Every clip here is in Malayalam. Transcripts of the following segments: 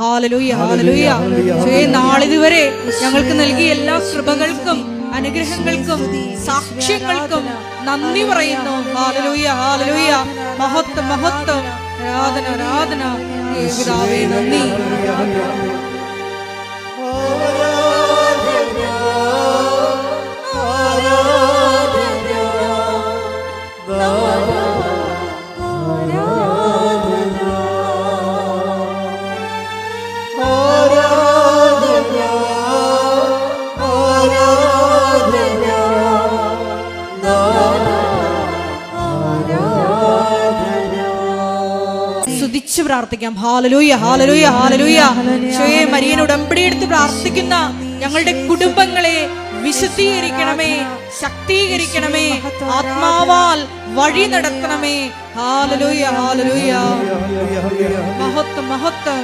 Hallelujah hallelujah. നാളിതുവരെ ഞങ്ങൾക്ക് നൽകിയ എല്ലാ കൃപകൾക്കും അനുഗ്രഹങ്ങൾക്കും സാക്ഷ്യങ്ങൾക്കും നന്ദി പറയുന്നു. ഹല്ലേലൂയ ഹല്ലേലൂയ. മഹത്വം മഹത്വം. ആരാധന ആരാധന. പിതാവേ നന്ദി. പ്രാർത്ഥിക്കാം. ഹല്ലേലൂയ ഹല്ലേലൂയ ഹല്ലേലൂയ. ഈശോയെ, മരിയൻ ഉടമ്പടി എടുത്ത് പ്രാർത്ഥിക്കുന്ന ഞങ്ങളുടെ കുടുംബങ്ങളെ വിശുദ്ധീകരിക്കണമേ, ശക്തീകരിക്കണമേ, ആത്മാവാൽ വഴി നടത്തണമേ. ഹല്ലേലൂയ ഹല്ലേലൂയ. മഹത്വം മഹത്വം.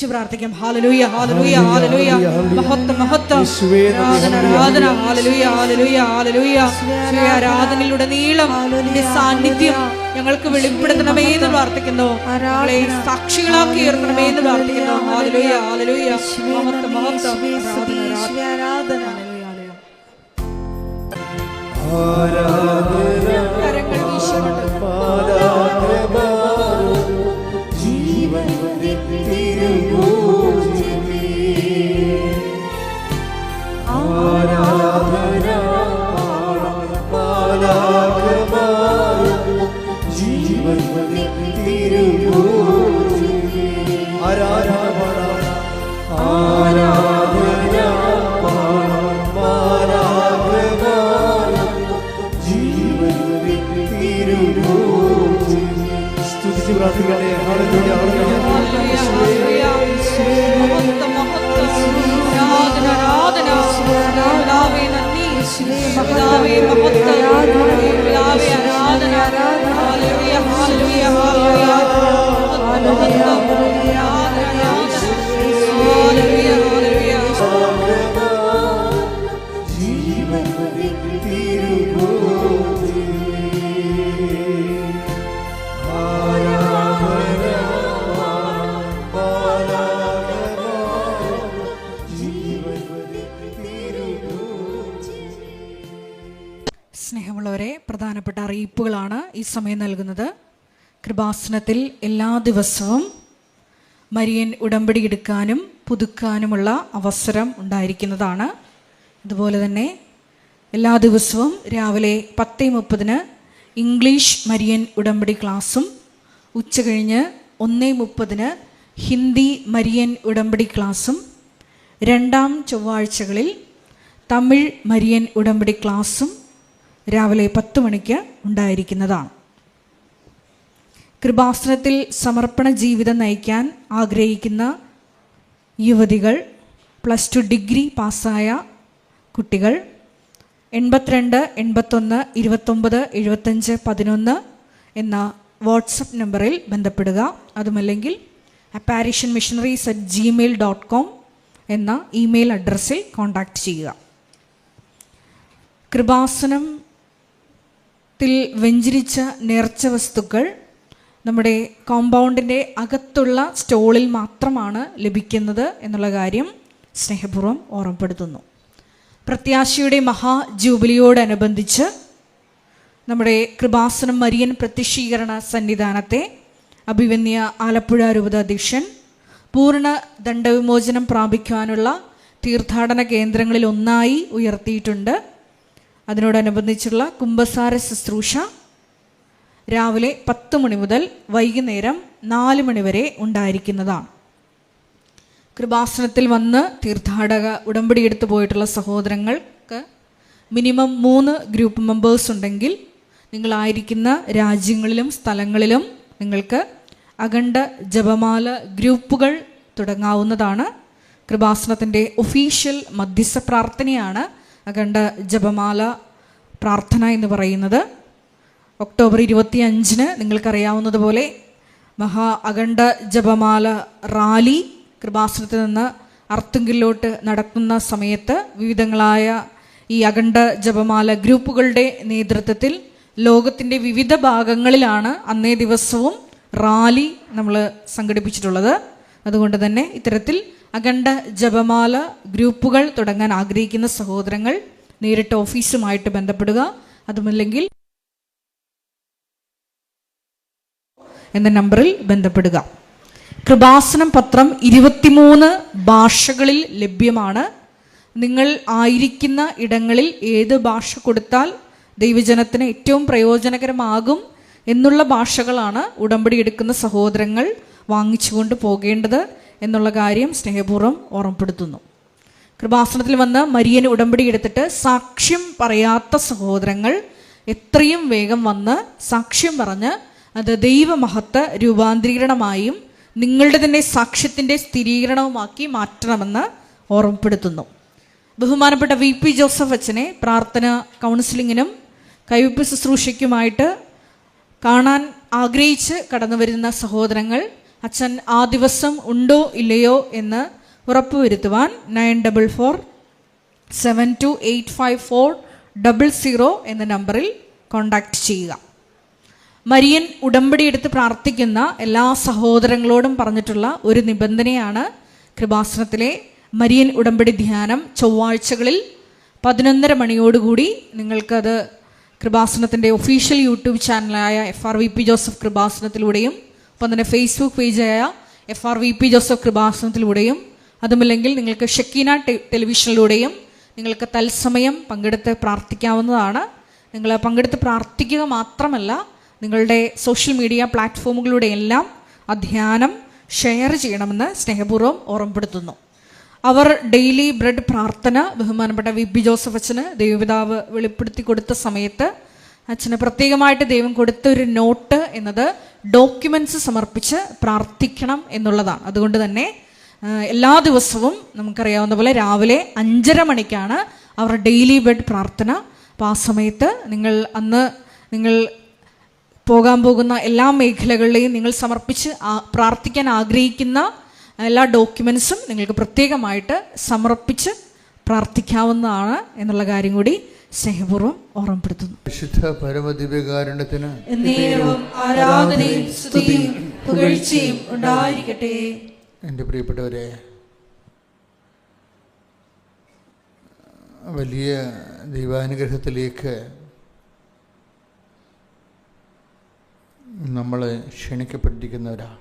സ്തുതിച്ച് പ്രാർത്ഥിക്കാം. ഹല്ലേലൂയ ഹല്ലേലൂയ ഹല്ലേലൂയ. മഹത്വം മഹത്വം. ആരാധന. ഹല്ലേലൂയ ഹല്ലേലൂയ ഹല്ലേലൂയ. ആരാധനയിലുടനീളം നിന്റെ സാന്നിധ്യം ഞങ്ങൾക്ക് വെളിപ്പെടുത്തണമേ എന്ന് പ്രാർത്ഥിക്കുന്നു. ഞങ്ങളെ സാക്ഷികളാക്കി ഉയർത്തണമേ എന്ന് പ്രാർത്ഥിക്കുന്നു. ഹല്ലേലൂയ ഹല്ലേലൂയ. മഹത്വം മഹത്വം. ആരാധന. കരങ്ങൾ വീശുകൊണ്ട് സ്നേഹമുള്ളവരെ, പ്രധാനപ്പെട്ട അറിയിപ്പുകളാണ് ഈ സമയം നൽകുന്നത്. കൃപാസനത്തിൽ എല്ലാ ദിവസവും മരിയൻ ഉടമ്പടി എടുക്കാനും പുതുക്കാനുമുള്ള അവസരം ഉണ്ടായിരിക്കുന്നതാണ്. അതുപോലെ തന്നെ എല്ലാ ദിവസവും രാവിലെ 10:30 ഇംഗ്ലീഷ് മരിയൻ ഉടമ്പടി ക്ലാസ്സും ഉച്ചകഴിഞ്ഞ് 1:30 ഹിന്ദി മരിയൻ ഉടമ്പടി ക്ലാസ്സും രണ്ടാം ചൊവ്വാഴ്ചകളിൽ തമിഴ് മരിയൻ ഉടമ്പടി ക്ലാസ്സും രാവിലെ 10 മണിക്ക് ഉണ്ടായിരിക്കുന്നതാണ്. കൃപാസനത്തിൽ സമർപ്പണ ജീവിതം നയിക്കാൻ ആഗ്രഹിക്കുന്ന യുവതികൾ, +2 ഡിഗ്രി പാസ്സായ കുട്ടികൾ 82 81 29 75 11 എന്ന വാട്സപ്പ് നമ്പറിൽ ബന്ധപ്പെടുക. അതുമല്ലെങ്കിൽ apparitionmissionaries@gmail.com എന്ന ഇമെയിൽ അഡ്രസ്സിൽ കോൺടാക്റ്റ് ചെയ്യുക. കൃപാസനത്തിൽ വെഞ്ചരിച്ച നേർച്ച വസ്തുക്കൾ നമ്മുടെ കോമ്പൗണ്ടിൻ്റെ അകത്തുള്ള സ്റ്റോളിൽ മാത്രമാണ് ലഭിക്കുന്നത് എന്നുള്ള കാര്യം സ്നേഹപൂർവ്വം ഓർമ്മപ്പെടുത്തുന്നു. പ്രത്യാശയുടെ മഹാജൂബിലിയോടനുബന്ധിച്ച് നമ്മുടെ കൃപാസനം മരിയൻ പ്രത്യക്ഷീകരണ സന്നിധാനത്തെ അഭിവന്യ ആലപ്പുഴ രൂപതാധ്യക്ഷൻ പൂർണ്ണ ദണ്ഡവിമോചനം പ്രാപിക്കുവാനുള്ള തീർത്ഥാടന കേന്ദ്രങ്ങളിൽ ഒന്നായി ഉയർത്തിയിട്ടുണ്ട്. അതിനോടനുബന്ധിച്ചുള്ള കുമ്പസാര ശുശ്രൂഷ രാവിലെ 10 മണി മുതൽ വൈകുന്നേരം 4 മണി വരെ ഉണ്ടായിരിക്കുന്നതാണ്. കൃപാസനത്തിൽ വന്ന് തീർത്ഥാടക ഉടമ്പടി എടുത്തു പോയിട്ടുള്ള സഹോദരങ്ങൾക്ക് മിനിമം 3 ഗ്രൂപ്പ് മെമ്പേഴ്സ് ഉണ്ടെങ്കിൽ നിങ്ങളായിരിക്കുന്ന രാജ്യങ്ങളിലും സ്ഥലങ്ങളിലും നിങ്ങൾക്ക് അഖണ്ഡ ജപമാല ഗ്രൂപ്പുകൾ തുടങ്ങാവുന്നതാണ്. കൃപാസനത്തിൻ്റെ ഒഫീഷ്യൽ മധ്യസ്ഥ പ്രാർത്ഥനയാണ് അഖണ്ഡ ജപമാല പ്രാർത്ഥന എന്ന് പറയുന്നത്. ഒക്ടോബർ 25 നിങ്ങൾക്കറിയാവുന്നതുപോലെ മഹാ അഖണ്ഡ ജപമാല റാലി കൃപാസനത്തിൽ നിന്ന് അർത്തുങ്കിലോട്ട് നടക്കുന്ന സമയത്ത് വിവിധങ്ങളായ ഈ അഖണ്ഡ ജപമാല ഗ്രൂപ്പുകളുടെ നേതൃത്വത്തിൽ ലോകത്തിൻ്റെ വിവിധ ഭാഗങ്ങളിലാണ് അന്നേ ദിവസവും റാലി നമ്മൾ സംഘടിപ്പിച്ചിട്ടുള്ളത്. അതുകൊണ്ട് തന്നെ ഇത്തരത്തിൽ അഖണ്ഡ ജപമാല ഗ്രൂപ്പുകൾ തുടങ്ങാൻ ആഗ്രഹിക്കുന്ന സഹോദരങ്ങൾ നേരിട്ട് ഓഫീസുമായിട്ട് ബന്ധപ്പെടുക. അതുമല്ലെങ്കിൽ എന്ന നമ്പറിൽ ബന്ധപ്പെടുക. കൃപാസനം പത്രം 23 ഭാഷകളിൽ ലഭ്യമാണ്. നിങ്ങൾ ആയിരിക്കുന്ന ഇടങ്ങളിൽ ഏത് ഭാഷ കൊടുത്താൽ ദൈവജനത്തിന് ഏറ്റവും പ്രയോജനകരമാകും എന്നുള്ള ഭാഷകളാണ് ഉടമ്പടി എടുക്കുന്ന സഹോദരങ്ങൾ വാങ്ങിച്ചുകൊണ്ട് പോകേണ്ടത് എന്നുള്ള കാര്യം സ്നേഹപൂർവ്വം ഓർമ്മപ്പെടുത്തുന്നു. കൃപാസനത്തിൽ വന്ന് മരിയന് ഉടമ്പടി എടുത്തിട്ട് സാക്ഷ്യം പറയാത്ത സഹോദരങ്ങൾ എത്രയും വേഗം വന്ന് സാക്ഷ്യം പറഞ്ഞ് അത് ദൈവമഹത്വ രൂപാന്തരീകരണമായും നിങ്ങളുടെ തന്നെ സാക്ഷ്യത്തിൻ്റെ സ്ഥിരീകരണവുമാക്കി മാറ്റണമെന്ന് ഓർമ്മപ്പെടുത്തുന്നു. ബഹുമാനപ്പെട്ട VP ജോസഫ് അച്ഛനെ പ്രാർത്ഥന കൗൺസിലിങ്ങിനും കൈവയ്പ് ശുശ്രൂഷയ്ക്കുമായിട്ട് കാണാൻ ആഗ്രഹിച്ച് കടന്നു വരുന്ന സഹോദരങ്ങൾ അച്ഛൻ ആ ദിവസം ഉണ്ടോ ഇല്ലയോ എന്ന് ഉറപ്പുവരുത്തുവാൻ 9447285400 എന്ന നമ്പറിൽ കോൺടാക്റ്റ് ചെയ്യുക. മരിയൻ ഉടമ്പടി എടുത്ത് പ്രാർത്ഥിക്കുന്ന എല്ലാ സഹോദരങ്ങളോടും പറഞ്ഞിട്ടുള്ള ഒരു നിബന്ധനയാണ് കൃപാസനത്തിലെ മരിയൻ ഉടമ്പടി ധ്യാനം. ചൊവ്വാഴ്ചകളിൽ 11:30 മണിയോടുകൂടി നിങ്ങൾക്കത് കൃപാസനത്തിൻ്റെ ഒഫീഷ്യൽ യൂട്യൂബ് ചാനലായ FRVP ജോസഫ് കൃപാസനത്തിലൂടെയും ഒപ്പം തന്നെ ഫേസ്ബുക്ക് പേജായ FRVP ജോസഫ് കൃപാസനത്തിലൂടെയും അതുമല്ലെങ്കിൽ നിങ്ങൾക്ക് ഷെക്കീന ടെലിവിഷനിലൂടെയും നിങ്ങൾക്ക് തത്സമയം പങ്കെടുത്ത് പ്രാർത്ഥിക്കാവുന്നതാണ്. നിങ്ങൾ പങ്കെടുത്ത് പ്രാർത്ഥിക്കുക മാത്രമല്ല, നിങ്ങളുടെ സോഷ്യൽ മീഡിയ പ്ലാറ്റ്ഫോമുകളുടെയെല്ലാം ആ ധ്യാനം ഷെയർ ചെയ്യണമെന്ന് സ്നേഹപൂർവ്വം ഓർമ്മപ്പെടുത്തുന്നു. അവർ ഡെയിലി ബ്രെഡ് പ്രാർത്ഥന ബഹുമാനപ്പെട്ട VP ജോസഫ് അച്ഛന് ദൈവപിതാവ് വെളിപ്പെടുത്തി കൊടുത്ത സമയത്ത് അച്ഛന് പ്രത്യേകമായിട്ട് ദൈവം കൊടുത്ത ഒരു നോട്ട് എന്നത് ഡോക്യുമെൻറ്റ്സ് സമർപ്പിച്ച് പ്രാർത്ഥിക്കണം എന്നുള്ളതാണ്. അതുകൊണ്ട് തന്നെ എല്ലാ ദിവസവും നമുക്കറിയാവുന്ന പോലെ രാവിലെ 5:30 മണിക്കാണ് അവർ ഡെയിലി ബ്രെഡ് പ്രാർത്ഥന. അപ്പോൾ ആ സമയത്ത് നിങ്ങൾ പോകാൻ പോകുന്ന എല്ലാ മേഖലകളിലെയും നിങ്ങൾ സമർപ്പിച്ച് പ്രാർത്ഥിക്കാൻ ആഗ്രഹിക്കുന്ന എല്ലാ ഡോക്യുമെൻസും നിങ്ങൾക്ക് പ്രത്യേകമായിട്ട് സമർപ്പിച്ച് പ്രാർത്ഥിക്കാവുന്നതാണ് എന്നുള്ള കാര്യം കൂടി സ്നേഹപൂർവ്വം ഓർമ്മപ്പെടുത്തുന്നു. വിശുദ്ധ പരമദിവ്യകാരുണ്യത്തിന് ആരാധനയും സ്തുതിയും പുകഴ്ചയും ഉണ്ടായിരിക്കട്ടെ. എൻ്റെ പ്രിയപ്പെട്ടവരെ, വലിയ ദൈവാനുഗ്രഹത്തിലേക്ക് നമ്മൾ ക്ഷണിക്കപ്പെട്ടിരിക്കുന്നവരാണ്.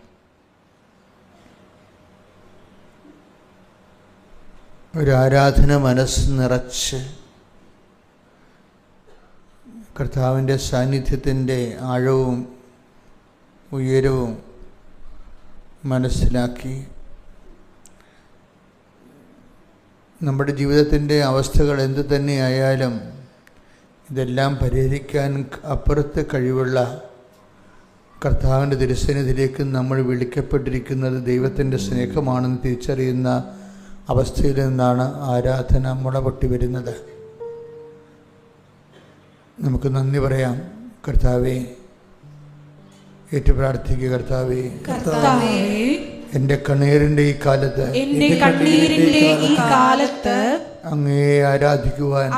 ഒരു ആരാധന മനസ്സ് നിറച്ച് കർത്താവിൻ്റെ സാന്നിധ്യത്തിൻ്റെ ആഴവും ഉയരവും മനസ്സിലാക്കി നമ്മുടെ ജീവിതത്തിൻ്റെ അവസ്ഥകൾ എന്തു തന്നെയായാലും ഇതെല്ലാം പരിഹരിക്കാൻ അപ്പുറത്ത് കഴിവുള്ള കർത്താവിൻ്റെ തിരുസന്നിധിയിലേക്ക് നമ്മൾ വിളിക്കപ്പെട്ടിരിക്കുന്നത് ദൈവത്തിൻ്റെ സ്നേഹമാണെന്ന് തിരിച്ചറിയുന്ന അവസ്ഥയിൽ നിന്നാണ് ആരാധന മുളപൊട്ടി വരുന്നത്. നമുക്ക് നന്ദി പറയാം. കർത്താവേ, ഏറ്റുപ്രാർത്ഥിക്കുക. കർത്താവേ, എൻ്റെ കണ്ണീരിൻ്റെ ഈ കാലത്ത് അങ്ങേ ആരാധിക്കുവാൻ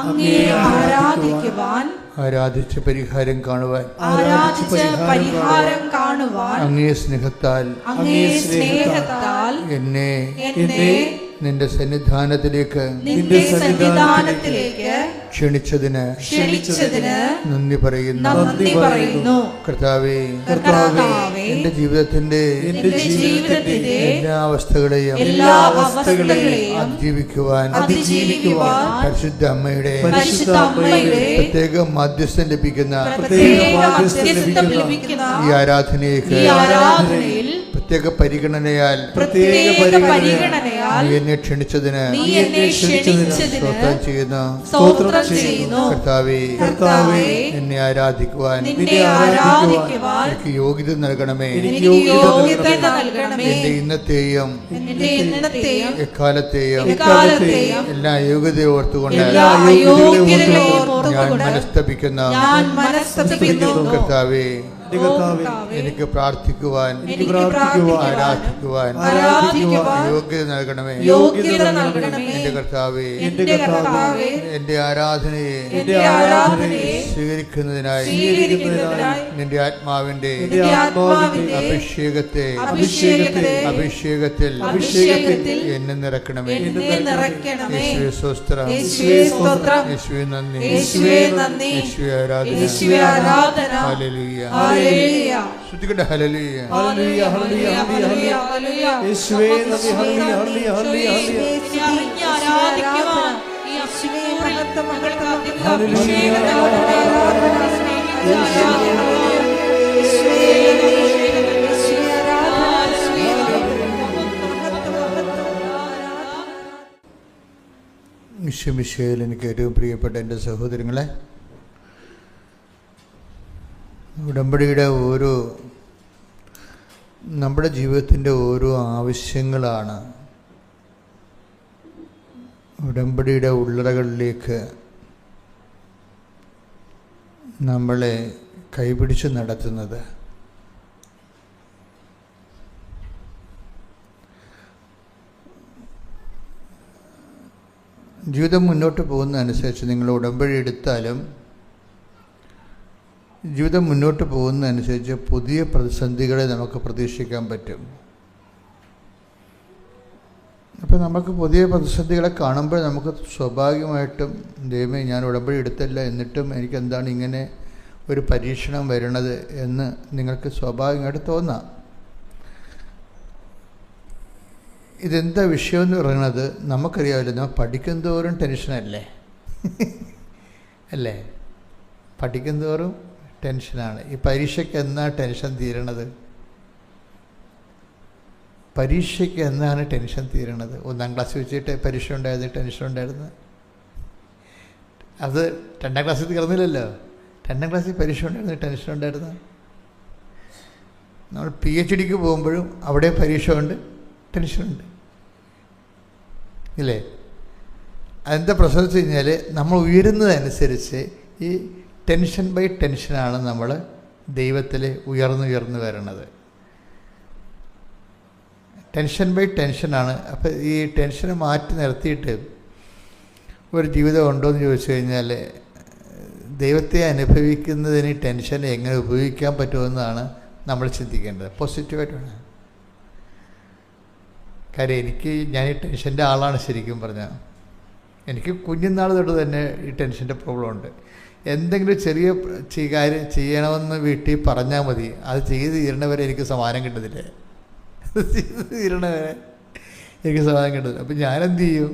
ആരാധിച്ച് പരിഹാരം കാണുവാൻ അങ്ങേ സ്നേഹത്താൽ എന്നെ നിന്റെ സന്നിധാനത്തിലേക്ക് ക്ഷണിച്ചതിന് നന്ദി പറയുന്നു. കർത്താവേ, എന്റെ ജീവിതത്തിന്റെ എല്ലാ അവസ്ഥകളെയും അതിജീവിക്കുവാൻ പരിശുദ്ധ അമ്മയുടെ പ്രത്യേക മധ്യസ്ഥം ലഭിക്കുന്ന ഈ ആരാധനയ്ക്ക് പ്രത്യേക പരിഗണനയാൽ നീ എന്നെ ക്ഷണിച്ചതിന് സ്തോത്രം ചെയ്യുന്നു. കർത്താവേ, എന്നെ ആരാധിക്കുവാൻ എനിക്ക് യോഗ്യത നൽകണമേ. എന്റെ ഇന്നത്തെയും എക്കാലത്തെയും എല്ലാ യോഗ്യതയും ഓർത്തുകൊണ്ട് ഞാൻ മനസ്തപിക്കുന്ന കർത്താവേ, എനിക്ക് പ്രാർത്ഥിക്കുവാൻ ആരാധിക്കുവാൻ യോഗ്യത നൽകണമേ. എന്റെ കർത്താവേ, എന്റെ ആരാധനയെ സ്വീകരിക്കുന്നതിനായി നിന്റെ ആത്മാവിന്റെ അഭിഷേകത്തിൽ എന്നെ നിറക്കണമേ. യേശുവേ സ്തോത്രം, യേശുവേ നന്ദി, യേശുവേ ആരാധന. ഹല്ലേലൂയ. ശ്രുതികട്ടെ ഹല്ലേലൂയ. യേശുവേ നന്ദി. ഹല്ലേലൂയ. ഈശോമിശിഹായിൽ എനിക്ക് ഏറ്റവും പ്രിയപ്പെട്ട എൻ്റെ സഹോദരങ്ങളെ, ഉടമ്പടിയുടെ നമ്മുടെ ജീവിതത്തിൻ്റെ ഓരോ ആവശ്യങ്ങളാണ് ഉടമ്പടിയുടെ ഉള്ളറകളിലേക്ക് നമ്മളെ കൈപിടിച്ച് നടത്തുന്നത്. ജീവിതം മുന്നോട്ട് പോകുന്നതനുസരിച്ച് നിങ്ങൾ ഉടമ്പടി എടുത്താലും ജീവിതം മുന്നോട്ട് പോകുന്നതനുസരിച്ച് പുതിയ പ്രതിസന്ധികളെ നമുക്ക് പ്രതീക്ഷിക്കാൻ പറ്റും. അപ്പോൾ നമുക്ക് പുതിയ പ്രതിസന്ധികളെ കാണുമ്പോൾ നമുക്ക് സ്വാഭാവികമായിട്ടും ദൈവമേ ഞാൻ ഉടമ്പടി എടുത്തില്ല എന്നിട്ടും എനിക്കെന്താണ് ഇങ്ങനെ ഒരു പരീക്ഷണം വരണത് എന്ന് നിങ്ങൾക്ക് സ്വാഭാവികമായിട്ട് തോന്നാം. ഇതെന്താ വിഷയം എന്ന് പറയുന്നത് നമുക്കറിയാമല്ലോ. നമ്മൾ പഠിക്കും തോറും ടെൻഷനല്ലേ അല്ലേ? പഠിക്കും തോറും ടെൻഷനാണ്. ഈ പരീക്ഷയ്ക്ക് എന്നാ ടെൻഷൻ തീരണത്? പരീക്ഷയ്ക്ക് എന്നാണ് ടെൻഷൻ തീരണത്? 1ാം ക്ലാസ് വെച്ചിട്ട് പരീക്ഷ ഉണ്ടായത് ടെൻഷൻ ഉണ്ടായിരുന്നു. അത് 2ാം ക്ലാസ്സിൽ തീർന്നില്ലല്ലോ. 2ാം ക്ലാസ്സിൽ പരീക്ഷ ഉണ്ടായിരുന്നു, ടെൻഷൻ ഉണ്ടായിരുന്നു. നമ്മൾ PhDക്ക് പോകുമ്പോഴും അവിടെ പരീക്ഷ ഉണ്ട്, ടെൻഷനുണ്ട് ഇല്ലേ? അതെന്താ പ്രശ്നം വെച്ച് കഴിഞ്ഞാൽ നമ്മൾ ഉയരുന്നതനുസരിച്ച് ഈ ടെൻഷൻ ബൈ ടെൻഷനാണ് നമ്മൾ ദൈവത്തിൽ ഉയർന്നു വരണത്. ടെൻഷൻ ബൈ ടെൻഷനാണ്. അപ്പോൾ ഈ ടെൻഷനെ മാറ്റി നിർത്തിയിട്ട് ഒരു ജീവിതം ഉണ്ടോ എന്ന് ചോദിച്ചു കഴിഞ്ഞാൽ ദൈവത്തെ അനുഭവിക്കുന്നതിന് ടെൻഷനെ എങ്ങനെ ഉപയോഗിക്കാൻ പറ്റുമെന്നാണ് നമ്മൾ ചിന്തിക്കേണ്ടത്. പോസിറ്റീവായിട്ടാണ്. കാര്യം ഞാൻ ഈ ടെൻഷൻ്റെ ആളാണ്. ശരിക്കും പറഞ്ഞാൽ എനിക്ക് കുഞ്ഞുനാൾ തൊട്ട് തന്നെ ഈ ടെൻഷൻ്റെ പ്രോബ്ലം ഉണ്ട്. എന്തെങ്കിലും ചെറിയ കാര്യം ചെയ്യണമെന്ന് വീട്ടിൽ പറഞ്ഞാൽ മതി, അത് ചെയ്ത് തീരണവരെ എനിക്ക് സമാധാനം കിട്ടുന്നില്ല. ചെയ്ത് തീരണവരെ എനിക്ക് സമാധാനം കിട്ടുന്നില്ല. അപ്പം ഞാനെന്ത് ചെയ്യും?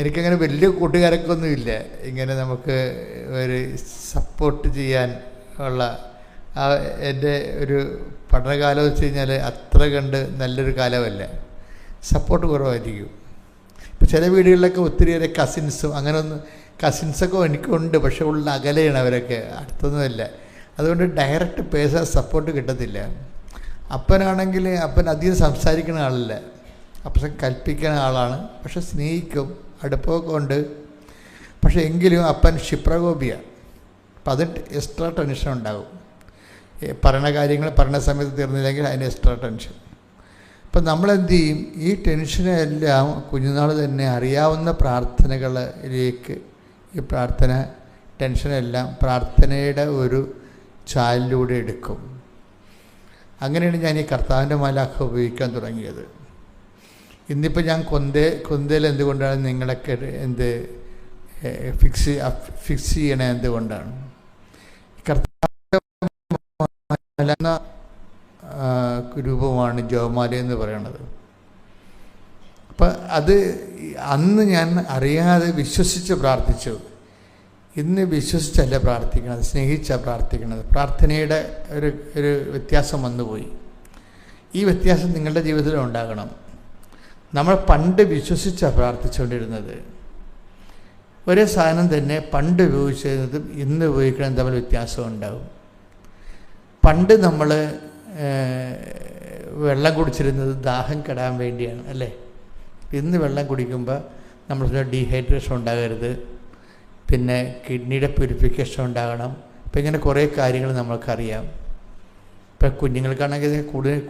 എനിക്കങ്ങനെ വലിയ കൂട്ടുകാരൊക്കെ ഒന്നുമില്ല ഇങ്ങനെ നമുക്ക് ഒരു സപ്പോർട്ട് ചെയ്യാൻ ഉള്ള. എൻ്റെ ഒരു പഠനകാലം വെച്ച് കഴിഞ്ഞാൽ അത്ര കണ്ട് നല്ലൊരു കാലമല്ല. സപ്പോർട്ട് കുറവായിരിക്കും. ഇപ്പോൾ ചില വീടുകളിലൊക്കെ ഒത്തിരിയേറെ കസിൻസും കസിൻസൊക്കെ എനിക്കുണ്ട്, പക്ഷെ ഉള്ള അകലെയാണ് അവരൊക്കെ, അടുത്തൊന്നുമല്ല. അതുകൊണ്ട് ഡയറക്റ്റ് പേഴ്സണൽ സപ്പോർട്ട് കിട്ടത്തില്ല. അപ്പനാണെങ്കിൽ അപ്പൻ അധികം സംസാരിക്കുന്ന ആളല്ല, അപ്പൻ കൽപ്പിക്കുന്ന ആളാണ്, പക്ഷെ സ്നേഹിക്കും, അടുപ്പമൊക്കെ ഉണ്ട്. പക്ഷെ എങ്കിലും അപ്പൻ ക്ഷിപ്രകോപിയ. അപ്പം അത് എക്സ്ട്രാ ടെൻഷൻ ഉണ്ടാകും. പറയുന്ന കാര്യങ്ങൾ പറയുന്ന സമയത്ത് തീർന്നില്ലെങ്കിൽ അതിന് എക്സ്ട്രാ ടെൻഷൻ. അപ്പം നമ്മളെന്ത് ചെയ്യും? ഈ ടെൻഷനെല്ലാം കുഞ്ഞുനാൾ തന്നെ അറിയാവുന്ന പ്രാർത്ഥനകളിലേക്ക് ഈ ടെൻഷനെല്ലാം പ്രാർത്ഥനയുടെ ഒരു ചാലിലൂടെ എടുക്കും. അങ്ങനെയാണ് ഞാൻ ഈ കർത്താവിൻ്റെ മാലാഖ ഉപയോഗിക്കാൻ തുടങ്ങിയത്. ഇന്നിപ്പോൾ ഞാൻ കൊന്തയിൽ എന്തുകൊണ്ടാണ് നിങ്ങളൊക്കെ ഫിക്സ് ചെയ്യണേ? എന്തുകൊണ്ടാണ്? കർത്താവിൻ്റെ രൂപമാണ് ജപമാല എന്ന് പറയുന്നത്. അപ്പം അത് അന്ന് ഞാൻ അറിയാതെ വിശ്വസിച്ച് പ്രാർത്ഥിച്ചു. ഇന്ന് വിശ്വസിച്ചല്ല പ്രാർത്ഥിക്കണത്, സ്നേഹിച്ചാണ് പ്രാർത്ഥിക്കണത്. പ്രാർത്ഥനയുടെ ഒരു വ്യത്യാസം വന്നുപോയി. ഈ വ്യത്യാസം നിങ്ങളുടെ ജീവിതത്തിൽ ഉണ്ടാകണം. നമ്മൾ പണ്ട് വിശ്വസിച്ചാണ് പ്രാർത്ഥിച്ചുകൊണ്ടിരുന്നത്. ഒരേ സാധനം തന്നെ പണ്ട് ഉപയോഗിച്ചിരുന്നതും ഇന്ന് ഉപയോഗിക്കുന്നതും തമ്മിൽ വ്യത്യാസം ഉണ്ടാകും. പണ്ട് നമ്മൾ വെള്ളം കുടിച്ചിരുന്നത് ദാഹം കെടാൻ വേണ്ടിയാണ് അല്ലേ? ഇന്ന് വെള്ളം കുടിക്കുമ്പോൾ നമ്മൾ ഡീഹൈഡ്രേഷൻ ഉണ്ടാകരുത്, പിന്നെ കിഡ്നിയുടെ പ്യൂരിഫിക്കേഷൻ ഉണ്ടാകണം. അപ്പം ഇങ്ങനെ കുറേ കാര്യങ്ങൾ നമ്മൾക്കറിയാം. ഇപ്പം കുഞ്ഞുങ്ങൾക്കാണെങ്കിൽ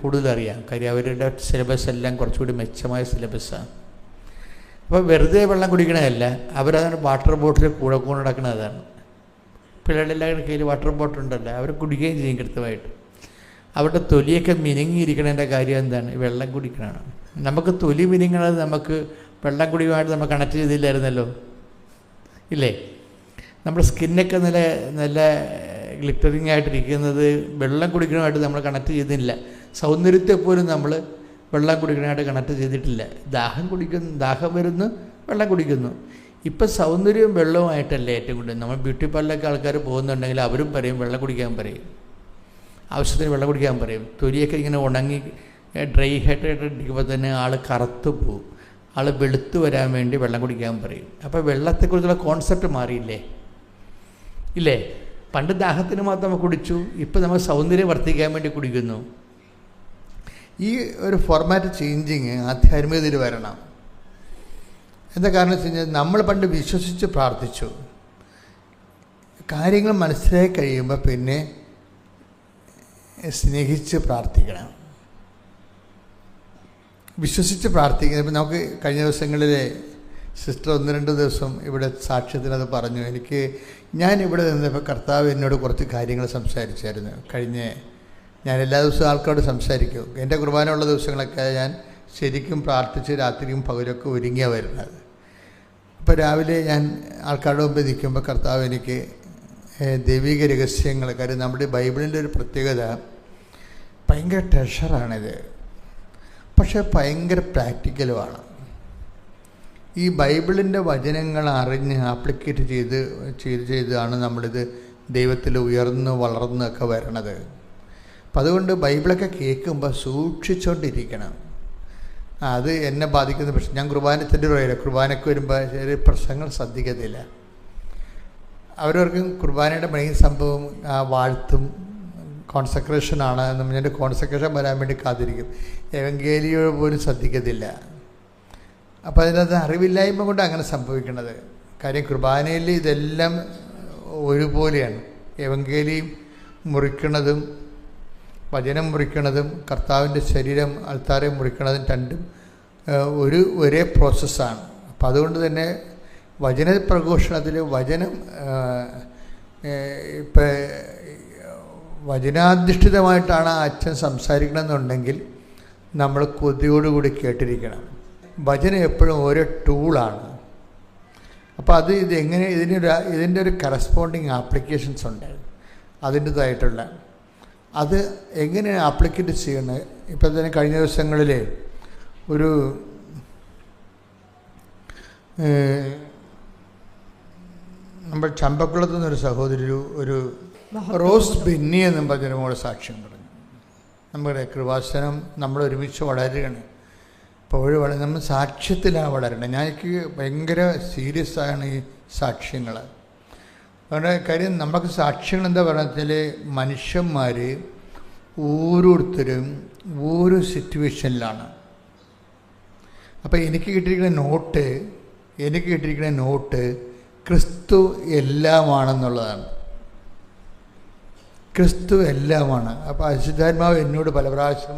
കൂടുതൽ അറിയാം. കാര്യം അവരുടെ സിലബസ് എല്ലാം കുറച്ചുകൂടി മെച്ചമായ സിലബസ്സാണ്. അപ്പോൾ വെറുതെ വെള്ളം കുടിക്കണതല്ല, അവരതാണ് വാട്ടർ ബോട്ടിൽ കൂടെ നടക്കുന്നതാണ്. പിള്ളേരുടെ എല്ലാവരുടെ കയ്യിൽ വാട്ടർ ബോട്ടിൽ ഉണ്ടല്ലോ, അവർ കുടിക്കുകയും ചെയ്യും കൃത്യമായിട്ട്. അവരുടെ തൊലിയൊക്കെ മിനുങ്ങിയിരിക്കണതിൻ്റെ കാര്യം എന്താണ്? വെള്ളം കുടിക്കണതാണ്. നമുക്ക് തൊലി മിനുങ്ങണത് നമുക്ക് വെള്ളം കുടിയുമായിട്ട് നമ്മൾ കണക്ട് ചെയ്തില്ലായിരുന്നല്ലോ, ഇല്ലേ? നമ്മുടെ സ്കിന്നൊക്കെ നല്ല ഗ്ലിറ്ററിങ് ആയിട്ടിരിക്കുന്നത് വെള്ളം കുടിക്കണമായിട്ട് നമ്മൾ കണക്ട് ചെയ്തില്ല. സൗന്ദര്യത്തെ പോലും നമ്മൾ വെള്ളം കുടിക്കണമായിട്ട് കണക്ട് ചെയ്തിട്ടില്ല. ദാഹം വരുന്നു, വെള്ളം കുടിക്കുന്നു. ഇപ്പം സൗന്ദര്യവും വെള്ളവുമായിട്ടല്ലേ ഏറ്റവും കൂടുതൽ. നമ്മൾ ബ്യൂട്ടി പാർലറിലൊക്കെ ആൾക്കാർ പോകുന്നുണ്ടെങ്കിൽ അവരും പറയും വെള്ളം കുടിക്കാൻ പറയും, ആവശ്യത്തിന് വെള്ളം കുടിക്കാൻ പറയും. തൊലിയൊക്കെ ഇങ്ങനെ ഉണങ്ങി ഡ്രൈ ഹൈഡ്രേറ്റഡ് ഇരിക്കുമ്പോൾ തന്നെ ആൾ കറുത്തു പോവും. ആൾ വെളുത്തു വരാൻ വേണ്ടി വെള്ളം കുടിക്കാൻ പറയും. അപ്പോൾ വെള്ളത്തെക്കുറിച്ചുള്ള കോൺസെപ്റ്റ് മാറിയില്ലേ? ഇല്ലേ? പണ്ട് ദാഹത്തിന് മാത്രം നമ്മൾ കുടിച്ചു, ഇപ്പം നമ്മൾ സൗന്ദര്യം വർദ്ധിക്കാൻ വേണ്ടി കുടിക്കുന്നു. ഈ ഒരു ഫോർമാറ്റ് ചേഞ്ചിങ് ആധ്യാത്മികതയിൽ വരണം. എന്താ കാരണം വെച്ച് കഴിഞ്ഞാൽ നമ്മൾ പണ്ട് വിശ്വസിച്ച് പ്രാർത്ഥിച്ചു. കാര്യങ്ങൾ മനസ്സിലായി കഴിയുമ്പോൾ പിന്നെ സ്നേഹിച്ച് പ്രാർത്ഥിക്കണം, വിശ്വസിച്ച് പ്രാർത്ഥിക്കണം. ഇപ്പം നമുക്ക് കഴിഞ്ഞ ദിവസങ്ങളിൽ സിസ്റ്റർ 1-2 ദിവസം ഇവിടെ സാക്ഷ്യത്തിനത് പറഞ്ഞു. ഞാൻ ഇവിടെ നിന്നപ്പോൾ കർത്താവ് എന്നോട് കുറച്ച് കാര്യങ്ങൾ സംസാരിച്ചായിരുന്നു. ഞാൻ എല്ലാ ദിവസവും ആൾക്കാരോട് സംസാരിക്കും. എൻ്റെ കുർബാന ഉള്ള ദിവസങ്ങളൊക്കെ ഞാൻ ശരിക്കും പ്രാർത്ഥിച്ച് രാത്രിയും പകലൊക്കെ ഒരുങ്ങിയാണ് വരുന്നത്. അപ്പോൾ രാവിലെ ഞാൻ ആൾക്കാരുടെ മുമ്പ് നിൽക്കുമ്പോൾ കർത്താവ് എനിക്ക് ദൈവിക രഹസ്യങ്ങൾ, കാര്യം നമ്മുടെ ബൈബിളിൻ്റെ ഒരു പ്രത്യേകത ഭയങ്കര ട്രഷറാണിത്, പക്ഷേ ഭയങ്കര പ്രാക്ടിക്കലുമാണ്. ഈ ബൈബിളിൻ്റെ വചനങ്ങൾ അറിഞ്ഞ് ആപ്ലിക്കേറ്റ് ചെയ്താണ് നമ്മളിത് ദൈവത്തിൽ ഉയർന്ന് വളർന്നൊക്കെ വരണത്. അപ്പം അതുകൊണ്ട് ബൈബിളൊക്കെ കേൾക്കുമ്പോൾ സൂക്ഷിച്ചുകൊണ്ടിരിക്കണം. അത് എന്നെ ബാധിക്കുന്ന പ്രശ്നം. ഞാൻ കുർബാനത്തിൻ്റെ പറയില്ല, കുർബാനയ്ക്ക് വരുമ്പോൾ ചെറിയ പ്രശ്നങ്ങൾ ശ്രദ്ധിക്കത്തില്ല. അവരവർക്കും കുർബാനയുടെ മെയിൻ സംഭവം ആ വാഴ്ത്തും കോൺസെക്രേഷനാണ് എന്ന് പറഞ്ഞിട്ട് കോൺസെക്രേഷൻ വരാൻ വേണ്ടി കാത്തിരിക്കും. എവങ്കേലിയോ പോലും ശ്രദ്ധിക്കത്തില്ല. അപ്പോൾ അതിനകത്ത് അറിവില്ലായ്മ കൊണ്ട് അങ്ങനെ സംഭവിക്കുന്നത്. കാര്യം കുർബാനയിൽ ഇതെല്ലാം ഒരുപോലെയാണ്. എവങ്കേലിയും മുറിക്കണതും വചനം മുറിക്കണതും കർത്താവിൻ്റെ ശരീരം അൾത്താരെ മുറിക്കണതും രണ്ടും ഒരേ പ്രോസസ്സാണ്. അപ്പം അതുകൊണ്ട് തന്നെ വചന പ്രഘോഷണത്തിൽ ഇപ്പം വചനാധിഷ്ഠിതമായിട്ടാണ് അച്ഛൻ സംസാരിക്കണമെന്നുണ്ടെങ്കിൽ നമ്മൾ കൊതിയോടുകൂടി കേട്ടിരിക്കണം. വചനം എപ്പോഴും ഓരോ ടൂളാണ്. അപ്പോൾ ഇതിൻ്റെ ഒരു കറസ്പോണ്ടിങ് ആപ്ലിക്കേഷൻസ് ഉണ്ട് അതിൻ്റേതായിട്ടുള്ള. അത് എങ്ങനെയാണ് ആപ്ലിക്കേറ്റ് ചെയ്യുന്നത്? ഇപ്പം തന്നെ കഴിഞ്ഞ ദിവസങ്ങളിൽ ഒരു നമ്മുടെ ചമ്പക്കുളത്ത് നിന്നൊരു സഹോദരി ഒരു റോസ് ബെന്നി എന്നും പറഞ്ഞൊരു മോളെ സാക്ഷ്യം പറഞ്ഞു. നമ്മുടെ കൃപാസനം നമ്മൾ ഒരുമിച്ച് വളരുകയാണ്. അപ്പോൾ നമ്മൾ സാക്ഷ്യത്തിലാണ് വളരണം. എനിക്ക് ഭയങ്കര സീരിയസ് ആണ് ഈ സാക്ഷ്യങ്ങൾ. അതുകൊണ്ട് കാര്യം നമുക്ക് സാക്ഷ്യങ്ങൾ എന്താ പറയുക, മനുഷ്യന്മാർ ഓരോരുത്തരും ഓരോ സിറ്റുവേഷനിലാണ്. അപ്പോൾ എനിക്ക് കിട്ടിയിരിക്കുന്ന നോട്ട് ക്രിസ്തു എല്ലാമാണെന്നുള്ളതാണ്. ക്രിസ്തു എല്ലാമാണ്. അപ്പോൾ അശുദ്ധാത്മാവ് എന്നോട് പല പ്രാവശ്യം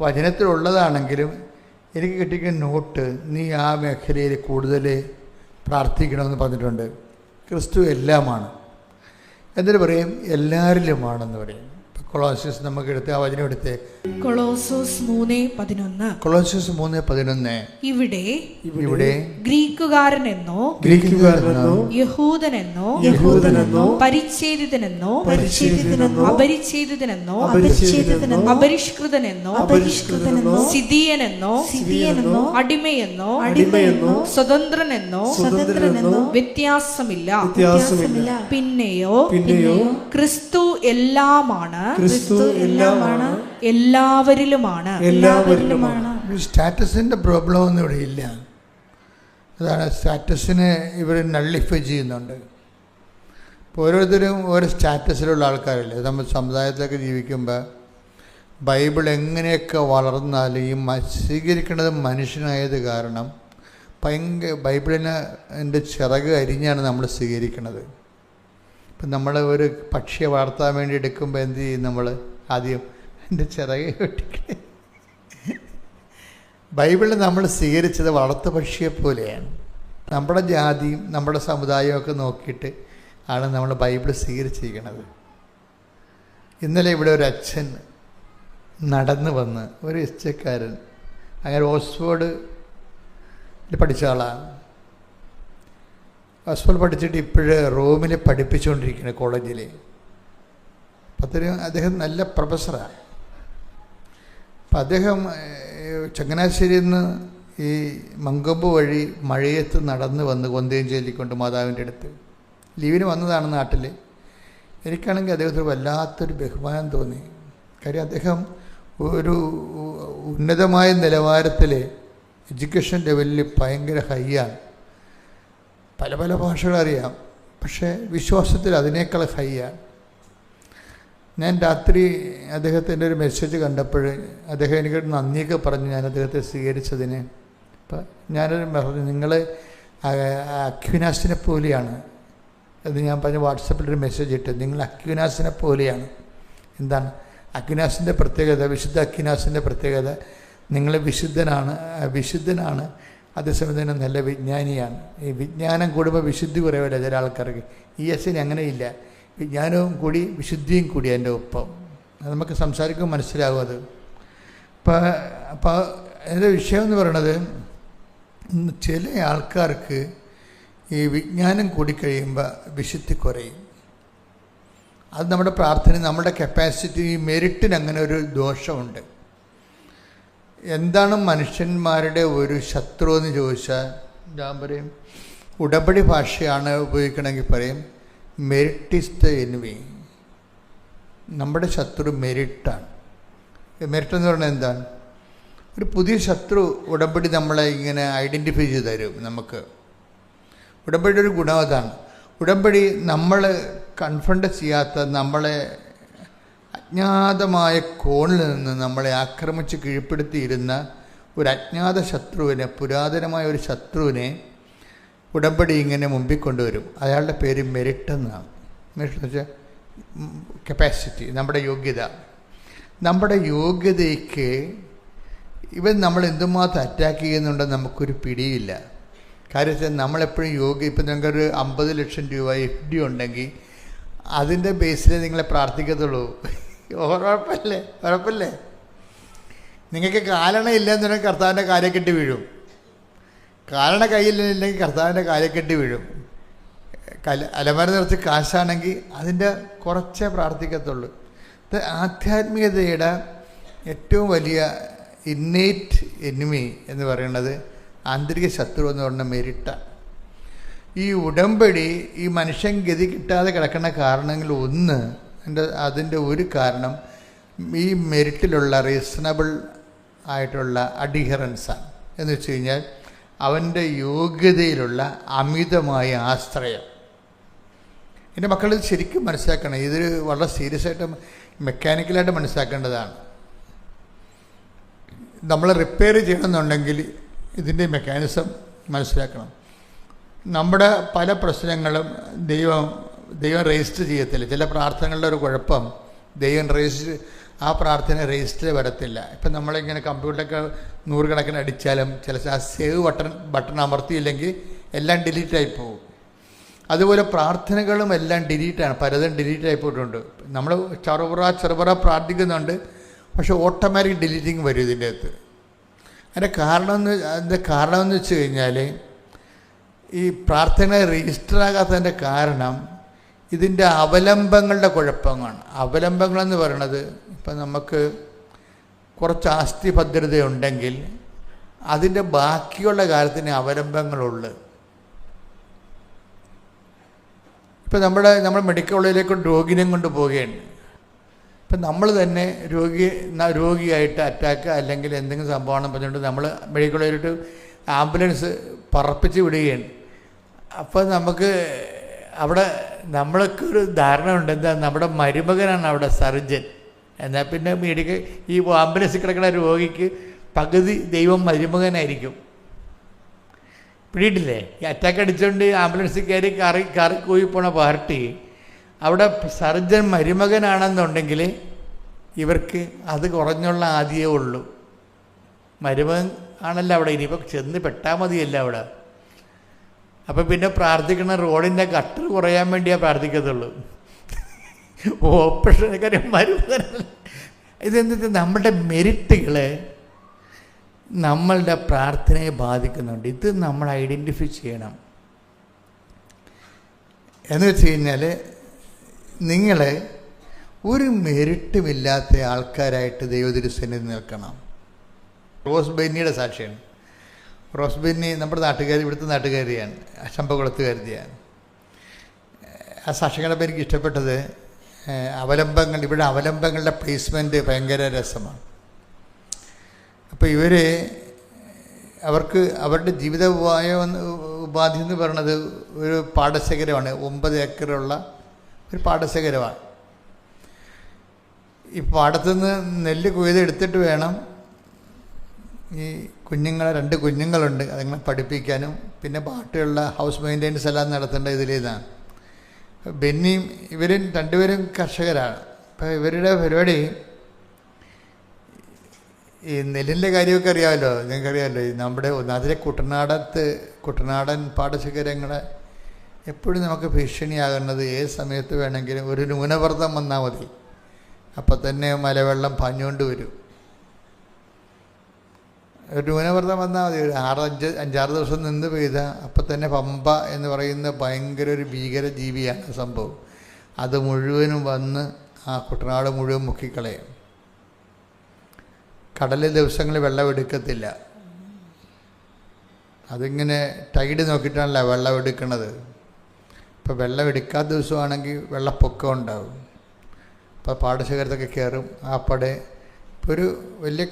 വചനത്തിലുള്ളതാണെങ്കിലും എനിക്ക് കിട്ടിയിരിക്കുന്ന നോട്ട്, നീ ആ മേഖലയിൽ കൂടുതൽ പ്രാർത്ഥിക്കണമെന്ന് പറഞ്ഞിട്ടുണ്ട്. ക്രിസ്തു എല്ലാമാണ്. എന്നിട്ട് പറയും എല്ലാവരിലുമാണെന്ന് പറയും. കൊളോസ്യസ് നമുക്ക് എടുത്ത് ആ വചനം എടുത്ത് കൊളോസോസ് 3:11 ഇവിടെ ഗ്രീക്കുകാരനെന്നോ യഹൂദനെന്നോ പരിച്ഛേദിതനെന്നോ അപരിച്ഛേദിതനെന്നോ അപരിഷ്കൃതനെന്നോ സിദിയനെന്നോ അടിമയെന്നോ സ്വതന്ത്രനെന്നോ വ്യത്യാസമില്ല. പിന്നെയോ ക്രിസ്തു എല്ലാമാണ്, എല്ലാവരിലുമാണ്. സ്റ്റാറ്റസിൻ്റെ പ്രോബ്ലം ഒന്നും ഇവിടെ ഇല്ല. അതാണ് സ്റ്റാറ്റസിനെ ഇവർ നള്ളിഫൈ ചെയ്യുന്നുണ്ട്. ഇപ്പോൾ ഓരോരുത്തരും ഓരോ സ്റ്റാറ്റസിലുള്ള ആൾക്കാരല്ലേ. നമ്മൾ സമുദായത്തിലൊക്കെ ജീവിക്കുമ്പോൾ ബൈബിൾ എങ്ങനെയൊക്കെ വളർന്നാലും ഈ സ്വീകരിക്കേണ്ടത് മനുഷ്യനായത് കാരണം ബൈബിളിൻ്റെ ചിറക് അരിഞ്ഞാണ് നമ്മൾ സ്വീകരിക്കുന്നത്. ഇപ്പം നമ്മൾ ഒരു പക്ഷിയെ വളർത്താൻ വേണ്ടി എടുക്കുമ്പോൾ എന്ത് ചെയ്യും? നമ്മൾ ആദ്യം എൻ്റെ ചിറകെ വെട്ടിക്കണേ. ബൈബിളിൽ നമ്മൾ സ്വീകരിച്ചത് വളർത്ത പക്ഷിയെ പോലെയാണ്. നമ്മുടെ ജാതിയും നമ്മുടെ സമുദായവും ഒക്കെ നോക്കിയിട്ട് ആണ് നമ്മൾ ബൈബിൾ സ്വീകരിച്ചിരിക്കുന്നത്. ഇന്നലെ ഇവിടെ ഒരു അച്ഛൻ നടന്നു വന്ന്, ഒരു എസ്ചക്കാരൻ, അങ്ങനെ ഓക്സ്ഫോർഡിൽ പഠിച്ച ആളാണ്. ഓക്സ്ഫോർഡ് പഠിച്ചിട്ട് ഇപ്പോഴ് റോമിൽ പഠിപ്പിച്ചുകൊണ്ടിരിക്കുന്ന കോളേജിൽ. അദ്ദേഹം നല്ല പ്രൊഫസറാണ്. അപ്പം അദ്ദേഹം ചങ്ങനാശ്ശേരിയിൽ നിന്ന് ഈ മങ്കൊമ്പ് വഴി മഴയത്ത് നടന്ന് വന്ന് കൊന്തയഞ്ചേരിക്കൊണ്ട് മാതാവിൻ്റെ അടുത്ത് ലീവിന് വന്നതാണ് നാട്ടിൽ. എനിക്കാണെങ്കിൽ അദ്ദേഹത്തിന് വല്ലാത്തൊരു ബഹുമാനം തോന്നി. കാര്യം അദ്ദേഹം ഒരു ഉന്നതമായ നിലവാരത്തിൽ എഡ്യൂക്കേഷൻ ലെവലിൽ ഭയങ്കര ഹൈയാണ്. പല പല ഭാഷകളറിയാം, പക്ഷേ വിശ്വാസത്തിൽ അതിനേക്കാൾ ഹൈയാണ്. ഞാൻ രാത്രി അദ്ദേഹത്തിൻ്റെ ഒരു മെസ്സേജ് കണ്ടപ്പോൾ അദ്ദേഹം എനിക്ക് നന്ദിയൊക്കെ പറഞ്ഞ് ഞാൻ അദ്ദേഹത്തെ സ്വീകരിച്ചതിന്. അപ്പം ഞാനൊരു പറഞ്ഞു, നിങ്ങൾ അക്വിനാസിനെ പോലെയാണ് എന്ന് ഞാൻ പറഞ്ഞ് വാട്സപ്പിലൊരു മെസ്സേജ് ഇട്ട്. നിങ്ങൾ അക്വിനാസിനെ പോലെയാണ്. എന്താണ് അക്വിനാസിൻ്റെ പ്രത്യേകത? വിശുദ്ധ അക്വിനാസിൻ്റെ പ്രത്യേകത, നിങ്ങൾ വിശുദ്ധനാണ്. അതേസമയം തന്നെ നല്ല വിജ്ഞാനിയാണ്. ഈ വിജ്ഞാനം കൂടുമ്പോൾ വിശുദ്ധി കുറവില്ല ചില ആൾക്കാർക്ക്. ESന് അങ്ങനെയില്ല, വിജ്ഞാനവും കൂടി വിശുദ്ധിയും കൂടി അതിൻ്റെ ഒപ്പം. അത് നമുക്ക് സംസാരിക്കുമ്പോൾ മനസ്സിലാകും അത്. അപ്പോൾ അതിൻ്റെ വിഷയം എന്ന് പറയണത്, ചില ആൾക്കാർക്ക് ഈ വിജ്ഞാനം കൂടിക്കഴിയുമ്പോൾ വിശുദ്ധി കുറയും. അത് നമ്മുടെ പ്രാർത്ഥന, നമ്മുടെ കപ്പാസിറ്റി, ഈ മെരിറ്റിന് അങ്ങനെ ഒരു ദോഷമുണ്ട്. എന്താണ് മനുഷ്യന്മാരുടെ ഒരു ശത്രു എന്ന് ചോദിച്ചാൽ ഞാൻ പറയും, ഉടമ്പടി ഭാഷയാണ് ഉപയോഗിക്കണമെങ്കിൽ പറയും മെരിറ്റ് ഈസ് ദ എനിമി. നമ്മുടെ ശത്രു മെരിറ്റാണ്. മെരിറ്റ് എന്ന് പറയുന്നത് എന്താണ്? ഒരു പുതിയ ശത്രു ഉടമ്പടി നമ്മളെ ഇങ്ങനെ ഐഡൻറ്റിഫൈ ചെയ്ത് തരും നമുക്ക്. ഉടമ്പടിയുടെ ഒരു ഗുണം അതാണ്. ഉടമ്പടി നമ്മൾ കൺഫ്രണ്ട് ചെയ്യാത്ത, നമ്മളെ അജ്ഞാതമായ കോണിൽ നിന്ന് നമ്മളെ ആക്രമിച്ച് കീഴ്പ്പെടുത്തിയിരുന്ന ഒരു അജ്ഞാത ശത്രുവിനെ, പുരാതനമായ ഒരു ശത്രുവിനെ ഉടമ്പടി ഇങ്ങനെ മുമ്പിൽ കൊണ്ടുവരും. അയാളുടെ പേര് മെരിറ്റ് എന്നാണ്. മെരിറ്റ് എന്ന് വെച്ചാൽ കപ്പാസിറ്റി, നമ്മുടെ യോഗ്യത. നമ്മുടെ യോഗ്യതയ്ക്ക് ഇവൻ നമ്മൾ എന്തുമാത്രം അറ്റാക്ക് ചെയ്യുന്നുണ്ടെന്ന് നമുക്കൊരു പിടിയില്ല. കാര്യം വെച്ചാൽ നമ്മളെപ്പോഴും ഇപ്പം നിങ്ങൾക്കൊരു 50 ലക്ഷം രൂപ FD ഉണ്ടെങ്കിൽ അതിൻ്റെ ബേസിലേ നിങ്ങളെ പ്രാർത്ഥിക്കത്തുള്ളൂ. ഉറപ്പല്ലേ? നിങ്ങൾക്ക് കാലണ ഇല്ലെന്നുണ്ടെങ്കിൽ കർത്താവിൻ്റെ കാര്യക്കെട്ടി വീഴും. കാലണ കയ്യിലില്ലെങ്കിൽ കർത്താവിൻ്റെ കാര്യക്കെട്ടി വീഴും. അലമാര നിറച്ച് കാശാണെങ്കിൽ അതിൻ്റെ കുറച്ചേ പ്രാർത്ഥിക്കത്തുള്ളൂ. ആധ്യാത്മികതയുടെ ഏറ്റവും വലിയ ഇന്നേറ്റ് എനിമി എന്ന് പറയുന്നത്, ആന്തരിക ശത്രു എന്ന് പറയുന്ന മെരിറ്റാണ്. ഈ ഉടമ്പടി ഈ മനുഷ്യൻ ഗതി കിട്ടാതെ കിടക്കുന്ന കാരണങ്ങൾ ഒന്ന്, അതിൻ്റെ ഒരു കാരണം ഈ മെരിറ്റിലുള്ള റീസണബിൾ ആയിട്ടുള്ള അഡിഹറൻസാണ്. എന്ന് വെച്ച് കഴിഞ്ഞാൽ അവൻ്റെ യോഗ്യതയിലുള്ള അമിതമായ ആശ്രയം. എൻ്റെ മക്കളിത് ശരിക്കും മനസ്സിലാക്കണം. ഇതൊരു വളരെ സീരിയസ് ആയിട്ട് മെക്കാനിക്കലായിട്ട് മനസ്സിലാക്കേണ്ടതാണ്. നമ്മൾ റിപ്പയർ ചെയ്യണമെന്നുണ്ടെങ്കിൽ ഇതിൻ്റെ മെക്കാനിസം മനസ്സിലാക്കണം. നമ്മുടെ പല പ്രശ്നങ്ങളും ദൈവം രജിസ്റ്റർ ചെയ്യത്തില്ല. ചില പ്രാർത്ഥനകളുടെ ഒരു കുഴപ്പം, ദൈവം ആ പ്രാർത്ഥന രജിസ്റ്റർ വരത്തില്ല. ഇപ്പം നമ്മളിങ്ങനെ കമ്പ്യൂട്ടറൊക്കെ 100 കണക്കിന് അടിച്ചാലും ചില ആ സേവ് ബട്ടൺ അമർത്തിയില്ലെങ്കിൽ എല്ലാം ഡിലീറ്റായി പോകും. അതുപോലെ പ്രാർത്ഥനകളും എല്ലാം ഡിലീറ്റാണ്, പലതും ഡിലീറ്റായി പോയിട്ടുണ്ട്. നമ്മൾ ചെറുപുറ പ്രാർത്ഥിക്കുന്നുണ്ട്, പക്ഷെ ഓട്ടോമാറ്റിക് ഡിലീറ്റിങ് വരും ഇതിൻ്റെ അകത്ത്. അതിൻ്റെ കാരണം എന്ന് വെച്ച് കഴിഞ്ഞാൽ, ഈ പ്രാർത്ഥന രജിസ്റ്റർ ആകാത്തതിൻ്റെ കാരണം ഇതിൻ്റെ അവലംബങ്ങളുടെ കുഴപ്പമാണ്. അവലംബങ്ങളെന്ന് പറയണത്, ഇപ്പം നമുക്ക് കുറച്ച് ആസ്തി ഭദ്രതയുണ്ടെങ്കിൽ അതിൻ്റെ ബാക്കിയുള്ള കാര്യത്തിന് അവലംബങ്ങളുള്ളു. ഇപ്പം നമ്മൾ മെഡിക്കൽ കോളേജിലേക്ക് രോഗിനെയും കൊണ്ട് പോവുകയാണ്. ഇപ്പം നമ്മൾ തന്നെ രോഗിയായിട്ട് അറ്റാക്ക് അല്ലെങ്കിൽ എന്തെങ്കിലും സംഭവമാണെന്ന് പറഞ്ഞുകൊണ്ട് നമ്മൾ മെഡിക്കൽ കോളേജിലോട്ട് ആംബുലൻസ് പറപ്പിച്ച് വിടുകയാണ്. അപ്പോൾ നമുക്ക് അവിടെ നമ്മൾക്കൊരു ധാരണ ഉണ്ട്, എന്താ, നമ്മുടെ മരുമകനാണ് അവിടെ സർജൻ. എന്നാൽ പിന്നെ ഈ ആംബുലൻസിൽ കിടക്കുന്ന രോഗിക്ക് പകുതി ദൈവം മരുമകനായിരിക്കും. പിടിയിട്ടില്ലേ? ഈ അറ്റാക്ക് അടിച്ചുകൊണ്ട് ആംബുലൻസിൽ കയറി കൂയി പോണ പാർട്ടി അവിടെ സർജൻ മരുമകനാണെന്നുണ്ടെങ്കിൽ ഇവർക്ക് അത് കുറഞ്ഞുള്ള ആദ്യമേ ഉള്ളൂ. മരുമകൻ ആണല്ലോ അവിടെ, ഇനിയിപ്പോൾ ചെന്ന് പെട്ടാൽ മതിയല്ല അവിടെ. അപ്പം പിന്നെ പ്രാർത്ഥിക്കുന്ന റോഡിൻ്റെ കട്ടർ കുറയാൻ വേണ്ടിയാണ് പ്രാർത്ഥിക്കത്തുള്ളൂ. ഓപ്പറേഷനൊക്കെ മരുമകനല്ല. ഇതെന്താ, നമ്മുടെ മെരിറ്റുകൾ നമ്മളുടെ പ്രാർത്ഥനയെ ബാധിക്കുന്നുണ്ട്. ഇത് നമ്മൾ ഐഡൻറ്റിഫൈ ചെയ്യണം. എന്ന് വെച്ച് കഴിഞ്ഞാൽ, നിങ്ങൾ ഒരു മെരിറ്റുമില്ലാത്ത ആൾക്കാരായിട്ട് ദൈവതിരുസന്നിധിയിൽ നിൽക്കണം. റോസ് ബെന്നിയുടെ സാക്ഷിയാണ്. റോസ് ബെന്നി നമ്മുടെ ഇവിടുത്തെ നാട്ടുകാരിയാണ്, ശമ്പകുളത്തുകാരിയാണ്. ആ സാക്ഷികളപ്പോൾ എനിക്ക് ഇഷ്ടപ്പെട്ടത് ഇവിടെ അവലംബങ്ങളുടെ പ്ലേസ്മെൻറ്റ് ഭയങ്കര രസമാണ്. അപ്പോൾ അവരുടെ ജീവിത ഉപാധി എന്ന് പറയുന്നത് ഒരു പാടശേഖരമാണ്. 9 ഏക്കറുള്ള ഒരു പാടശേഖരമാണ്. ഈ പാടത്തുനിന്ന് നെല്ല് കൊയ്തെടുത്തിട്ട് വേണം ഈ 2 കുഞ്ഞുങ്ങളുണ്ട്, അതുങ്ങളെ പഠിപ്പിക്കാനും പിന്നെ പാട്ടുള്ള ഹൗസ് മെയിൻ്റെനൻസ് എല്ലാം നടത്തേണ്ട ഇതിലേതാണ്. ബെന്നിയും ഇവരും 2 പേരും കർഷകരാണ്. അപ്പോൾ ഇവരുടെ പരിപാടി ഈ നെല്ലിൻ്റെ കാര്യമൊക്കെ അറിയാമല്ലോ, നിങ്ങൾക്കറിയാമല്ലോ. നമ്മുടെ അതിലെ കുട്ടനാടൻ പാടശേഖരങ്ങളെ എപ്പോഴും നമുക്ക് ഭീഷണിയാകുന്നത് ഏത് സമയത്ത് വേണമെങ്കിലും ഒരു ന്യൂനമർദ്ദം വന്നാൽ മതി, അപ്പം തന്നെ മലവെള്ളം പാഞ്ഞുകൊണ്ട് വരും. ഒരു ന്യൂനമർദ്ദം വന്നാൽ മതി, 5-6 ദിവസം നിന്ന് പെയ്താൽ അപ്പം തന്നെ പമ്പ എന്ന് പറയുന്ന ഭയങ്കര ഒരു ഭീകര ജീവിയാണ് സംഭവം. അത് മുഴുവനും വന്ന് ആ കുട്ടനാട് മുഴുവൻ മുക്കിക്കളയും. കടലിൽ ദിവസങ്ങളിൽ വെള്ളം എടുക്കത്തില്ല. അതിങ്ങനെ ടൈഡ് നോക്കിയിട്ടാണല്ലോ വെള്ളം എടുക്കുന്നത്. ഇപ്പോൾ വെള്ളം എടുക്കാത്ത ദിവസമാണെങ്കിൽ വെള്ളപ്പൊക്കം ഉണ്ടാകും. അപ്പോൾ പാടശേഖരത്തൊക്കെ കയറും. ആപ്പടെ ഇപ്പോൾ ഒരു വലിയ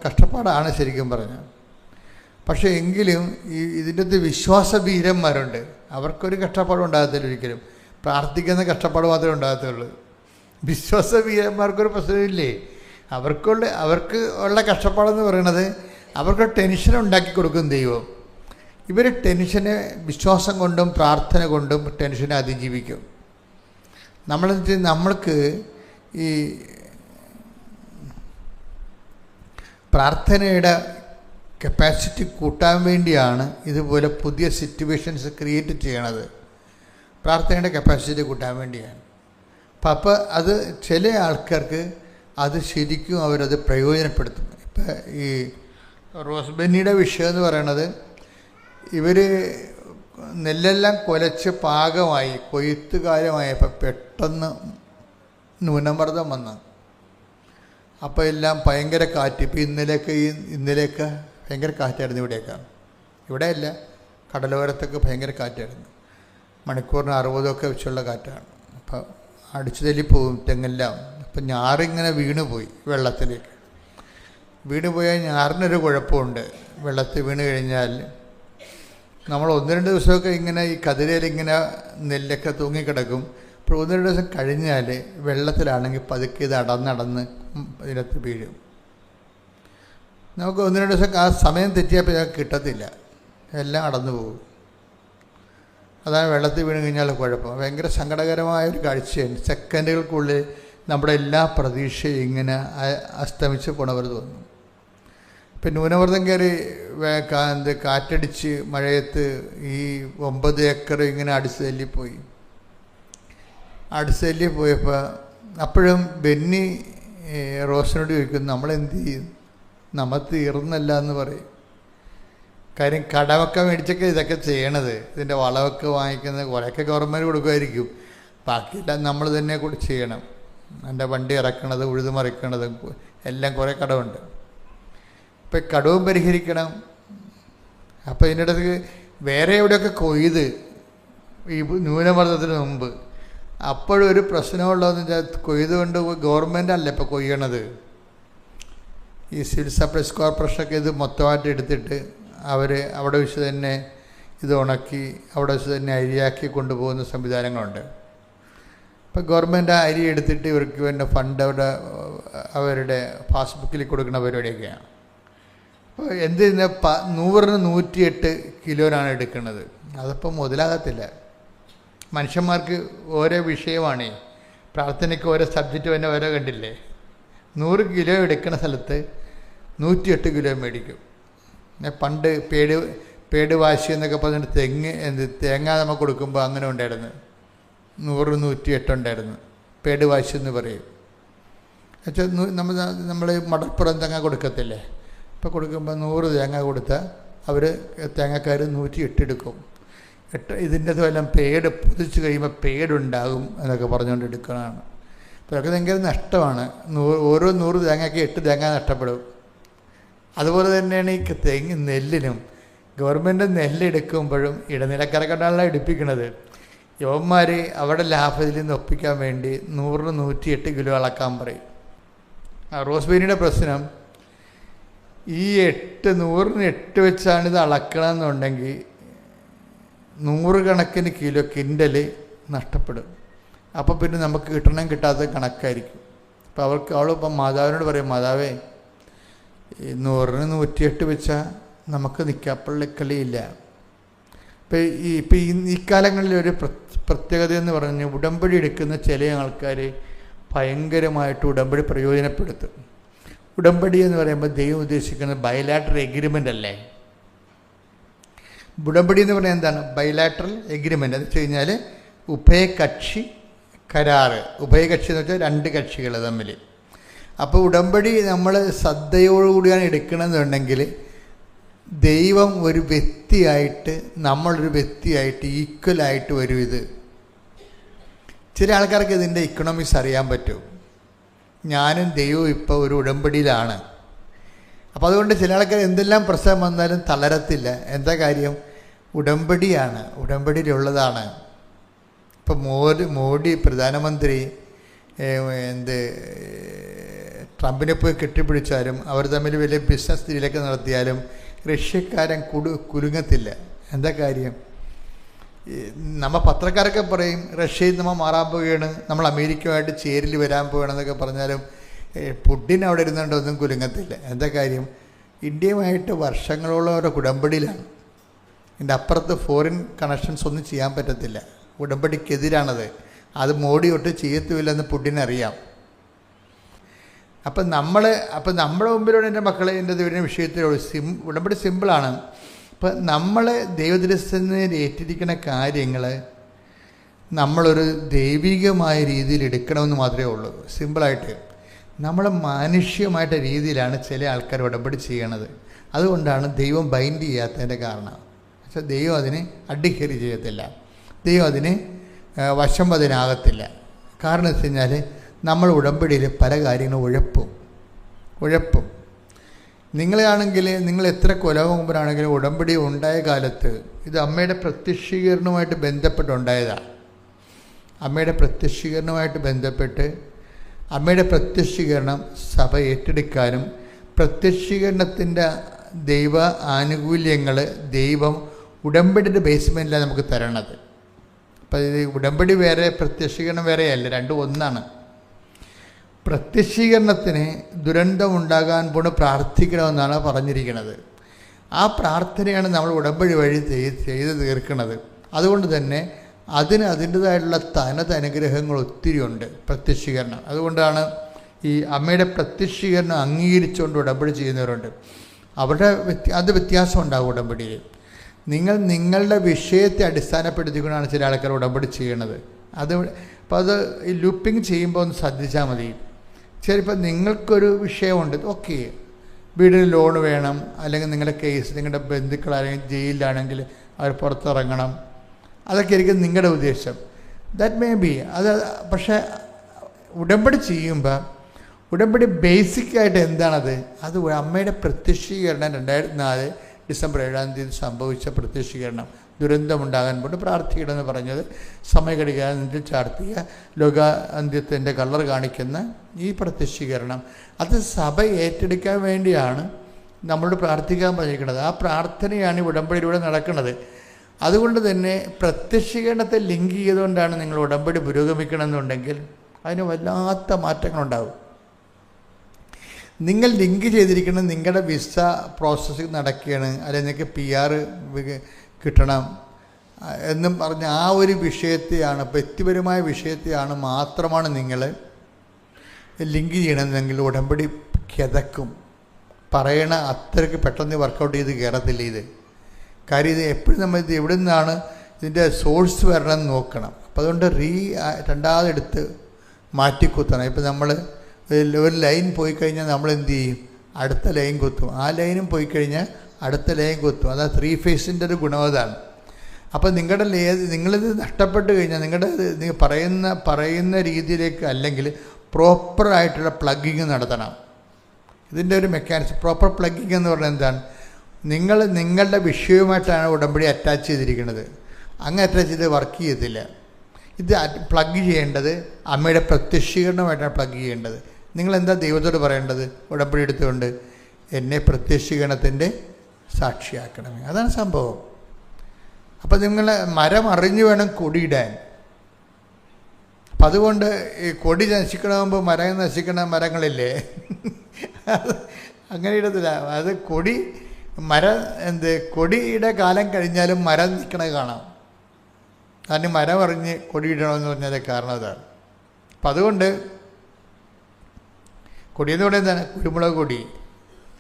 കഷ്ടപ്പാടാണ് ശരിക്കും പറഞ്ഞാൽ. പക്ഷേ എങ്കിലും ഇതിൻ്റെ അകത്ത് വിശ്വാസവീരന്മാരുണ്ട്. അവർക്കൊരു കഷ്ടപ്പാടും ഉണ്ടാകത്തില്ല ഒരിക്കലും. പ്രാർത്ഥിക്കുന്ന കഷ്ടപ്പാട് മാത്രമേ ഉണ്ടാകത്തുള്ളൂ. വിശ്വാസവീരന്മാർക്കൊരു പ്രശ്നമില്ലേ. അവർക്ക് ഉള്ള കഷ്ടപ്പാടെന്ന് പറയുന്നത് അവർക്ക് ടെൻഷൻ ഉണ്ടാക്കി കൊടുക്കും ദൈവം. ഇവർ ടെൻഷനെ വിശ്വാസം കൊണ്ടും പ്രാർത്ഥന കൊണ്ടും ടെൻഷനെ അതിജീവിക്കും. നമ്മൾക്ക് ഈ പ്രാർത്ഥനയുടെ കപ്പാസിറ്റി കൂട്ടാൻ വേണ്ടിയാണ് ഇതുപോലെ പുതിയ സിറ്റുവേഷൻസ് ക്രിയേറ്റ് ചെയ്യണത്. പ്രാർത്ഥനയുടെ കപ്പാസിറ്റി കൂട്ടാൻ വേണ്ടിയാണ്. അപ്പോൾ അത് ചില ആൾക്കാർക്ക് അത് ശരിക്കും അവരത് പ്രയോജനപ്പെടുത്തും. ഇപ്പം ഈ റോസ് ബെന്നിയുടെ വിഷയം എന്ന് പറയണത്, ഇവർ നെല്ലെല്ലാം കുലച്ച് പാകമായി കൊയ്ത്ത് കാലമായപ്പോൾ പെട്ടെന്ന് ന്യൂനമർദ്ദം വന്നു. അപ്പോൾ എല്ലാം ഭയങ്കര കാറ്റ്. ഇപ്പോൾ ഇന്നലെയൊക്കെ ഭയങ്കര കാറ്റായിരുന്നു ഇവിടെയൊക്കെ. ഇവിടെയല്ല, കടലോരത്തൊക്കെ ഭയങ്കര കാറ്റായിരുന്നു. മണിക്കൂറിന് 60 വെച്ചുള്ള കാറ്റാണ്. അപ്പോൾ അടിച്ചു തല്ലിപ്പോവും തെങ്ങെല്ലാം. അപ്പം ഞാറിങ്ങനെ വീണുപോയി, വെള്ളത്തിലേക്ക് വീണുപോയാൽ ഞാറിനൊരു കുഴപ്പമുണ്ട്. വെള്ളത്തിൽ വീണ് കഴിഞ്ഞാൽ നമ്മൾ 1-2 ദിവസമൊക്കെ ഇങ്ങനെ ഈ കതിരയിലിങ്ങനെ നെല്ലൊക്കെ തൂങ്ങിക്കിടക്കും. അപ്പോൾ 1-2 ദിവസം കഴിഞ്ഞാൽ വെള്ളത്തിലാണെങ്കിൽ പതുക്കെ ഇത് അടന്നടന്ന് ഇതിനകത്ത് വീഴും. നമുക്ക് 1-2 ദിവസം ആ സമയം തെറ്റിയപ്പോൾ ഞങ്ങൾക്ക് കിട്ടത്തില്ല, എല്ലാം അടന്നു പോകും. അതാണ് വെള്ളത്തിൽ വീണ് കഴിഞ്ഞാൽ കുഴപ്പം. ഭയങ്കര സങ്കടകരമായ ഒരു കാഴ്ചയാണ്. സെക്കൻഡുകൾക്കുള്ളിൽ നമ്മുടെ എല്ലാ പ്രതീക്ഷയും ഇങ്ങനെ അസ്തമിച്ച് പോണവർ തോന്നും. ഇപ്പം ന്യൂനമർദ്ദം കയറി കാറ്റടിച്ച് മഴയത്ത് ഈ 9 ഏക്കർ ഇങ്ങനെ അടിച്ച് തല്ലിപ്പോയപ്പോൾ അപ്പോഴും ബെന്നി റോസിനോട് ചോദിക്കും, നമ്മളെന്ത് ചെയ്യും, നമ്മൾ തീർന്നല്ല എന്ന് പറയും. കാര്യം കടമൊക്കെ മേടിച്ചൊക്കെ ഇതൊക്കെ ചെയ്യണത്, ഇതിൻ്റെ വളമൊക്കെ വാങ്ങിക്കുന്നത് കുറേയൊക്കെ ഗവൺമെൻറ് കൊടുക്കുമായിരിക്കും, ബാക്കിയെല്ലാം നമ്മൾ തന്നെ കൂടി ചെയ്യണം. എൻ്റെ വണ്ടി ഇറക്കണത് ഉഴുതു മറിക്കണത് എല്ലാം കുറേ കടമുണ്ട്. ഇപ്പം കടവും പരിഹരിക്കണം. അപ്പോൾ ഇതിൻ്റെ ഇടയ്ക്ക് വേറെ എവിടെയൊക്കെ കൊയ്ത് ഈ ന്യൂനമർദ്ദത്തിന് മുമ്പ് അപ്പോഴൊരു പ്രശ്നമുള്ളതെന്ന് വെച്ചാൽ കൊയ്ത് കൊണ്ട് ഗവൺമെൻറ് അല്ല ഇപ്പോൾ കൊയ്യണത്. ഈ സിവിൽ സപ്ലൈസ് കോർപ്പറേഷനൊക്കെ ഇത് മൊത്തമായിട്ട് എടുത്തിട്ട് അവിടെ വെച്ച് തന്നെ ഇത് ഉണക്കി അവിടെ വെച്ച് തന്നെ അരിയാക്കി കൊണ്ടുപോകുന്ന സംവിധാനങ്ങളുണ്ട്. ഇപ്പോൾ ഗവൺമെൻറ് അരി എടുത്തിട്ട് ഇവർക്ക് വേണ്ട ഫണ്ട് അവരുടെ പാസ്ബുക്കിൽ കൊടുക്കുന്ന പരിപാടിയൊക്കെയാണ്. അപ്പോൾ എന്ത് 100-ന് 108 കിലോനാണ് എടുക്കുന്നത്. അതിപ്പോൾ മുതലാകത്തില്ല. മനുഷ്യന്മാർക്ക് ഓരോ വിഷയമാണ്. പ്രാർത്ഥനയ്ക്ക് ഓരോ സബ്ജക്റ്റ് തന്നെ ഓരോ കണ്ടില്ലേ. 100 കിലോ എടുക്കുന്ന സ്ഥലത്ത് 108 കിലോ മേടിക്കും. പണ്ട് പേട് വാശി എന്നൊക്കെ പറഞ്ഞിട്ട് തേങ്ങ നമ്മൾ കൊടുക്കുമ്പോൾ അങ്ങനെ ഉണ്ടായിരുന്നു. 100-108 ഉണ്ടായിരുന്നു. പേട് വാശി എന്ന് പറയും. എന്നുവെച്ചാൽ നമ്മൾ മടപ്പുറം തേങ്ങ കൊടുക്കത്തില്ലേ, ഇപ്പോൾ കൊടുക്കുമ്പോൾ 100 തേങ്ങ കൊടുത്താൽ അവർ തേങ്ങക്കാർ 108 എടുക്കും. ഇതിൻ്റെ വല്ലതും പേട് പൊതിച്ച് കഴിയുമ്പോൾ പേടുണ്ടാകും എന്നൊക്കെ പറഞ്ഞുകൊണ്ട് എടുക്കണതാണ്. അപ്പോൾ അതൊക്കെ ഭയങ്കര നഷ്ടമാണ്. ഓരോ 100 തേങ്ങയ്ക്ക് 8 തേങ്ങ നഷ്ടപ്പെടും. അതുപോലെ തന്നെയാണ് ഈ നെല്ലിനും. ഗവൺമെൻറ് നെല്ലെടുക്കുമ്പോഴും ഇടനിലക്കാരൊക്കെയാണല്ലോ എടുപ്പിക്കുന്നത്. യവന്മാർ അവിടെ ലാഭത്തിൽ നിന്ന് ഒപ്പിക്കാൻ വേണ്ടി 100-ന് 108 കിലോ അളക്കാൻ പറയും. റോസ് ബെന്നിയുടെ പ്രശ്നം ഈ 100-ന് 8 വെച്ചാണ് ഇത് അളക്കണമെന്നുണ്ടെങ്കിൽ 100 കണക്കിന് കിലോ കിൻഡൽ നഷ്ടപ്പെടും. അപ്പോൾ പിന്നെ നമുക്ക് കിട്ടാത്ത കണക്കായിരിക്കും. അപ്പോൾ അവളിപ്പം മാതാവിനോട് പറയും, മാതാവേ 100-ന് 108 വെച്ചാൽ നമുക്ക് നിൽക്കാപ്പള്ളിക്കളിയില്ല. ഇപ്പം ഈ കാലങ്ങളിൽ ഒരു പ്രത്യേകത എന്ന് പറഞ്ഞ് ഉടമ്പടി എടുക്കുന്ന ചില ആൾക്കാർ ഭയങ്കരമായിട്ട് ഉടമ്പടി പ്രയോജനപ്പെടുത്തും. ഉടമ്പടി എന്ന് പറയുമ്പോൾ ദൈവം ഉദ്ദേശിക്കുന്നത് ബൈലാറ്ററൽ എഗ്രിമെൻ്റ് അല്ലേ? ഉടമ്പടി എന്ന് പറഞ്ഞാൽ എന്താണ്? ബൈലാറ്ററൽ എഗ്രിമെൻ്റ് എന്ന് വെച്ച് കഴിഞ്ഞാൽ ഉഭയകക്ഷി കരാറ്. ഉഭയകക്ഷി എന്ന് വെച്ചാൽ രണ്ട് കക്ഷികൾ തമ്മിൽ. അപ്പോൾ ഉടമ്പടി നമ്മൾ ശ്രദ്ധയോടുകൂടിയാണ് എടുക്കണമെന്നുണ്ടെങ്കിൽ ദൈവം ഒരു വ്യക്തിയായിട്ട്, നമ്മളൊരു വ്യക്തിയായിട്ട് ഈക്വലായിട്ട് വരും. ഇത് ചില ആൾക്കാർക്ക് ഇതിൻ്റെ ഇക്കണോമിക്സ് അറിയാൻ പറ്റും. ഞാനും ദൈവവും ഇപ്പോൾ ഒരു ഉടമ്പടിയിലാണ്. അപ്പോൾ അതുകൊണ്ട് ചില ആൾക്കാർ എന്തെല്ലാം പ്രശ്നം വന്നാലും തളരത്തില്ല. എന്താ കാര്യം? ഉടമ്പടിയാണ്, ഉടമ്പടിയിലുള്ളതാണ്. ഇപ്പം മോഡി പ്രധാനമന്ത്രി ട്രംപിനെ പോയി കെട്ടിപ്പിടിച്ചാലും അവർ തമ്മിൽ വലിയ ബിസിനസ് ഡീലൊക്കെ നടത്തിയാലും റഷ്യക്കാരൻ കുലുങ്ങത്തില്ല. എന്താ കാര്യം? നമ്മൾ പത്രക്കാരൊക്കെ പറയും റഷ്യയിൽ നമ്മൾ മാറാൻ പോവുകയാണ്, നമ്മൾ അമേരിക്കയുമായിട്ട് ചേരിൽ വരാൻ പോവുകയാണെന്നൊക്കെ പറഞ്ഞാലും പുടിൻ അവിടെ ഇരുന്നുകൊണ്ട് ഒന്നും കുലുങ്ങത്തില്ല. എന്താ കാര്യം? ഇന്ത്യയുമായിട്ട് വർഷങ്ങളോളം ഒരു ഉടമ്പടിയിലാണ്. ഇതിൻ്റെ അപ്പുറത്ത് ഫോറിൻ കണക്ഷൻസ് ഒന്നും ചെയ്യാൻ പറ്റത്തില്ല. ഉടമ്പടിക്കെതിരാണത്. അത് മോഡി ഒട്ട് ചെയ്യത്തുമില്ലെന്ന് പുടിനറിയാം. അപ്പം നമ്മുടെ മുമ്പിലൂടെ എൻ്റെ മക്കളെ എൻ്റെ ദൈവത്തിൻ്റെ വിഷയത്തിൽ ഉടമ്പടി സിമ്പിളാണ്. അപ്പം നമ്മൾ ദൈവദൃശ്യത്തിൽ ഏറ്റിരിക്കുന്ന കാര്യങ്ങൾ നമ്മളൊരു ദൈവികമായ രീതിയിൽ എടുക്കണമെന്ന് മാത്രമേ ഉള്ളൂ. സിമ്പിളായിട്ട് നമ്മൾ മാനുഷ്യമായിട്ട് രീതിയിലാണ് ചില ആൾക്കാർ ഉടമ്പടി ചെയ്യണത്. അതുകൊണ്ടാണ് ദൈവം ബൈൻഡ് ചെയ്യാത്തതിൻ്റെ കാരണം. പക്ഷേ ദൈവം അതിനെ അഡ്ഹിയർ ചെയ്യത്തില്ല, ദൈവം അതിന് വശംവദനാകത്തില്ല. കാരണം വെച്ച് കഴിഞ്ഞാൽ നമ്മൾ ഉടമ്പടിയിൽ പല കാര്യങ്ങളും ഉഴപ്പും. നിങ്ങളാണെങ്കിൽ നിങ്ങൾ എത്ര കൊല്ലം മുമ്പാണെങ്കിലും ഉടമ്പടി ഉണ്ടായ കാലത്ത് ഇത് അമ്മയുടെ പ്രത്യക്ഷീകരണവുമായിട്ട് ബന്ധപ്പെട്ടുണ്ടായതാണ്. അമ്മയുടെ പ്രത്യക്ഷീകരണവുമായിട്ട് ബന്ധപ്പെട്ട് അമ്മയുടെ പ്രത്യക്ഷീകരണം സഭ ഏറ്റെടുക്കാനും പ്രത്യക്ഷീകരണത്തിൻ്റെ ദൈവ ആനുകൂല്യങ്ങൾ ദൈവം ഉടമ്പടിയുടെ ബേസ്മെൻറ്റിലാണ് നമുക്ക് തരണത്. അപ്പോൾ ഇത് ഉടമ്പടി വേറെ പ്രത്യക്ഷീകരണം വേറെയല്ല, രണ്ടും ഒന്നാണ്. പ്രത്യക്ഷീകരണത്തിന് ദുരന്തമുണ്ടാകാൻ പോണ് പ്രാർത്ഥിക്കണമെന്നാണ് പറഞ്ഞിരിക്കുന്നത്. ആ പ്രാർത്ഥനയാണ് നമ്മൾ ഉടമ്പടി വഴി ചെയ്ത് തീർക്കുന്നത്. അതുകൊണ്ട് തന്നെ അതിന് അതിൻ്റേതായിട്ടുള്ള തനത് അനുഗ്രഹങ്ങൾ ഒത്തിരി ഉണ്ട് പ്രത്യക്ഷീകരണം. അതുകൊണ്ടാണ് ഈ അമ്മയുടെ പ്രത്യക്ഷീകരണം അംഗീകരിച്ചുകൊണ്ട് ഉടമ്പടി ചെയ്യുന്നവരുണ്ട്. അവരുടെ അത് വ്യത്യാസം ഉണ്ടാകും ഉടമ്പടിയിൽ. നിങ്ങളുടെ വിഷയത്തെ അടിസ്ഥാനപ്പെടുത്തിക്കൊണ്ടാണ് ചില ആൾക്കാർ ഉടമ്പടി ചെയ്യണത്. അപ്പോൾ അത് ഈ ലൂപ്പിങ് ചെയ്യുമ്പോൾ ഒന്ന് ശ്രദ്ധിച്ചാൽ മതി. ചിലപ്പോൾ നിങ്ങൾക്കൊരു വിഷയമുണ്ട്, ഓക്കെ, വീടിന് ലോൺ വേണം, അല്ലെങ്കിൽ നിങ്ങളുടെ കേസ് നിങ്ങളുടെ ബന്ധുക്കളാണെങ്കിൽ ജയിലിലാണെങ്കിൽ അവർ പുറത്തിറങ്ങണം, അതൊക്കെ ആയിരിക്കും നിങ്ങളുടെ ഉദ്ദേശം. ദാറ്റ് മേ ബി അത്. പക്ഷേ ഉടമ്പടി ചെയ്യുമ്പോൾ ഉടമ്പടി ബേസിക്കായിട്ട് എന്താണത്? അത് അമ്മയുടെ പ്രത്യക്ഷീകരണം 2004 ഡിസംബർ 7 സംഭവിച്ച പ്രത്യക്ഷീകരണം. ദുരന്തമുണ്ടാകാൻ കൊണ്ട് പ്രാർത്ഥിക്കണമെന്ന് പറഞ്ഞത് സമയഘടികാരത്തിൽ ചാർത്തിയ ലോകാന്ത്യത്തിൻ്റെ കളർ കാണിക്കുന്ന ഈ പ്രത്യക്ഷീകരണം അത് സഭ ഏറ്റെടുക്കാൻ വേണ്ടിയാണ് നമ്മളോട് പ്രാർത്ഥിക്കാൻ പറഞ്ഞിരിക്കുന്നത്. ആ പ്രാർത്ഥനയാണ് ഈ ഉടമ്പടിയിലൂടെ നടക്കുന്നത്. അതുകൊണ്ട് തന്നെ പ്രത്യക്ഷീകരണത്തെ ലിങ്ക് ചെയ്തുകൊണ്ടാണ് നിങ്ങൾ ഉടമ്പടി പുരോഗമിക്കണമെന്നുണ്ടെങ്കിൽ അതിന് വല്ലാത്ത മാറ്റങ്ങളുണ്ടാകും. നിങ്ങൾ ലിങ്ക് ചെയ്തിരിക്കുന്നത് നിങ്ങളുടെ വിസ പ്രോസസ്സിങ് നടക്കുകയാണ്, അല്ലെങ്കിൽ നിങ്ങൾക്ക് PR കിട്ടണം എന്നും പറഞ്ഞ് ആ ഒരു വിഷയത്തെയാണ്, വ്യക്തിപരമായ വിഷയത്തെയാണ് മാത്രമാണ് നിങ്ങൾ ലിങ്ക് ചെയ്യണമെന്നെങ്കിൽ ഉടമ്പടി കിതക്കും. പറയണ അത്രയ്ക്ക് പെട്ടെന്ന് വർക്കൗട്ട് ചെയ്ത് കയറത്തില്ല ഇത്. കാര്യം ഇത് എപ്പോഴും നമ്മൾ ഇത് എവിടെ നിന്നാണ് ഇതിൻ്റെ സോഴ്സ് വരണമെന്ന് നോക്കണം. അപ്പോൾ അതുകൊണ്ട് രണ്ടാമതെടുത്ത് മാറ്റിക്കുത്തണം. ഇപ്പം നമ്മൾ ഒരു ലൈൻ പോയി കഴിഞ്ഞാൽ നമ്മൾ എന്ത് ചെയ്യും? അടുത്ത ലൈൻ കുത്തും. ആ ലൈനും പോയി കഴിഞ്ഞാൽ അടുത്ത ലൈൻ കുത്തും. അതാ 3 ഫേസിൻ്റെ ഒരു ഗുണം അതാണ്. അപ്പോൾ നിങ്ങളിത് നഷ്ടപ്പെട്ട് കഴിഞ്ഞാൽ നിങ്ങൾ പറയുന്ന രീതിയിലേക്ക് അല്ലെങ്കിൽ പ്രോപ്പറായിട്ടുള്ള പ്ലഗിങ് നടത്തണം. ഇതിൻ്റെ ഒരു മെക്കാനിസം പ്രോപ്പർ പ്ലഗിങ് എന്ന് പറഞ്ഞാൽ എന്താണ്? നിങ്ങളുടെ വിഷയവുമായിട്ടാണ് ഉടമ്പടി അറ്റാച്ച് ചെയ്തിരിക്കുന്നത്. അങ്ങനെ അറ്റാച്ച് ചെയ്ത് വർക്ക് ചെയ്യത്തില്ല. ഇത് പ്ലഗ് ചെയ്യേണ്ടത് അമ്മയുടെ പ്രത്യക്ഷീകരണമായിട്ടാണ് പ്ലഗ് ചെയ്യേണ്ടത്. നിങ്ങളെന്താ ദൈവത്തോട് പറയേണ്ടത്? ഉടമ്പടി എടുത്തുകൊണ്ട് എന്നെ പ്രത്യക്ഷീകരണത്തിൻ്റെ സാക്ഷിയാക്കണമേ. അതാണ് സംഭവം. അപ്പം നിങ്ങൾ മരം അറിഞ്ഞു വേണം കൊടിയിടാൻ. അപ്പം അതുകൊണ്ട് ഈ കൊടി നശിക്കണമെമ്പോൾ മരം നശിക്കണ മരങ്ങളില്ലേ, അങ്ങനെ ഇടത്തില്ല. അത് കൊടിയുടെ കാലം കഴിഞ്ഞാലും മരം നിൽക്കണത് കാണാം. അതിന് മരം അറിഞ്ഞ് കൊടിയിടണമെന്ന് പറഞ്ഞതിൻ്റെ കാരണം അതാണ്. അപ്പം അതുകൊണ്ട് കൊടിയെന്ന് പറയുന്നത് എന്താണ്? കുരുമുളക് കൊടി.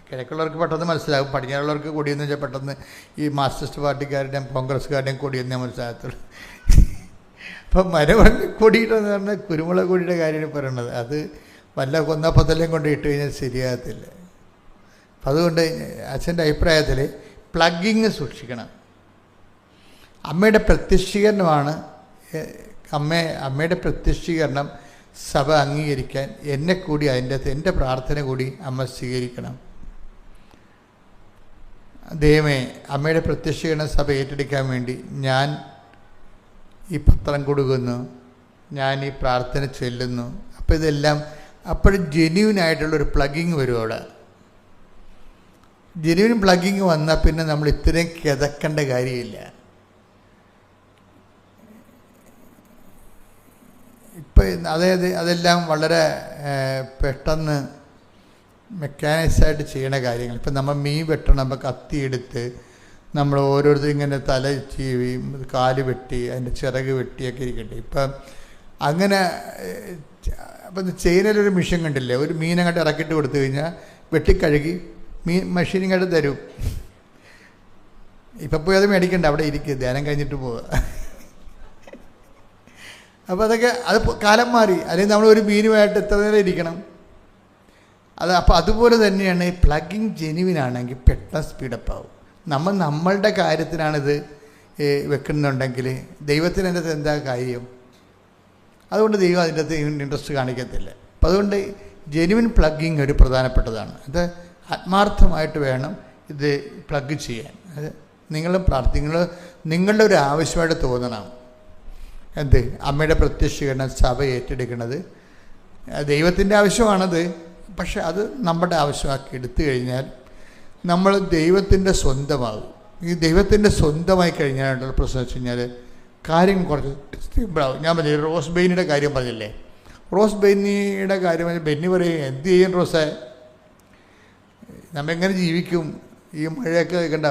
കിഴക്കുള്ളവർക്ക് പെട്ടെന്ന് മനസ്സിലാകും, പടിഞ്ഞാറുള്ളവർക്ക് കൊടിയെന്ന് വെച്ചാൽ പെട്ടെന്ന് ഈ മാർക്സിസ്റ്റ് പാർട്ടിക്കാരുടെയും കോൺഗ്രസ്സുകാരുടെയും കൊടിയെന്നേ മനസ്സിലാകത്തുള്ളൂ. അപ്പം മരവള്ളി കൊടിയിട്ടെന്ന് പറഞ്ഞാൽ കുരുമുളക് കൊടിയുടെ കാര്യമാണ് പറയുന്നത്. അത് വല്ല കൊന്നപ്പത്തലും കൊണ്ട് ഇട്ട് കഴിഞ്ഞാൽ ശരിയാകത്തില്ല. അപ്പം അതുകൊണ്ട് അച്ഛൻ്റെ അഭിപ്രായത്തിൽ പ്ലഗിങ് സൂക്ഷിക്കണം. അമ്മയുടെ പ്രത്യക്ഷീകരണമാണ് അമ്മയുടെ പ്രത്യക്ഷീകരണം സഭ അംഗീകരിക്കാൻ എന്നെ കൂടി അതിൻ്റെ അകത്ത് എൻ്റെ പ്രാർത്ഥന കൂടി അമ്മ സ്വീകരിക്കണം. ദൈവമേ, അമ്മയുടെ പ്രത്യക്ഷീകരണം സഭ ഏറ്റെടുക്കാൻ വേണ്ടി ഞാൻ ഈ പത്രം കൊടുക്കുന്നു, ഞാൻ ഈ പ്രാർത്ഥന ചൊല്ലുന്നു. അപ്പോൾ ഇതെല്ലാം അപ്പോഴും ജെന്യൂനായിട്ടുള്ളൊരു പ്ലഗിങ് വരും അവിടെ. ജെന്യൂൻ പ്ലഗിങ് വന്നാൽ പിന്നെ നമ്മൾ ഇത്രയും കിതക്കേണ്ട കാര്യമില്ല. ഇപ്പം അതെല്ലാം വളരെ പെട്ടെന്ന് മെക്കാനിക്സായിട്ട് ചെയ്യണ കാര്യങ്ങൾ. ഇപ്പം നമ്മൾ മീൻ വെട്ടണം, നമ്മൾ കത്തിയെടുത്ത് നമ്മൾ ഓരോരുത്തരും ഇങ്ങനെ തല ചീവി കാല് വെട്ടി അതിൻ്റെ ചിറക് വെട്ടിയൊക്കെ ഇരിക്കട്ടെ. ഇപ്പം അങ്ങനെ അപ്പം ചൈനയിലൊരു മെഷീൻ കണ്ടില്ലേ, ഒരു മീനങ്ങോട്ട് ഇറക്കിയിട്ട് കൊടുത്തു കഴിഞ്ഞാൽ വെട്ടിക്കഴുകി മെഷീനിങ്ങോട്ട് തരും. ഇപ്പം പോയി അത് മേടിക്കണ്ട, അവിടെ ഇരിക്കുക, ധ്യാനം കഴിഞ്ഞിട്ട് പോവുക. അപ്പോൾ അത് കാലം മാറി. അല്ലെങ്കിൽ നമ്മൾ ഒരു മീനുമായിട്ട് എത്ര നേരം ഇരിക്കണം? അപ്പോൾ അതുപോലെ തന്നെയാണ് ഈ പ്ലഗിങ് ജെനുവിനാണെങ്കിൽ പെട്ടെന്ന് സ്പീഡപ്പ് ആവും. നമ്മളുടെ കാര്യത്തിനാണിത് വെക്കുന്നുണ്ടെങ്കിൽ ദൈവത്തിന് അതിൻ്റെ അകത്ത് എന്താ കാര്യം? അതുകൊണ്ട് ദൈവം അതിൻ്റെ അകത്ത് ഇൻട്രസ്റ്റ് കാണിക്കത്തില്ല. അപ്പം അതുകൊണ്ട് ജെനുവിൻ പ്ലഗിങ് ഒരു പ്രധാനപ്പെട്ടതാണ്. അത് ആത്മാർത്ഥമായിട്ട് വേണം ഇത് പ്ലഗ് ചെയ്യാൻ. അത് നിങ്ങളും നിങ്ങളുടെ ഒരു ആവശ്യമായിട്ട് തോന്നണം. എന്ത്? അമ്മയുടെ പ്രത്യക്ഷീകരണം സഭ ഏറ്റെടുക്കുന്നത് ദൈവത്തിൻ്റെ ആവശ്യമാണത്. പക്ഷെ അത് നമ്മുടെ ആവശ്യമാക്കി എടുത്തു കഴിഞ്ഞാൽ നമ്മൾ ദൈവത്തിൻ്റെ സ്വന്തമാകും. ഈ ദൈവത്തിൻ്റെ സ്വന്തമായി കഴിഞ്ഞാലുള്ള പ്രശ്നം വെച്ച് കഴിഞ്ഞാൽ കാര്യം കുറച്ച് സിമ്പിളാവും. ഞാൻ പറഞ്ഞില്ലേ, റോസ് ബെയിനിയുടെ കാര്യം പറഞ്ഞില്ലേ, റോസ് ബെന്നിയുടെ കാര്യം പറഞ്ഞാൽ ബെന്നി പറയും, എന്ത് ചെയ്യും റോസേ, നമ്മെങ്ങനെ ജീവിക്കും, ഈ മഴയൊക്കെ കണ്ട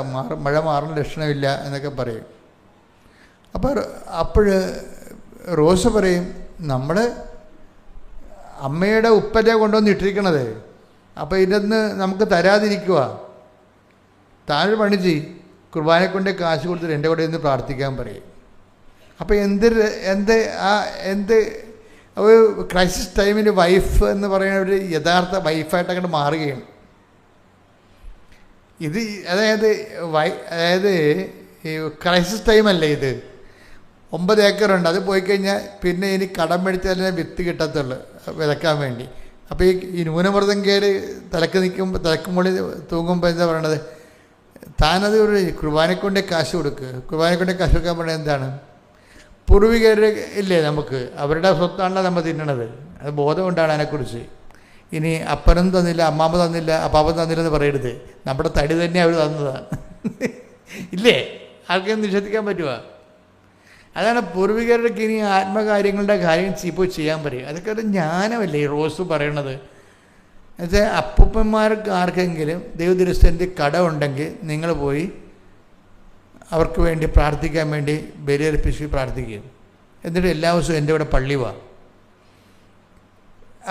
മഴ മാറുന്ന ലക്ഷണമില്ല എന്നൊക്കെ പറയും. അപ്പോൾ റോസ് പറയും, നമ്മൾ അമ്മയുടെ ഉപ്പനെ കൊണ്ടുവന്ന് ഇട്ടിരിക്കണത്, അപ്പോൾ ഇതിന്ന് നമുക്ക് തരാതിരിക്കുക, താഴെ പണി ചെയ്യും, കുർബാനെ കൊണ്ട് കാശ് കൊടുത്തിട്ട് എൻ്റെ കൂടെ നിന്ന് പ്രാർത്ഥിക്കാൻ പറയും. അപ്പോൾ എന്ത് ഒരു ക്രൈസിസ് ടൈമിൽ വൈഫ് എന്ന് പറയുന്ന ഒരു യഥാർത്ഥ വൈഫായിട്ട് അങ്ങോട്ട് മാറുകയാണ്. ഇത് അതായത് ഈ ക്രൈസിസ് ടൈമല്ലേ ഇത്. 9 ഏക്കറുണ്ട്, അത് പോയി കഴിഞ്ഞാൽ പിന്നെ ഇനി കടം മേടിച്ചാലേ വിത്ത് കിട്ടത്തുള്ളൂ വിതക്കാൻ വേണ്ടി. അപ്പോൾ ഈ ന്യൂനമർദ്ദം കയറി തലക്ക് മുകളിൽ തൂങ്ങുമ്പോൾ എന്താ പറയണത്, താനത് ഒരു കുർബാനക്കൊണ്ട് കാശ് കൊടുക്കുക. കുർബാനക്കൊണ്ട് കാശ് കൊടുക്കാൻ പറയുന്നത് എന്താണ്? പൂർവികർ ഇല്ലേ നമുക്ക്, അവരുടെ സ്വത്താണല്ലോ നമ്മൾ തിന്നണത്. അത് ബോധമുണ്ടാണ് അതിനെക്കുറിച്ച്. ഇനി അപ്പനും തന്നില്ല, അമ്മാമ്മ തന്നില്ല, അപ്പാപ്പൻ തന്നില്ലെന്ന് പറയരുത്. നമ്മുടെ തടി തന്നെ അവർ തന്നതാണ്. ഇല്ലേ? ആർക്കും നിഷേധിക്കാൻ പറ്റുമോ? അതാണ് പൂർവികരുടെ ഇനി ആത്മകാര്യങ്ങളുടെ കാര്യം ഇപ്പോൾ ചെയ്യാൻ പറയും. അതൊക്കെ ഒരു ജ്ഞാനമല്ലേ ഈ റോസ് പറയണത്. എന്നുവെച്ചാൽ അപ്പൂപ്പന്മാർക്ക് ആർക്കെങ്കിലും ദൈവദൃഷ്ടൻ്റെ കടമുണ്ടെങ്കിൽ നിങ്ങൾ പോയി അവർക്ക് വേണ്ടി പ്രാർത്ഥിക്കാൻ വേണ്ടി ബലിയർപ്പിച്ച് പ്രാർത്ഥിക്കും. എന്നിട്ട് എല്ലാ ദിവസവും എൻ്റെ ഇവിടെ പള്ളി വാ.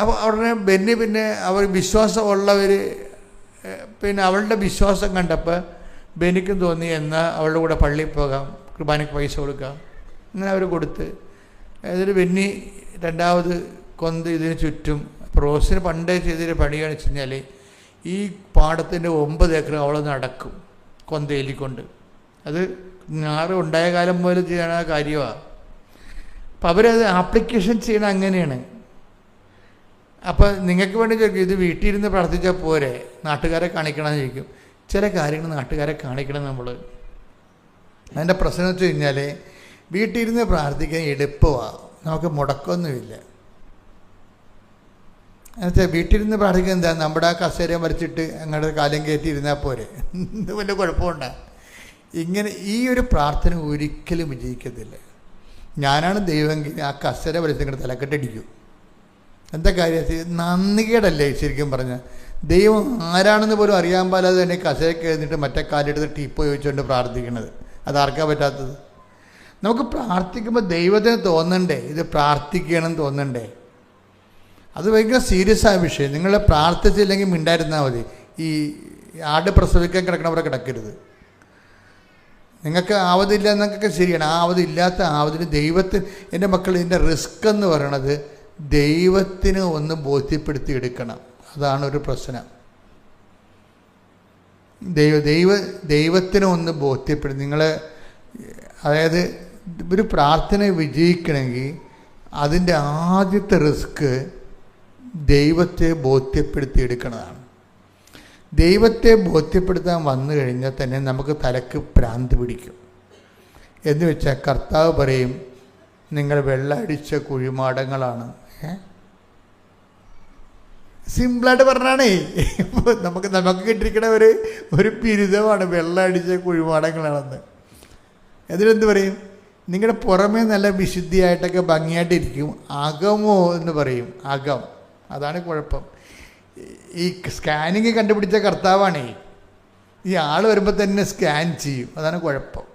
അപ്പോൾ ഉടനെ ബെന്നി പിന്നെ അവർ വിശ്വാസമുള്ളവർ പിന്നെ അവളുടെ വിശ്വാസം കണ്ടപ്പോൾ ബെന്നിക്കും തോന്നി എന്നാൽ അവളുടെ കൂടെ പള്ളിയിൽ പോകാം, കുർബാനയ്ക്ക് പൈസ കൊടുക്കാം. അങ്ങനെ അവർ കൊടുത്ത് എന്നിട്ട് ബെന്നി രണ്ടാമത് ഇതിന് ചുറ്റും റോസിന് പണ്ടേ ചെയ്തൊരു പണിയാണെന്ന് വെച്ച് കഴിഞ്ഞാൽ ഈ പാടത്തിൻ്റെ 9 ഏക്കർ അവൾ നടക്കും കൊന്തയിലിക്കൊണ്ട്. അത് ഞാറ് ഉണ്ടായ കാലം പോലെ ചെയ്യണ കാര്യമാണ്. അപ്പം അവരത് ആപ്ലിക്കേഷൻ ചെയ്യണം അങ്ങനെയാണ്. അപ്പം നിങ്ങൾക്ക് വേണ്ടി ചോദിക്കും, ഇത് വീട്ടിലിരുന്ന് പ്രാർത്ഥിച്ചാൽ പോരെ, നാട്ടുകാരെ കാണിക്കണമെന്ന് ചോദിക്കും. ചില കാര്യങ്ങൾ നാട്ടുകാരെ കാണിക്കണം നമ്മൾ. അതിൻ്റെ പ്രശ്നം വെച്ച് കഴിഞ്ഞാൽ വീട്ടിലിരുന്ന് പ്രാർത്ഥിക്കാൻ എളുപ്പമാണ്, നമുക്ക് മുടക്കമൊന്നുമില്ല. എന്നുവെച്ചാൽ വീട്ടിലിരുന്ന് പ്രാർത്ഥിക്കാൻ എന്താ, നമ്മുടെ ആ കസേര വരച്ചിട്ട് അങ്ങോട്ട് കാലം കയറ്റി ഇരുന്നാൽ പോരെ, ഇത് വലിയ കുഴപ്പമുണ്ടാകും. ഇങ്ങനെ ഈ ഒരു പ്രാർത്ഥന ഒരിക്കലും വിജയിക്കത്തില്ല. ഞാനാണ് ദൈവമെങ്കിൽ ആ കസേര വരച്ച് ഇങ്ങോട്ട് തലക്കെട്ടടിക്കും. എന്താ കാര്യം? നന്ദികേടല്ലേ ശരിക്കും പറഞ്ഞാൽ. ദൈവം ആരാണെന്ന് പോലും അറിയാൻ പാലാതെ തന്നെ കസേരക്ക് എഴുന്നിട്ട് മറ്റേ കാലെടുത്ത് ടീപ്പോ ചോദിച്ചുകൊണ്ട് പ്രാർത്ഥിക്കണത്. അതാർക്കാ പറ്റാത്തത്? നമുക്ക് പ്രാർത്ഥിക്കുമ്പോൾ ദൈവത്തിന് തോന്നണ്ടേ ഇത് പ്രാർത്ഥിക്കണമെന്ന് തോന്നണ്ടേ? അത് ഭയങ്കര സീരിയസ് ആയ വിഷയം. നിങ്ങൾ പ്രാർത്ഥിച്ചില്ലെങ്കിൽ മിണ്ടായിരുന്നാൽ മതി. ഈ ആട് പ്രസവിക്കാൻ കിടക്കണവരെ കിടക്കരുത്. നിങ്ങൾക്ക് ആവതില്ല എന്നൊക്കെ ശരിയാണ്. ആവതില്ലാത്ത ആവതിന് ദൈവത്തിന്, എൻ്റെ മക്കൾ, ഇതിൻ്റെ റിസ്ക് എന്ന് പറയണത് ദൈവത്തിന് ഒന്ന് ബോധ്യപ്പെടുത്തി എടുക്കണം. അതാണ് ഒരു പ്രശ്നം. ദൈവത്തിന് ഒന്ന് ബോധ്യപ്പെടുത്തി നിങ്ങൾ, അതായത് ഒരു പ്രാർത്ഥന വിജയിക്കണമെങ്കിൽ അതിൻ്റെ ആദ്യത്തെ റിസ്ക് ദൈവത്തെ ബോധ്യപ്പെടുത്തി എടുക്കുന്നതാണ്. ദൈവത്തെ ബോധ്യപ്പെടുത്താൻ വന്നു കഴിഞ്ഞാൽ തന്നെ നമുക്ക് തലക്ക് ഭ്രാന്ത് പിടിക്കും. എന്ന് വെച്ചാൽ കർത്താവ് പറയും, നിങ്ങൾ വെള്ളമടിച്ച കുഴിമാടങ്ങളാണ്. സിമ്പിളായിട്ട് പറഞ്ഞാണേ. നമുക്ക് കിട്ടിയിരിക്കണ ഒരു ബിരുദമാണ് വെള്ളമടിച്ച കുഴിമാടങ്ങളാണെന്ന്. അതിലെന്ത് പറയും? നിങ്ങളുടെ പുറമേ നല്ല വിശുദ്ധിയായിട്ടൊക്കെ ഭംഗിയായിട്ടിരിക്കും, അകമോ എന്ന് പറയും. അകം, അതാണ് കുഴപ്പം. ഈ സ്കാനിങ് കണ്ടുപിടിച്ച കർത്താവാണേ. ഈ ആൾ വരുമ്പോൾ തന്നെ സ്കാൻ ചെയ്യും, അതാണ് കുഴപ്പം.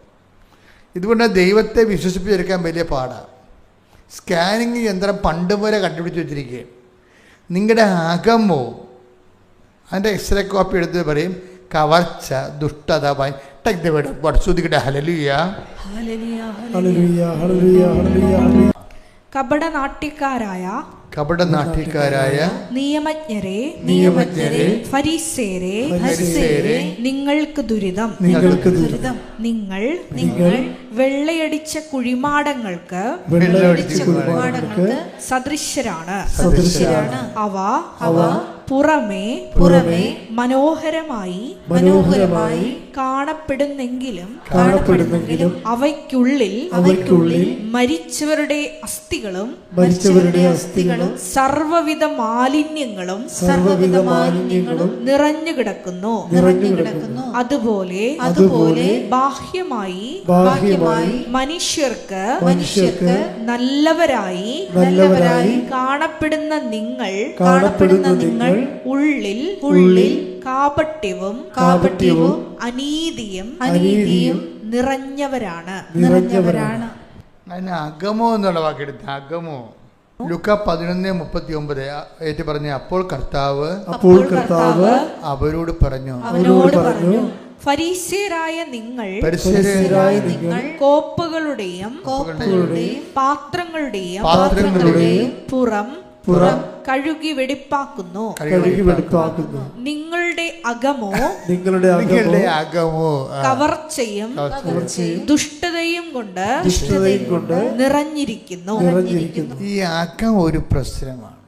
ഇതുകൊണ്ട് ദൈവത്തെ വിശ്വസിപ്പിച്ചെടുക്കാൻ വലിയ പാടാണ്. സ്കാനിങ് യന്ത്രം പണ്ട് മുതലേ കണ്ടുപിടിച്ച് വെച്ചിരിക്കുകയാണ്. നിങ്ങളുടെ അകമോ, അതിൻ്റെ എക്സ്റേ കോപ്പി എടുത്ത് പറയും കവർച്ച, ദുഷ്ടത, ശ്രദ്ധിക്കട്ടെ. ഹല്ലേലൂയ, ഹല്ലേലൂയ, കപടനാട്യക്കാരായ നിയമജ്ഞരെ ഫരീസേരെ നിങ്ങൾക്ക് ദുരിതം. നിങ്ങൾ വെള്ളയടിച്ച കുഴിമാടങ്ങൾക്ക് സദൃശരാണ്. അവ പുറമേ മനോഹരമായി കാണപ്പെടുന്നെങ്കിലും അവയ്ക്കുള്ളിൽ മരിച്ചവരുടെ അസ്ഥികളും സർവ്വവിധ മാലിന്യങ്ങളും നിറഞ്ഞു കിടക്കുന്നു. അതുപോലെ ബാഹ്യമായി മനുഷ്യർക്ക് നല്ലവരായി കാണപ്പെടുന്ന നിങ്ങൾ ഉള്ളിൽ കാപട്യവും അനീതിയും നിറഞ്ഞവരാണ്. അതിന് അകമോ എന്നുള്ള വാക്കെടുത്ത്, അകമോ. ലൂക്ക 11:39 ഏറ്റു പറഞ്ഞ, അപ്പോൾ കർത്താവ് അവരോട് പറഞ്ഞു, ഫരീസ്യരായ നിങ്ങൾ കോപ്പുകളുടെയും പാത്രങ്ങളുടെയും പുറം കഴുകി വെടിപ്പാക്കുന്നു. നിങ്ങളുടെ അകമോ കവർച്ചയും ദുഷ്ടതയും കൊണ്ട് നിറഞ്ഞിരിക്കുന്നു. ഈ അകം ഒരു പ്രശ്നമാണ്.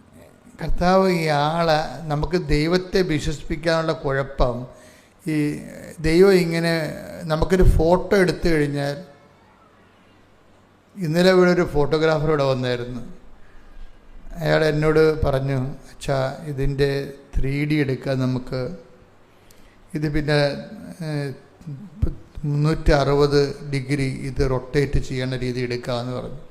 കർത്താവ് ഈ ആളെ, നമുക്ക് ദൈവത്തെ വിശ്വസിപ്പിക്കാനുള്ള കുഴപ്പം, ഈ ദൈവം ഇങ്ങനെ നമുക്കൊരു ഫോട്ടോ എടുത്തു കഴിഞ്ഞാൽ, ഇന്നലെ ഇവിടെ ഒരു ഫോട്ടോഗ്രാഫർ ഇവിടെ വന്നായിരുന്നു. അയാൾ എന്നോട് പറഞ്ഞു, അച്ഛാ ഇതിൻ്റെ 3D എടുക്കാൻ നമുക്ക്, ഇത് പിന്നെ 360 ഡിഗ്രി ഇത് റൊട്ടേറ്റ് ചെയ്യേണ്ട രീതി എടുക്കാമെന്ന് പറഞ്ഞു.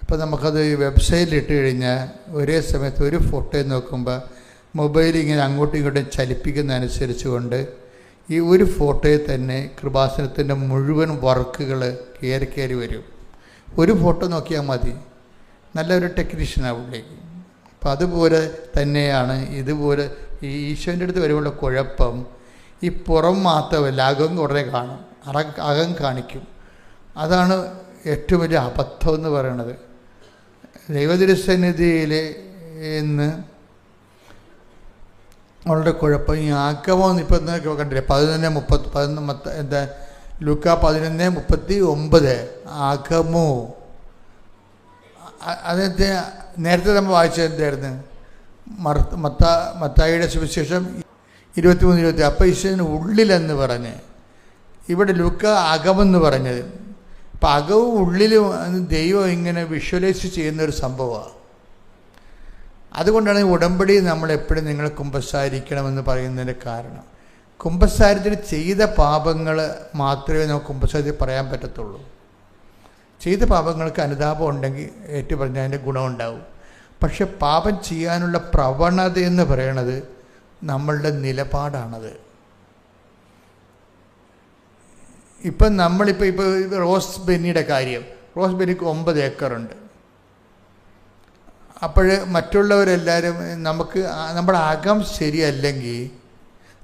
അപ്പോൾ നമുക്കത് വെബ്സൈറ്റിൽ ഇട്ട് കഴിഞ്ഞാൽ ഒരേ സമയത്ത് ഒരു ഫോട്ടോ നോക്കുമ്പോൾ മൊബൈൽ ഇങ്ങനെ അങ്ങോട്ടും ഇങ്ങോട്ടും ചലിപ്പിക്കുന്നതനുസരിച്ച് കൊണ്ട് ഈ ഒരു ഫോട്ടോയിൽ തന്നെ കൃപാസനത്തിൻ്റെ മുഴുവൻ വർക്കുകൾ കയറി വരും. ഒരു ഫോട്ടോ നോക്കിയാൽ മതി, നല്ലൊരു ടെക്നീഷ്യനാവുള്ളേക്ക്. അപ്പം അതുപോലെ തന്നെയാണ് ഇതുപോലെ ഈ ഈശോൻ്റെ അടുത്ത് വരുമ്പോൾ കുഴപ്പം, ഈ പുറം മാത്രമല്ല അകം കുറേ കാണും, അകം കാണിക്കും. അതാണ് ഏറ്റവും വലിയ അബദ്ധം എന്ന് പറയണത്. ദൈവതിരുസന്നിധിയിൽ ഇന്ന് അവളുടെ കുഴപ്പം ഈ അകമോ. ഇപ്പം കണ്ടില്ലേ 11:30 ലൂക്ക 11:39 അകമോ. അതെന്താ നേരത്തെ നമ്മൾ വായിച്ചത് എന്തായിരുന്നു? മത്തായിയുടെ സുവിശേഷം 23:20. അപ്പം ഈശോന് ഉള്ളിലെന്ന് പറഞ്ഞ്, ഇവിടെ ലൂക്ക അകമെന്ന് പറഞ്ഞത്. അപ്പം അകവും ഉള്ളിലും ദൈവം ഇങ്ങനെ വിഷ്വലൈസ് ചെയ്യുന്നൊരു സംഭവമാണ്. അതുകൊണ്ടാണ് ഉടമ്പടി നമ്മളെപ്പോഴും നിങ്ങൾ കുമ്പസാരിക്കണമെന്ന് പറയുന്നതിൻ്റെ കാരണം. കുമ്പസാരത്തിൽ ചെയ്ത പാപങ്ങൾ മാത്രമേ നമുക്ക് കുമ്പസാരത്തിൽ പറയാൻ പറ്റത്തുള്ളൂ. ചെയ്ത പാപങ്ങൾക്ക് അനുതാപം ഉണ്ടെങ്കിൽ ഏറ്റു പറഞ്ഞാൽ അതിൻ്റെ ഗുണമുണ്ടാവും. പക്ഷെ പാപം ചെയ്യാനുള്ള പ്രവണത എന്ന് പറയണത് നമ്മളുടെ നിലപാടാണത്. ഇപ്പം ഇപ്പോൾ റോസ് ബെന്നിയുടെ കാര്യം, റോസ് ബെന്നിക്ക് 9 ഏക്കറുണ്ട്. അപ്പോൾ മറ്റുള്ളവരെല്ലാവരും നമുക്ക് നമ്മുടെ അകം ശരിയല്ലെങ്കിൽ,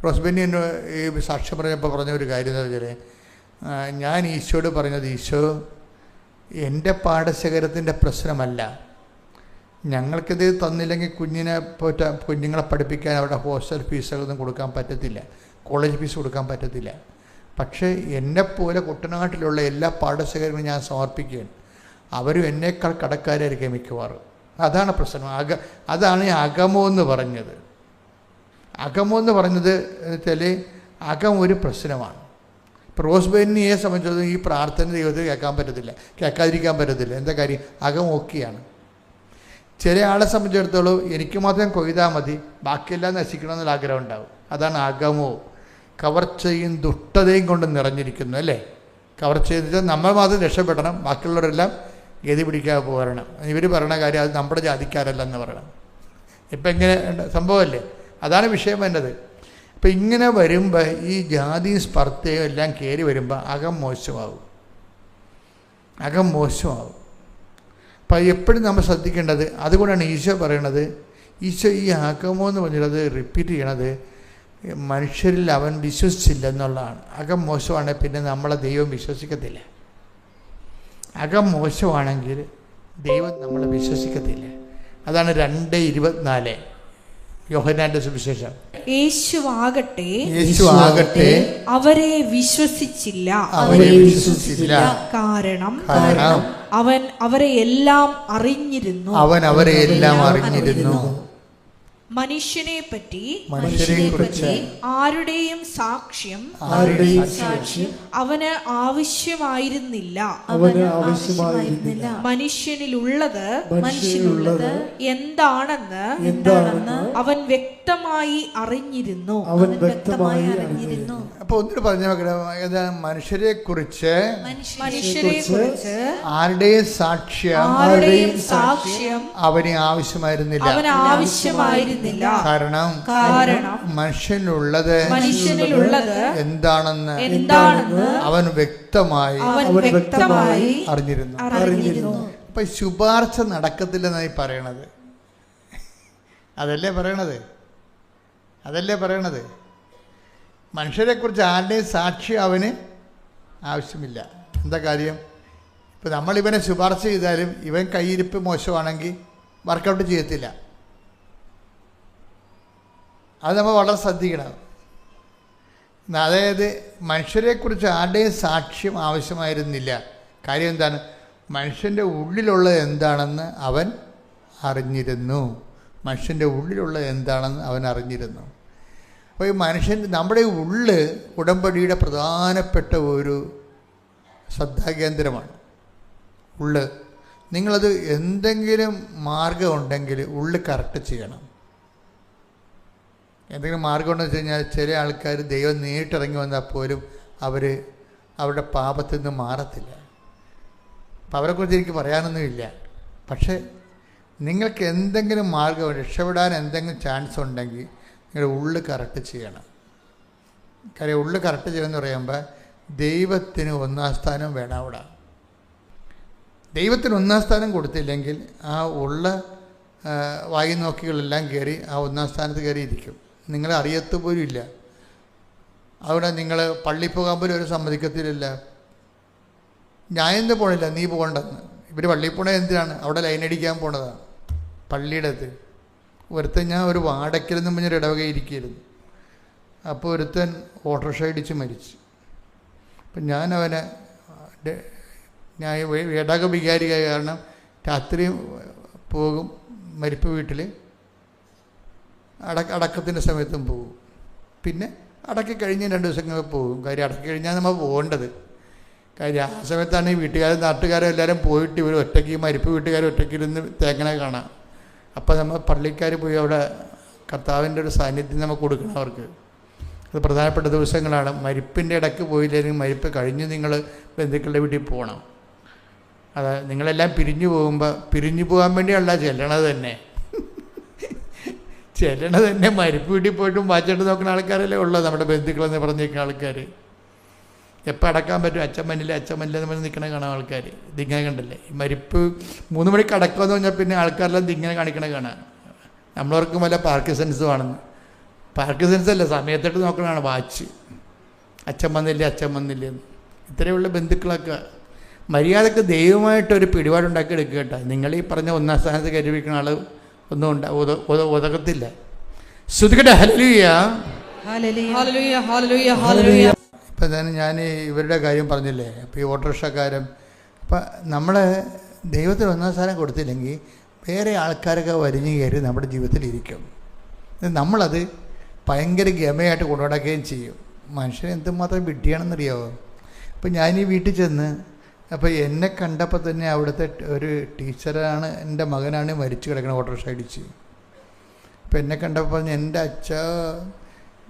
റോസ്ബെന്നി ഈ സാക്ഷ്യം പറഞ്ഞപ്പോൾ പറഞ്ഞ ഒരു കാര്യം എന്ന് വെച്ചാൽ, ഞാൻ ഈശോയോട് പറഞ്ഞത്, ഈശോ എൻ്റെ പാഠശേഖരത്തിൻ്റെ പ്രശ്നമല്ല, ഞങ്ങൾക്കിത് തന്നില്ലെങ്കിൽ കുഞ്ഞുങ്ങളെ പഠിപ്പിക്കാൻ അവരുടെ ഹോസ്റ്റൽ ഫീസൊന്നും കൊടുക്കാൻ പറ്റത്തില്ല, കോളേജ് ഫീസ് കൊടുക്കാൻ പറ്റത്തില്ല. പക്ഷേ എന്നെപ്പോലെ കുട്ടനാട്ടിലുള്ള എല്ലാ പാഠശേഖരങ്ങളും ഞാൻ സമർപ്പിക്കുകയാണ്. അവരും എന്നേക്കാൾ കടക്കാരായിരിക്കും മിക്കവാറും. അതാണ് പ്രശ്നം. അതാണ് ഈ അകമോ എന്ന് പറഞ്ഞത്. അകമോ എന്ന് പറഞ്ഞത് വെച്ചാൽ അകം ഒരു പ്രശ്നമാണ്. ഇപ്പോൾ റോസ്ബെന്നിയെ സംബന്ധിച്ചിടത്തോളം ഈ പ്രാർത്ഥന ദൈവത്തിൽ കേൾക്കാതിരിക്കാൻ പറ്റത്തില്ല. എന്താ കാര്യം? അകം ഓക്കെയാണ്. ചില ആളെ സംബന്ധിച്ചിടത്തോളം എനിക്ക് മാത്രം കൊയ്താൽ മതി, ബാക്കിയെല്ലാം നശിക്കണമെന്നുള്ള ആഗ്രഹം ഉണ്ടാവും. അതാണ് അകമോ. കവർച്ചയും ദുഷ്ടതയും കൊണ്ട് നിറഞ്ഞിരിക്കുന്നു, അല്ലേ? കവർച്ച ചെയ്തിട്ട് നമ്മൾ മാത്രം രക്ഷപ്പെടണം, ബാക്കിയുള്ളവരെല്ലാം ഗതി പിടിക്കാതെ പോരണം. ഇവർ പറയണ കാര്യം അത് നമ്മുടെ ജാതിക്കാരല്ലെന്ന് പറയണം. ഇപ്പം ഇങ്ങനെ സംഭവമല്ലേ? അതാണ് വിഷയം വേണ്ടത്. അപ്പം ഇങ്ങനെ വരുമ്പോൾ ഈ ജാതിയും സ്പർദ്ധയും എല്ലാം കയറി വരുമ്പോൾ അകം മോശമാവും. അപ്പം എപ്പോഴും നമ്മൾ ശ്രദ്ധിക്കേണ്ടത്. അതുകൊണ്ടാണ് ഈശോ പറയണത്, ഈശോ ഈ അകമോ എന്ന് പറഞ്ഞത് റിപ്പീറ്റ് ചെയ്യണത്, മനുഷ്യരിൽ അവൻ വിശ്വസിച്ചില്ല എന്നുള്ളതാണ്. അകം മോശമാണെങ്കിൽ പിന്നെ നമ്മളെ ദൈവം വിശ്വസിക്കത്തില്ല. അകം മോശമാണെങ്കിൽ ദൈവം നമ്മളെ വിശ്വസിക്കത്തില്ല. അതാണ് 2:24 യോഹന്നാന്റെ സുവിശേഷം. യേശുവാകട്ടെ അവരെ വിശ്വസിച്ചില്ല. കാരണം അവൻ അവരെ എല്ലാം അറിഞ്ഞിരുന്നു. മനുഷ്യനെ പറ്റി ആരുടെയും സാക്ഷ്യം അവന് ആവശ്യമായിരുന്നില്ല. മനുഷ്യനിലുള്ളത് എന്താണെന്ന് അവൻ വ്യക്തമായി അറിഞ്ഞിരുന്നു. അപ്പൊ ഒന്നിട്ട് പറഞ്ഞു നോക്കണം, മനുഷ്യരെ കുറിച്ച് ആരുടെയും സാക്ഷ്യം അവന് ആവശ്യമായിരുന്നില്ല. കാരണം മനുഷ്യനുള്ളത് എന്താണെന്ന് അവൻ വ്യക്തമായി അറിഞ്ഞിരുന്നു. അപ്പൊ ശുപാർശ നടക്കത്തില്ലെന്നായി പറയണത്. അതല്ലേ പറയണത്. മനുഷ്യരെക്കുറിച്ച് ആരുടെയും സാക്ഷ്യം അവന് ആവശ്യമില്ല. എന്താ കാര്യം? ഇപ്പം നമ്മളിവനെ ശുപാർശ ചെയ്താലും ഇവൻ കയ്യിരിപ്പ് മോശമാണെങ്കിൽ വർക്കൗട്ട് ചെയ്യത്തില്ല. അത് നമ്മൾ വളരെ ശ്രദ്ധിക്കണം. അതായത് മനുഷ്യരെക്കുറിച്ച് ആരുടെയും സാക്ഷ്യം ആവശ്യമായിരുന്നില്ല. കാര്യം എന്താണ്? മനുഷ്യൻ്റെ ഉള്ളിലുള്ളത് എന്താണെന്ന് അവൻ അറിഞ്ഞിരുന്നു. അപ്പോൾ ഈ നമ്മുടെ ഉള്ള് ഉടമ്പടിയുടെ പ്രധാനപ്പെട്ട ഒരു ശ്രദ്ധാകേന്ദ്രമാണ്. നിങ്ങളത് എന്തെങ്കിലും മാർഗം ഉണ്ടെങ്കിൽ ഉള്ള് കറക്റ്റ് ചെയ്യണം. എന്തെങ്കിലും മാർഗം ഉണ്ടെന്ന് വെച്ച് കഴിഞ്ഞാൽ ചില ആൾക്കാർ ദൈവം നേരിട്ടിറങ്ങി വന്നാൽ പോലും അവരുടെ പാപത്തിൽ നിന്ന് മാറത്തില്ല. അപ്പം അവരെക്കുറിച്ച് എനിക്ക് പറയാനൊന്നുമില്ല. പക്ഷേ നിങ്ങൾക്ക് എന്തെങ്കിലും മാർഗം രക്ഷപ്പെടാൻ എന്തെങ്കിലും ചാൻസ് ഉണ്ടെങ്കിൽ നിങ്ങളുടെ ഉള്ളു കറക്റ്റ് ചെയ്യണം. കാര്യം ഉള്ളു കറക്റ്റ് ചെയ്യണമെന്ന് പറയുമ്പോൾ ദൈവത്തിന് 1-ാം സ്ഥാനം വേണം. അവിടെ ദൈവത്തിന് 1-ാം സ്ഥാനം കൊടുത്തില്ലെങ്കിൽ ആ ഉള്ള വായി നോക്കികളെല്ലാം കയറി ആ 1-ാം സ്ഥാനത്ത് കയറിയിരിക്കും. നിങ്ങളെ അറിയത്ത് പോലും ഇല്ല. അവിടെ നിങ്ങൾ പള്ളിയിൽ പോകാൻ പോലും ഒരു സമ്മതിക്കത്തില്ല. ഞാൻ എന്ത് പോണില്ല, നീ പോകണ്ടെന്ന്. ഇവർ പള്ളിയിൽ പോണത് എന്തിനാണ്? അവിടെ ലൈനടിക്കാൻ പോണതാണ് പള്ളിയുടെ അടുത്ത്. ഒരുത്തൻ ഞാൻ ഒരു വാടക്കലെന്നും പറഞ്ഞൊരു ഇടവകയിരിക്കുന്നു. അപ്പോൾ ഒരുത്തൻ ഓട്ടോറിക്ഷ ഇടിച്ച് മരിച്ചു. അപ്പം ഞാൻ ഇടവക വികാരിയായ കാരണം രാത്രി പോകും, മരിപ്പ് വീട്ടിൽ അടക്കത്തിൻ്റെ സമയത്തും പോകും. പിന്നെ അടക്കി കഴിഞ്ഞ് 2 ദിവസം കഴിഞ്ഞ് പോകും. കാര്യം അടക്കി കഴിഞ്ഞാൽ നമ്മൾ പോകേണ്ടത്. കാര്യം ആ സമയത്താണ് ഈ വീട്ടുകാരും നാട്ടുകാരും എല്ലാവരും പോയിട്ട് ഇവർ ഒറ്റയ്ക്ക്, മരിപ്പ് വീട്ടുകാർ ഒറ്റയ്ക്കിരുന്ന് തേങ്ങണ കാണാം. അപ്പോൾ നമ്മൾ പള്ളിക്കാർ പോയി അവിടെ കർത്താവിൻ്റെ ഒരു സാന്നിധ്യം നമുക്ക് കൊടുക്കണം അവർക്ക്. അത് പ്രധാനപ്പെട്ട ദിവസങ്ങളാണ്. മരിപ്പിൻ്റെ ഇടയ്ക്ക് പോയില്ലെങ്കിൽ മരിപ്പ് കഴിഞ്ഞ് നിങ്ങൾ ബന്ധുക്കളുടെ വീട്ടിൽ പോകണം. അത് നിങ്ങളെല്ലാം പിരിഞ്ഞു പോകാൻ വേണ്ടിയല്ല ചെല്ലണത് തന്നെ. മരിപ്പ് വീട്ടിൽ പോയിട്ടും വാച്ചിട്ട് നോക്കുന്ന ആൾക്കാരല്ലേ ഉള്ളത്, നമ്മുടെ ബന്ധുക്കളെന്ന് പറഞ്ഞിരിക്കുന്ന ആൾക്കാർ. എപ്പോൾ അടക്കാൻ പറ്റും, അച്ഛൻ മന്നില്ല എന്ന് പറഞ്ഞ് നിൽക്കണ കാണാം ആൾക്കാർ. ഇതിങ്ങനെ കണ്ടല്ലേ, ഈ മരിപ്പ് 3 മണിക്ക് അടക്കുമെന്ന് പറഞ്ഞാൽ പിന്നെ ആൾക്കാരെല്ലാം ഇതിങ്ങനെ കാണിക്കണ കാണാം. നമ്മളവർക്കും വല്ല പാർക്കിൻസൺസും ആണെന്ന്. പാർക്കിൻസൺസ് അല്ല, സമയത്തിട്ട് നോക്കണതാണ് വാച്ച്. അച്ഛൻ വന്നില്ല എന്ന്. ഇത്രയുള്ള ബന്ധുക്കളൊക്കെ മര്യാദക്ക് ദൈവമായിട്ടൊരു പിടിപാടുണ്ടാക്കി എടുക്കുക കേട്ടോ. നിങ്ങൾ ഈ പറഞ്ഞ 1-ാം സ്ഥാനത്ത് കരുവിക്കുന്ന ആൾ ഒന്നും ഉതകത്തില്ല. ശ്രുതികട്ടെ ഹല്ലേലൂയ. ഇപ്പം തന്നെ ഞാൻ ഇവരുടെ കാര്യം പറഞ്ഞില്ലേ, അപ്പോൾ ഈ ഓട്ടോറിക്ഷക്കാരൻ, അപ്പം നമ്മൾ ദൈവത്തിന് 1-ാം സ്ഥാനം കൊടുത്തില്ലെങ്കിൽ വേറെ ആൾക്കാരൊക്കെ വരിഞ്ഞു കയറി നമ്മുടെ ജീവിതത്തിലിരിക്കും. നമ്മളത് ഭയങ്കര ഗമയായിട്ട് കൊണ്ടുനടക്കുകയും ചെയ്യും. മനുഷ്യൻ എന്തുമാത്രം വിഡ്ഢിയാണെന്നറിയാമോ? അപ്പം ഞാൻ ഈ വീട്ടിൽ ചെന്ന്, അപ്പോൾ എന്നെ കണ്ടപ്പോൾ തന്നെ അവിടുത്തെ ഒരു ടീച്ചറാണ്, എൻ്റെ മകനാണ് മരിച്ചു കിടക്കണ ഓട്ടോറിക്ഷ ഇടിച്ച്. അപ്പം എന്നെ കണ്ടപ്പോൾ പറഞ്ഞു, എൻ്റെ അച്ഛാ,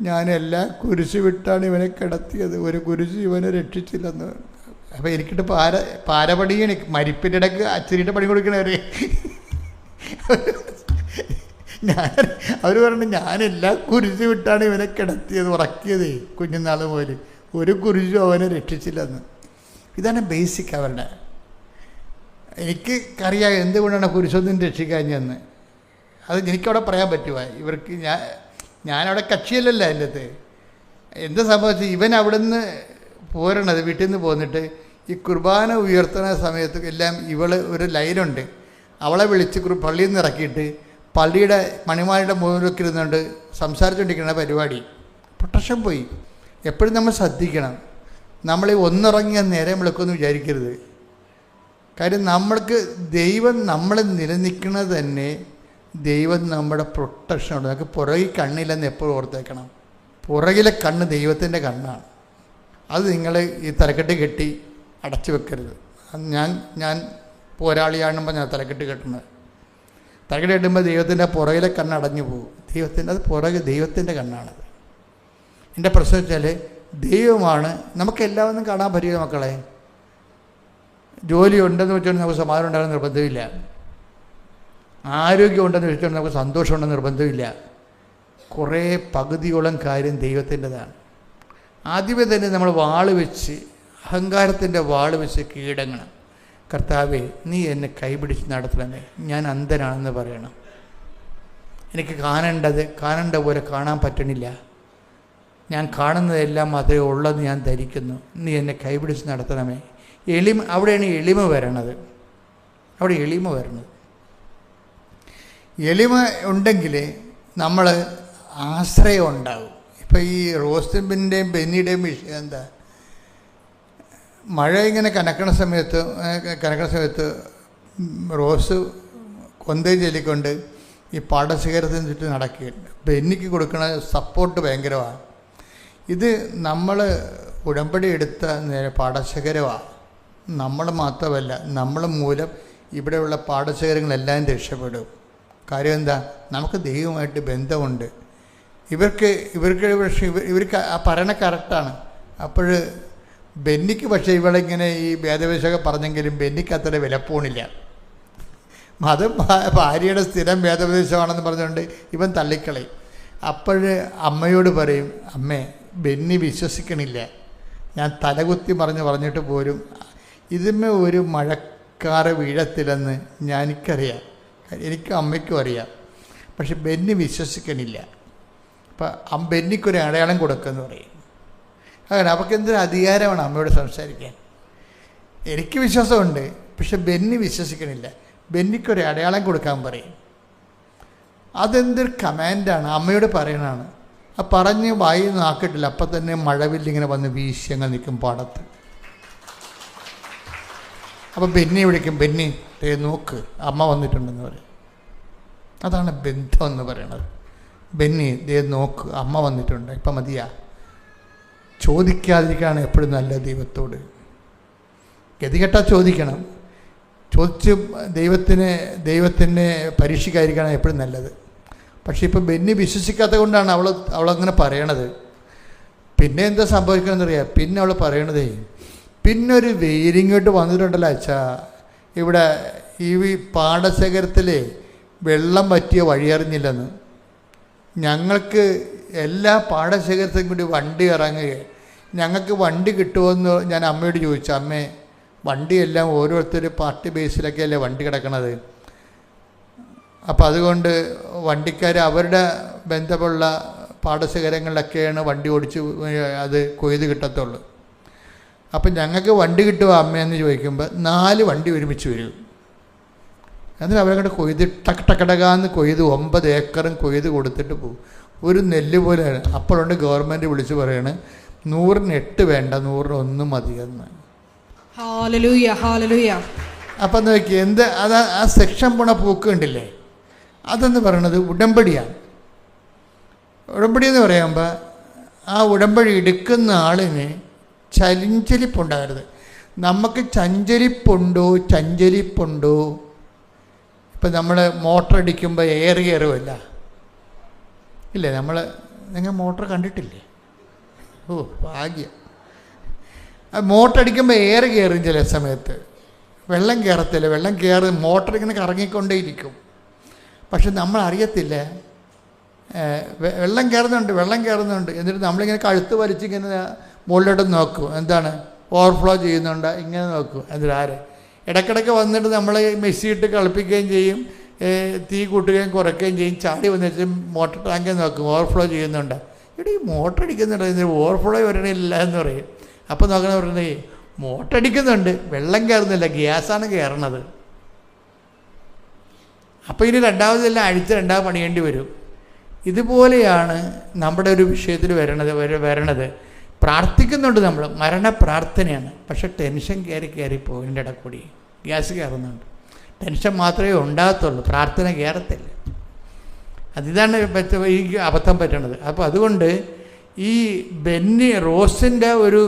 ഞാനെല്ലാം കുരിശ് വിട്ടാണ് ഇവനെ കിടത്തിയത്, ഒരു കുരിശ് ഇവനെ രക്ഷിച്ചില്ലെന്ന്. അപ്പോൾ എനിക്കിട്ട് പാരപണിയാണ്, മരിപ്പിൻ്റെ ഇടയ്ക്ക് അച്ഛനിട്ട് പണി കൊടുക്കണവർ. അവർ പറഞ്ഞു, ഞാനെല്ലാം കുരിശ് വിട്ടാണ് ഇവനെ കിടത്തിയത്, ഉറക്കിയത് കുഞ്ഞുനാൾ പോലെ, ഒരു കുരിശും അവനെ രക്ഷിച്ചില്ലെന്ന്. ഇതാണ് ബേസിക് അവരുടെ. എനിക്ക് അറിയാം എന്തുകൊണ്ടാണ് കുരിശൊന്നും രക്ഷിക്കാഞ്ഞെന്ന്. അത് എനിക്കവിടെ പറയാൻ പറ്റുമോ? ഇവർക്ക് ഞാനവിടെ കക്ഷിയല്ലല്ലോ അതിൻ്റെ അകത്ത്. എന്താ സംഭവിച്ചത്, ഇവൻ അവിടെ നിന്ന് പോരണത്, വീട്ടിൽ നിന്ന് പോന്നിട്ട് ഈ കുർബാന ഉയർത്തുന്ന സമയത്ത് എല്ലാം ഇവൾ ഒരു ലൈനുണ്ട്, അവളെ വിളിച്ച് പള്ളിയിൽ നിന്ന് ഇറക്കിയിട്ട് പള്ളിയുടെ മണിമാരുടെ മുകളിലൊക്കെ ഇരുന്നുകൊണ്ട് സംസാരിച്ചുകൊണ്ടിരിക്കുന്ന പരിപാടി. പ്രൊട്ടക്ഷൻ പോയി. എപ്പോഴും നമ്മൾ ശ്രദ്ധിക്കണം. നമ്മൾ ഒന്നിറങ്ങിയ നേരം വിളിക്കുമെന്ന് വിചാരിക്കരുത്. കാര്യം നമ്മൾക്ക് ദൈവം നമ്മൾ നിലനിൽക്കുന്നത് തന്നെ ദൈവം നമ്മുടെ പ്രൊട്ടക്ഷനുണ്ട്. നമുക്ക് പുറകിൽ കണ്ണില്ലെന്ന് എപ്പോഴും ഓർത്തേക്കണം. പുറകിലെ കണ്ണ് ദൈവത്തിൻ്റെ കണ്ണാണ്. അത് നിങ്ങൾ ഈ തലക്കെട്ട് കെട്ടി അടച്ചു വെക്കരുത്. ഞാൻ പോരാളിയാണെമ്പോൾ ഞാൻ തലക്കെട്ട് കെട്ടുന്നത്. തലക്കെട്ട് കെട്ടുമ്പോൾ ദൈവത്തിൻ്റെ പുറകിലെ കണ്ണ് അടഞ്ഞു പോകും. ദൈവത്തിൻ്റെ കണ്ണാണത്. എൻ്റെ പ്രശ്നം വെച്ചാൽ ദൈവമാണ്. നമുക്ക് എല്ലാവരും കാണാൻ പറ്റില്ല മക്കളെ. ജോലി ഉണ്ടെന്ന് വെച്ചാൽ നമുക്ക് സമാധാനം ഉണ്ടാകുന്ന നിർബന്ധമില്ല. ആരോഗ്യം ഉണ്ടെന്ന് വെച്ചാൽ നമുക്ക് സന്തോഷമുണ്ടെന്ന് നിർബന്ധമില്ല. കുറേ പകുതിയോളം കാര്യം ദൈവത്തിൻ്റെതാണ്. ആദ്യമേ തന്നെ നമ്മൾ വാള് വെച്ച്, അഹങ്കാരത്തിൻ്റെ വാള് വെച്ച് കീഴടങ്ങണം. കർത്താവേ, നീ എന്നെ കൈപിടിച്ച് നടത്തണമേ, ഞാൻ അന്ധനാണെന്ന് പറയണം. എനിക്ക് കാണേണ്ട പോലെ കാണാൻ പറ്റണില്ല, ഞാൻ കാണുന്നതെല്ലാം മാത്രമേ ഉള്ളതെന്ന് ഞാൻ ധരിക്കുന്നു, നീ എന്നെ കൈപിടിച്ച് നടത്തണമേ. അവിടെയാണ് എളിമ വരണത്. എളിമ ഉണ്ടെങ്കിൽ നമ്മൾ ആശ്രയം ഉണ്ടാവും. ഇപ്പം ഈ റോസ്റ്റിൻ്റെയും ബെന്നിയുടെയും വിഷയം എന്താ? മഴ ഇങ്ങനെ കനക്കണ സമയത്ത് റോസ് കൊന്തയും ചൊല്ലിക്കൊണ്ട് ഈ പാടശേഖരത്തിന് ചുറ്റും നടക്കുകയുണ്ട്. ബെന്നിക്ക് കൊടുക്കുന്ന സപ്പോർട്ട് ഭയങ്കരമാണ്. ഇത് നമ്മൾ ഉടമ്പടി എടുത്ത പാടശേഖരമാണ്. നമ്മൾ മാത്രമല്ല, നമ്മൾ മൂലം ഇവിടെയുള്ള പാടശേഖരങ്ങളെല്ലാം രക്ഷപ്പെടും. കാര്യം എന്താ? നമുക്ക് ദൈവമായിട്ട് ബന്ധമുണ്ട്. ഇവർക്ക് ആ പറയണ കറക്റ്റാണ്. അപ്പോൾ ബെന്നിക്ക് പക്ഷേ ഇവളിങ്ങനെ ഈ വേദവേശമൊക്കെ പറഞ്ഞെങ്കിലും ബെന്നിക്ക് അത്ര വിലപ്പോണില്ല. അത് ഭാര്യയുടെ സ്ഥിരം വേദോപദേശമാണെന്ന് പറഞ്ഞുകൊണ്ട് ഇവൻ തള്ളിക്കളയും. അപ്പോൾ അമ്മയോട് പറയും, അമ്മേ, ബെന്നി വിശ്വസിക്കണില്ല, ഞാൻ തലകുത്തി പറഞ്ഞിട്ട് പോലും ഇതിന്മേ ഒരു മഴക്കാറ് വീഴത്തില്ലെന്ന് എനിക്കറിയാം, എനിക്കും അമ്മയ്ക്കും അറിയാം. പക്ഷെ ബെന്നി വിശ്വസിക്കണില്ല. അപ്പം ബെന്നിക്കൊരു അടയാളം കൊടുക്കുമെന്ന് പറയും. അങ്ങനെ അവർക്ക് എന്തൊരു അധികാരമാണ് അമ്മയോട് സംസാരിക്കാൻ. എനിക്ക് വിശ്വാസമുണ്ട്, പക്ഷെ ബെന്നി വിശ്വസിക്കണില്ല. ബെന്നിക്കൊരു അടയാളം കൊടുക്കാൻ പറയും. അതെന്തൊരു കമാൻഡാണ്, അമ്മയോട് പറയണതാണ്. ആ പറഞ്ഞ് വായി നാക്കിട്ടില്ല, അപ്പം തന്നെ മഴവില്ലിങ്ങനെ വന്ന് വീശി അങ്ങ് നിൽക്കും പാടത്ത്. അപ്പം ബെന്നി വിളിക്കും, ബെന്നി നോക്ക്, അമ്മ വന്നിട്ടുണ്ടെന്ന് പറയും. അതാണ് ബന്ധം എന്ന് പറയണത്. ബെന്നി നോക്ക്, അമ്മ വന്നിട്ടുണ്ട്, ഇപ്പം മതിയാ. ചോദിക്കാതിരിക്കുകയാണ് എപ്പോഴും നല്ല ദൈവത്തോട്. ഗതികെട്ടാൽ ചോദിക്കണം. ചോദിച്ച് ദൈവത്തിനെ പരീക്ഷിക്കാതിരിക്കുകയാണ് എപ്പോഴും നല്ലത്. പക്ഷെ ഇപ്പം ബെന്നി വിശ്വസിക്കാത്ത കൊണ്ടാണ് അവളങ്ങനെ പറയണത്. പിന്നെ എന്താ സംഭവിക്കണമെന്നറിയാം? പിന്നെ അവൾ പറയണതേ, പിന്നൊരു വെയിലിങ്ങോട്ട് വന്നിട്ടുണ്ടല്ലോ അച്ഛാ, ഇവിടെ ഈ പാടശേഖരത്തിൽ വെള്ളം പറ്റിയ വഴിയറിഞ്ഞില്ലെന്ന്. ഞങ്ങൾക്ക് എല്ലാ പാടശേഖരത്തിലും കൂടി വണ്ടി ഇറങ്ങുകയും ഞങ്ങൾക്ക് വണ്ടി കിട്ടുമെന്ന് ഞാൻ അമ്മയോട് ചോദിച്ചു. അമ്മേ, വണ്ടിയെല്ലാം ഓരോരുത്തർ പാർട്ടി ബേസിലൊക്കെയല്ലേ വണ്ടി കിടക്കണത്. അപ്പം അതുകൊണ്ട് വണ്ടിക്കാർ അവരുടെ ബന്ധമുള്ള പാടശേഖരങ്ങളിലൊക്കെയാണ് വണ്ടി ഓടിച്ച് അത് കൊയ്ത് കിട്ടത്തുള്ളൂ. അപ്പം ഞങ്ങൾക്ക് വണ്ടി കിട്ടുമോ അമ്മയെന്ന് ചോദിക്കുമ്പോൾ 4 വണ്ടി ഒരുമിച്ച് വരും. എന്നിട്ട് അവരങ്ങോട്ട് കൊയ്ത് ടക്കടകാന്ന് കൊയ്ത് 9 ഏക്കറും കൊയ്ത് കൊടുത്തിട്ട് പോകും. ഒരു നെല്ല് പോലെയാണ്. അപ്പോഴുണ്ട് ഗവൺമെൻറ് വിളിച്ച് പറയണ് 100-ന് 8 വേണ്ട, 100-ന് 1 മതിയെന്ന്. അപ്പം നോക്കി എന്ത് അത് ആ സെക്ഷൻ പോണ പൂക്ക് കണ്ടില്ലേ, അതെന്ന് പറയണത് ഉടമ്പടിയാണ്. ഉടമ്പടി എന്ന് പറയുമ്പോൾ ആ ഉടമ്പടി എടുക്കുന്ന ആളിന് ചഞ്ചലിപ്പുണ്ടാകരുത്. നമുക്ക് ചഞ്ചലിപ്പുണ്ടോ ഇപ്പം നമ്മൾ മോട്ടർ അടിക്കുമ്പോൾ എയർ കയറുമല്ല ഇല്ലേ? നിങ്ങൾ മോട്ടർ കണ്ടിട്ടില്ലേ? ഓ ഭാഗ്യം. മോട്ടർ അടിക്കുമ്പോൾ എയർ കയറും, ചില സമയത്ത് വെള്ളം കയറത്തില്ല. വെള്ളം കയറും, മോട്ടർ ഇങ്ങനെ കറങ്ങിക്കൊണ്ടേയിരിക്കും. പക്ഷെ നമ്മൾ അറിയത്തില്ല വെള്ളം കയറുന്നുണ്ട്. എന്നിട്ട് നമ്മളിങ്ങനെ കഴുത്ത് വലിച്ചിങ്ങനെ മുകളിലോട്ട് നോക്കും, എന്താണ് ഓവർഫ്ലോ ചെയ്യുന്നുണ്ടോ ഇങ്ങനെ നോക്കും. എന്നിട്ട് ഇടയ്ക്കിടയ്ക്ക് വന്നിട്ട് നമ്മളെ മെസ്സിയിട്ട് കളിപ്പിക്കുകയും ചെയ്യും, തീ കൂട്ടുകയും കുറയ്ക്കുകയും ചെയ്യും. ചാടി വന്നിട്ട് മോട്ടർ ടാങ്ക് നോക്കും ഓവർഫ്ലോ ചെയ്യുന്നുണ്ട്. ഇവിടെ ഈ മോട്ടർ അടിക്കുന്നുണ്ട്, ഇതിന് ഓവർഫ്ലോ വരണില്ല എന്ന് പറയും. അപ്പോൾ നോക്കണ പറയുന്നത് മോട്ടർ അടിക്കുന്നുണ്ട്, വെള്ളം കയറുന്നില്ല, ഗ്യാസാണ് കയറണത്. അപ്പോൾ ഇനി രണ്ടാമതെല്ലാം രണ്ടാമത് പണിയേണ്ടി വരും. ഇതുപോലെയാണ് നമ്മുടെ ഒരു വിഷയത്തിൽ വരണത്. പ്രാർത്ഥിക്കുന്നുണ്ട് നമ്മൾ, മരണ പ്രാർത്ഥനയാണ്. പക്ഷെ ടെൻഷൻ കയറിപ്പോവും. ഇതിൻ്റെ ഇടയിൽ കൂടി ഗ്യാസ് കയറുന്നുണ്ട്. ടെൻഷൻ മാത്രമേ ഉണ്ടാകത്തുള്ളൂ, പ്രാർത്ഥന കയറത്തില്ല. അതിതാണ് ഈ അബദ്ധം പറ്റണത്. അപ്പോൾ അതുകൊണ്ട് ഈ റോസിൻ്റെ ഒരു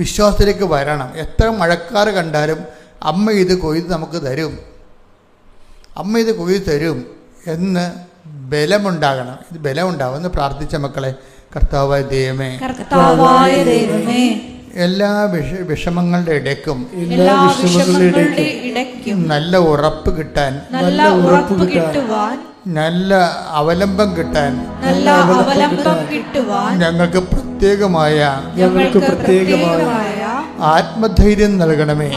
വിശ്വാസത്തിലേക്ക് വരണം. എത്ര മഴക്കാറ് കണ്ടാലും അമ്മ ഇത് കൊയ്ത് നമുക്ക് തരും, അമ്മ ഇത് കൊയ്ത് തരും എന്ന് ബലമുണ്ടാകണം. ഇത് ബലമുണ്ടാകും എന്ന് പ്രാർത്ഥിച്ച മക്കളെ, കർത്താവായ ദൈവമേ, എല്ലാ വിഷമങ്ങളുടെ ഇടയ്ക്കും നല്ല ഉറപ്പ് കിട്ടാൻ, നല്ല അവലംബം കിട്ടാൻ ഞങ്ങൾക്ക് പ്രത്യേകമായ ആത്മധൈര്യം നൽകണമേ.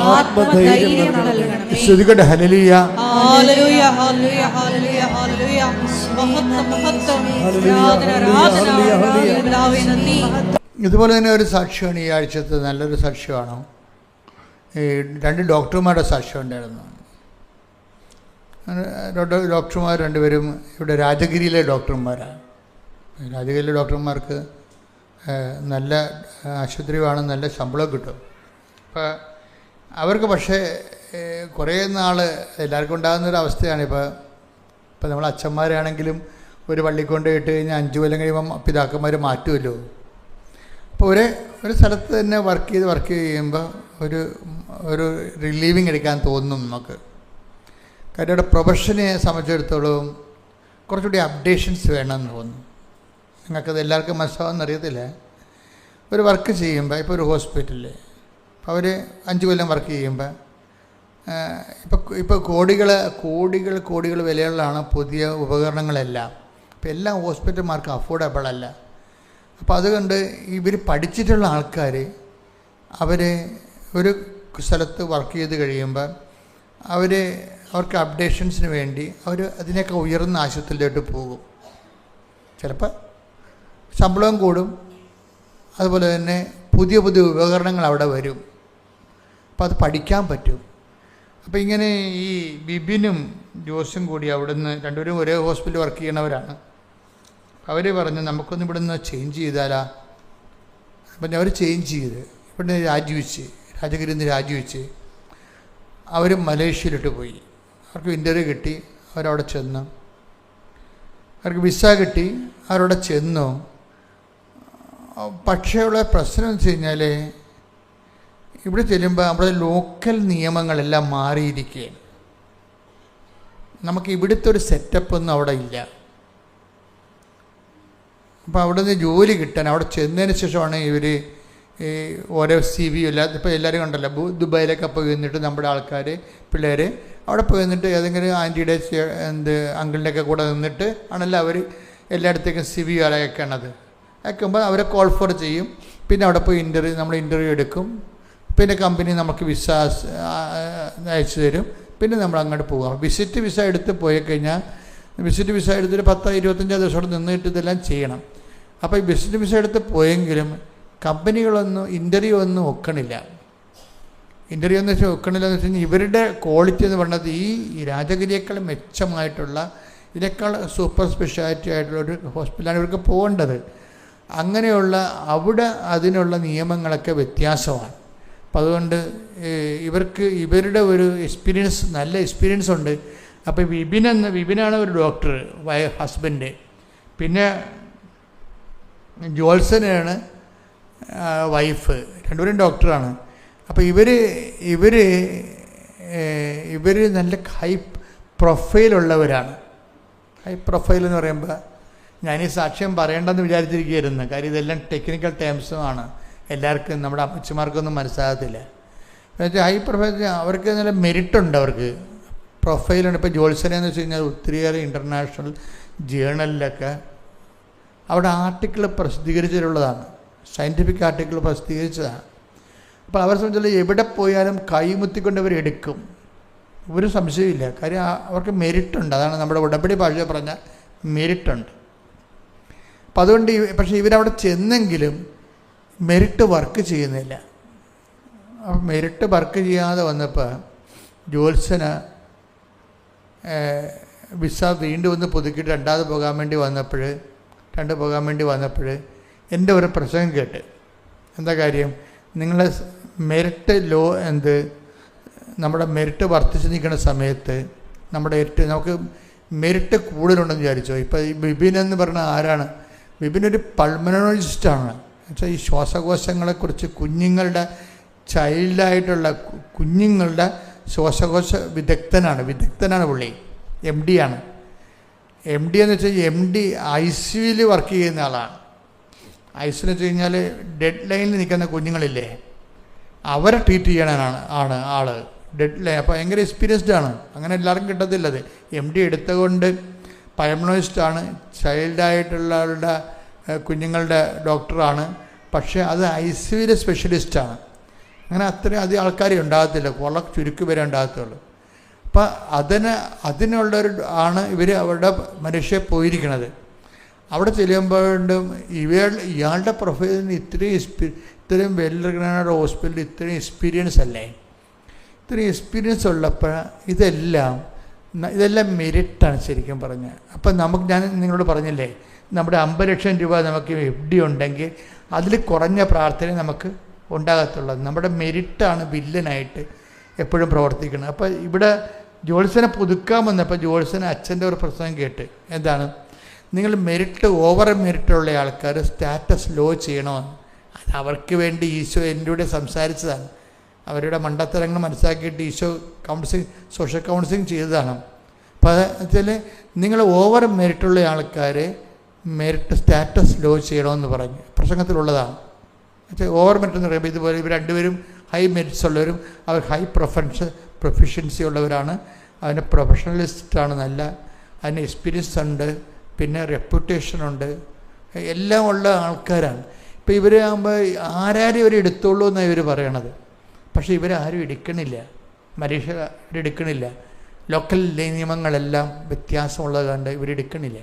ശ്രുതികട ഹല്ലേലൂയ. ഇതുപോലെ തന്നെ ഒരു സാക്ഷ്യമാണ് ഈ ആഴ്ചത്തെ, നല്ലൊരു സാക്ഷ്യമാണ്. ഈ 2 ഡോക്ടർമാരുടെ സാക്ഷ്യം ഉണ്ടായിരുന്നു. ഡോക്ടർമാർ 2 പേരും ഇവിടെ രാജഗിരിയിലെ ഡോക്ടർമാരാണ്. രാജഗിരിയിലെ ഡോക്ടർമാർക്ക് നല്ല ആശുപത്രി വേണം, നല്ല ശമ്പളം കിട്ടും. അപ്പോൾ അവർക്ക് പക്ഷേ കുറേ നാൾ എല്ലാവർക്കും ഉണ്ടാകുന്നൊരവസ്ഥയാണ്. ഇപ്പോൾ നമ്മൾ അച്ഛന്മാരാണെങ്കിലും ഒരു പള്ളിക്കൊണ്ട് ഇട്ട് കഴിഞ്ഞാൽ 5 കൊല്ലം കഴിയുമ്പം പിതാക്കന്മാർ മാറ്റുമല്ലോ. അപ്പോൾ ഒരു സ്ഥലത്ത് തന്നെ വർക്ക് ചെയ്യുമ്പോൾ ഒരു റിലീവിങ് എടുക്കാൻ തോന്നും നമുക്ക്. കാര്യം അവിടെ പ്രൊഫഷനെ സംബന്ധിച്ചിടത്തോളം കുറച്ചുകൂടി അപ്ഡേഷൻസ് വേണമെന്ന് തോന്നും. നിങ്ങൾക്കത് എല്ലാവർക്കും മനസ്സിലാവുമെന്ന് അറിയത്തില്ല. ഒരു വർക്ക് ചെയ്യുമ്പോൾ ഇപ്പോൾ ഒരു ഹോസ്പിറ്റലിൽ അപ്പോൾ അവർ 5 കൊല്ലം വർക്ക് ചെയ്യുമ്പോൾ ഇപ്പോൾ കോടികൾ വിലയുള്ളതാണ് പുതിയ ഉപകരണങ്ങളെല്ലാം. ഇപ്പോൾ എല്ലാ ഹോസ്പിറ്റൽമാർക്കും അഫോർഡബിൾ അല്ല. അപ്പോൾ അതുകൊണ്ട് ഇവർ പഠിച്ചിട്ടുള്ള ആൾക്കാർ അവർ ഒരു സ്ഥലത്ത് വർക്ക് ചെയ്ത് കഴിയുമ്പോൾ അവർക്ക് അപ്ഡേഷൻസിന് വേണ്ടി അവർ അതിനൊക്കെ ഉയർന്ന ആശുപത്രിയിലോട്ട് പോകും. ചിലപ്പോൾ ശമ്പളവും കൂടും, അതുപോലെ തന്നെ പുതിയ ഉപകരണങ്ങൾ അവിടെ വരും. അപ്പോൾ അത് പഠിക്കാൻ പറ്റും. അപ്പോൾ ഇങ്ങനെ ഈ ബിബിനും ജോസും കൂടി അവിടുന്ന് 2 പേരും ഒരേ ഹോസ്പിറ്റലിൽ വർക്ക് ചെയ്യണവരാണ്. അവർ പറഞ്ഞു നമുക്കൊന്ന് ഇവിടുന്ന് ചേഞ്ച് ചെയ്താലാ. അപ്പം അവർ ചേഞ്ച് ചെയ്ത് ഇവിടുന്ന് രാജഗിരിയിൽ നിന്ന് രാജിവെച്ച് അവർ മലേഷ്യയിലോട്ട് പോയി. അവർക്ക് ഇൻ്റർവ്യൂ കിട്ടി, അവരവിടെ ചെന്നു. അവർക്ക് വിസ കിട്ടി, അവരവിടെ ചെന്നു. പക്ഷേ ഉള്ള പ്രശ്നം എന്ന് വെച്ച് കഴിഞ്ഞാൽ ഇവിടെ ചെല്ലുമ്പോൾ നമ്മുടെ ലോക്കൽ നിയമങ്ങളെല്ലാം മാറിയിരിക്കുകയാണ്. നമുക്ക് ഇവിടുത്തെ ഒരു സെറ്റപ്പൊന്നും അവിടെ ഇല്ല. അപ്പോൾ അവിടെ നിന്ന് ജോലി കിട്ടാൻ അവിടെ ചെന്നതിന് ശേഷമാണ് ഇവർ ഈ ഓരോ CV ഇപ്പോൾ എല്ലാവരും കണ്ടല്ലോ, ദുബായിലൊക്കെ പോയി നിന്നിട്ട് നമ്മുടെ ആൾക്കാർ പിള്ളേർ അവിടെ പോയി നിന്നിട്ട് ഏതെങ്കിലും ആൻറ്റിയുടെ അങ്കിളിൻ്റെയൊക്കെ കൂടെ നിന്നിട്ട് ആണല്ലോ അവർ എല്ലായിടത്തേക്കും CV അയക്കണത്. അയക്കുമ്പോൾ അവരെ കോൾ ഫോർ ചെയ്യും. പിന്നെ അവിടെ പോയി നമ്മൾ ഇൻ്റർവ്യൂ എടുക്കും. പിന്നെ കമ്പനി നമുക്ക് വിസ അയച്ചു തരും. പിന്നെ നമ്മൾ അങ്ങോട്ട് പോകാം. വിസിറ്റ് വിസ എടുത്ത് പോയി കഴിഞ്ഞാൽ വിസിറ്റ് വിസ എടുത്തിട്ട് 10-25 ദിവസം നിന്നിട്ട് ഇതെല്ലാം ചെയ്യണം. അപ്പോൾ ഈ വിസിറ്റ് വിസ എടുത്ത് പോയെങ്കിലും കമ്പനികളൊന്നും ഇൻ്റർവ്യൂ ഒന്നും ഒക്കണില്ല. ഇൻ്റർവ്യൂ എന്ന് വെച്ചാൽ ഒക്കണില്ല എന്ന് വെച്ച് കഴിഞ്ഞാൽ ഇവരുടെ ക്വാളിറ്റി എന്ന് പറയുന്നത് ഈ രാജഗിരിയേക്കാൾ മെച്ചമായിട്ടുള്ള ഇതിനേക്കാൾ സൂപ്പർ സ്പെഷ്യാലിറ്റി ആയിട്ടുള്ള ഒരു ഹോസ്പിറ്റലാണ് ഇവർക്ക് പോകേണ്ടത്. അങ്ങനെയുള്ള അവിടെ അതിനുള്ള നിയമങ്ങളൊക്കെ വ്യത്യാസമാണ്. അപ്പം അതുകൊണ്ട് ഇവരുടെ ഒരു എക്സ്പീരിയൻസ്, നല്ല എക്സ്പീരിയൻസ് ഉണ്ട്. അപ്പോൾ വിപിനാണ് ഒരു ഡോക്ടർ, ഹസ്ബൻഡ്. പിന്നെ ജോത്സനാണ് വൈഫ്. രണ്ടുപേരും ഡോക്ടറാണ്. അപ്പോൾ ഇവർ നല്ല ഹൈ പ്രൊഫൈലുള്ളവരാണ്. ഹൈ പ്രൊഫൈൽ എന്ന് പറയുമ്പോൾ ഞാനീ സാക്ഷ്യം പറയേണ്ടെന്ന് വിചാരിച്ചിരിക്കുകയായിരുന്നു. കാര്യം ഇതെല്ലാം ടെക്നിക്കൽ ടേംസുമാണ്, എല്ലാവർക്കും നമ്മുടെ അമ്മച്ചിമാർക്കൊന്നും മനസ്സിലാകത്തില്ല. എന്നുവെച്ചാൽ ഹൈ പ്രൊഫൈൽ അവർക്ക് നല്ല മെരിറ്റുണ്ട്, അവർക്ക് പ്രൊഫൈലുണ്ട്. ഇപ്പോൾ ജോത്സനെന്ന് വെച്ച് കഴിഞ്ഞാൽ ഒത്തിരിയേറെ ഇൻ്റർനാഷണൽ ജേണലിലൊക്കെ അവിടെ ആർട്ടിക്കിൾ പ്രസിദ്ധീകരിച്ചിട്ടുള്ളതാണ്, സയൻറ്റിഫിക് ആർട്ടിക്കിൾ പ്രസിദ്ധീകരിച്ചതാണ്. അപ്പോൾ അവരെ സംബന്ധിച്ചുള്ള എവിടെ പോയാലും കൈമുത്തിക്കൊണ്ട് അവർ എടുക്കും, ഒരു സംശയമില്ല. കാര്യം അവർക്ക് മെരിറ്റുണ്ട്. അതാണ് നമ്മുടെ ഉടമ്പടി ഭാഷ പറഞ്ഞ മെരിറ്റുണ്ട്. അപ്പം അതുകൊണ്ട് പക്ഷേ ഇവരവിടെ ചെന്നെങ്കിലും മെരിറ്റ് വർക്ക് ചെയ്യുന്നില്ല. അപ്പം മെരിറ്റ് വർക്ക് ചെയ്യാതെ വന്നപ്പോൾ ജോത്സന വിസ വീണ്ടും ഒന്ന് പുതുക്കിയിട്ട് രണ്ടാമത് പോകാൻ വേണ്ടി വന്നപ്പോൾ എൻ്റെ ഒരു പ്രസംഗം കേട്ട്. എന്താ കാര്യം? നിങ്ങളെ മെരിറ്റ് നമ്മുടെ മെരിറ്റ് വർദ്ധിച്ച് നിൽക്കുന്ന സമയത്ത് നമുക്ക് മെരിറ്റ് കൂടുതലുണ്ടെന്ന് വിചാരിച്ചോ. ഇപ്പോൾ ഈ ബിബിൻ എന്ന് പറഞ്ഞ ആരാണ്? ബിബിൻ ഒരു പൾമനോളജിസ്റ്റാണ്. എന്നുവെച്ചാൽ ഈ ശ്വാസകോശങ്ങളെക്കുറിച്ച് ചൈൽഡായിട്ടുള്ള കുഞ്ഞുങ്ങളുടെ ശ്വാസകോശ വിദഗ്ധനാണ് പുള്ളി. MD ആണ്. MD എന്ന് വെച്ചാൽ MD ICUവിൽ വർക്ക് ചെയ്യുന്ന ആളാണ്. ICU എന്ന് വെച്ച് കഴിഞ്ഞാൽ ഡെഡ് ലൈനിൽ നിൽക്കുന്ന കുഞ്ഞുങ്ങളില്ലേ, അവരെ ട്രീറ്റ് ചെയ്യാനാണ് ആൾ. Dead line. അപ്പോൾ ഭയങ്കര എക്സ്പീരിയൻസ്ഡ് ആണ്. അങ്ങനെ എല്ലാവർക്കും കിട്ടത്തില്ലത്. MD എടുത്തുകൊണ്ട് പൾമനോളജിസ്റ്റാണ്, ചൈൽഡായിട്ടുള്ളവരുടെ കുഞ്ഞുങ്ങളുടെ ഡോക്ടറാണ്. പക്ഷേ അത് ICUവിലെ സ്പെഷ്യലിസ്റ്റാണ്. അങ്ങനെ അത്രയും അധികം ആൾക്കാരെ ഉണ്ടാകത്തില്ല, വളരെ ചുരുക്കി വരെ ഉണ്ടാകത്തുള്ളൂ. അപ്പം അതിനുള്ളൊരു ഇവർ അവരുടെ മനുഷ്യരെ പോയിരിക്കണത്. അവിടെ ചെല്ലുമ്പോഴും ഇയാളുടെ പ്രൊഫൈലിന് ഇത്രയും വെൽ റിക്കഗ്നൈസ്ഡ് ഹോസ്പിറ്റലിൽ ഇത്രയും എക്സ്പീരിയൻസ് അല്ലേ? ഇത്രയും എക്സ്പീരിയൻസ് ഉള്ളപ്പോൾ ഇതെല്ലാം മെരിറ്റാണ് ശരിക്കും പറഞ്ഞാൽ. അപ്പം ഞാൻ നിങ്ങളോട് പറഞ്ഞില്ലേ, നമ്മുടെ 50 ലക്ഷം രൂപ നമുക്ക് FD ഉണ്ടെങ്കിൽ അതിൽ കുറഞ്ഞ പ്രാർത്ഥന നമുക്ക് ഉണ്ടാകത്തുള്ളത്. നമ്മുടെ മെരിറ്റാണ് വില്ലനായിട്ട് എപ്പോഴും പ്രവർത്തിക്കുന്നത്. അപ്പോൾ ഇവിടെ ജോത്സനെ പുതുക്കാൻ വന്നപ്പോൾ ജോത്സന അച്ഛൻ്റെ ഒരു പ്രസംഗം കേട്ട്. എന്താണ്? നിങ്ങൾ ഓവർ മെരിറ്റുള്ള ആൾക്കാർ സ്റ്റാറ്റസ് ലോ ചെയ്യണമെന്ന്. അത് അവർക്ക് വേണ്ടി ഈശോ എൻ്റെ കൂടെ സംസാരിച്ചതാണ്. അവരുടെ മണ്ടത്തരങ്ങൾ മനസ്സിലാക്കിയിട്ട് ഈശോ സോഷ്യൽ കൗൺസിലിംഗ് ചെയ്തതാണ്. അപ്പോൾ വെച്ചാൽ നിങ്ങൾ ഓവർ മെരിറ്റുള്ള ആൾക്കാർ സ്റ്റാറ്റസ് ലോ ചെയ്യണമെന്ന് പറഞ്ഞ് പ്രസംഗത്തിലുള്ളതാണ്. വെച്ചാൽ ഓവർ മെരിറ്റ് എന്ന് പറയുമ്പോൾ ഇതുപോലെ ഇവർ രണ്ടുപേരും ഹൈ മെരിറ്റ്സ് ഉള്ളവരും അവർ ഹൈ പ്രൊഫഷൻസി ഉള്ളവരാണ്. അതിന് പ്രൊഫഷണലിസ്റ്റാണ്, അതിന് എക്സ്പീരിയൻസ് ഉണ്ട്, പിന്നെ റെപ്യൂട്ടേഷനുണ്ട്, എല്ലാം ഉള്ള ആൾക്കാരാണ്. ഇപ്പോൾ ഇവരാകുമ്പോൾ ആരാരും ഇവർ എടുത്തോളൂ എന്നാണ് ഇവർ പറയണത്. പക്ഷേ ഇവരാരും ഇവരെടുക്കണില്ല. ലോക്കൽ നിയമങ്ങളെല്ലാം വ്യത്യാസമുള്ളത് കണ്ട് ഇവരെടുക്കണില്ല.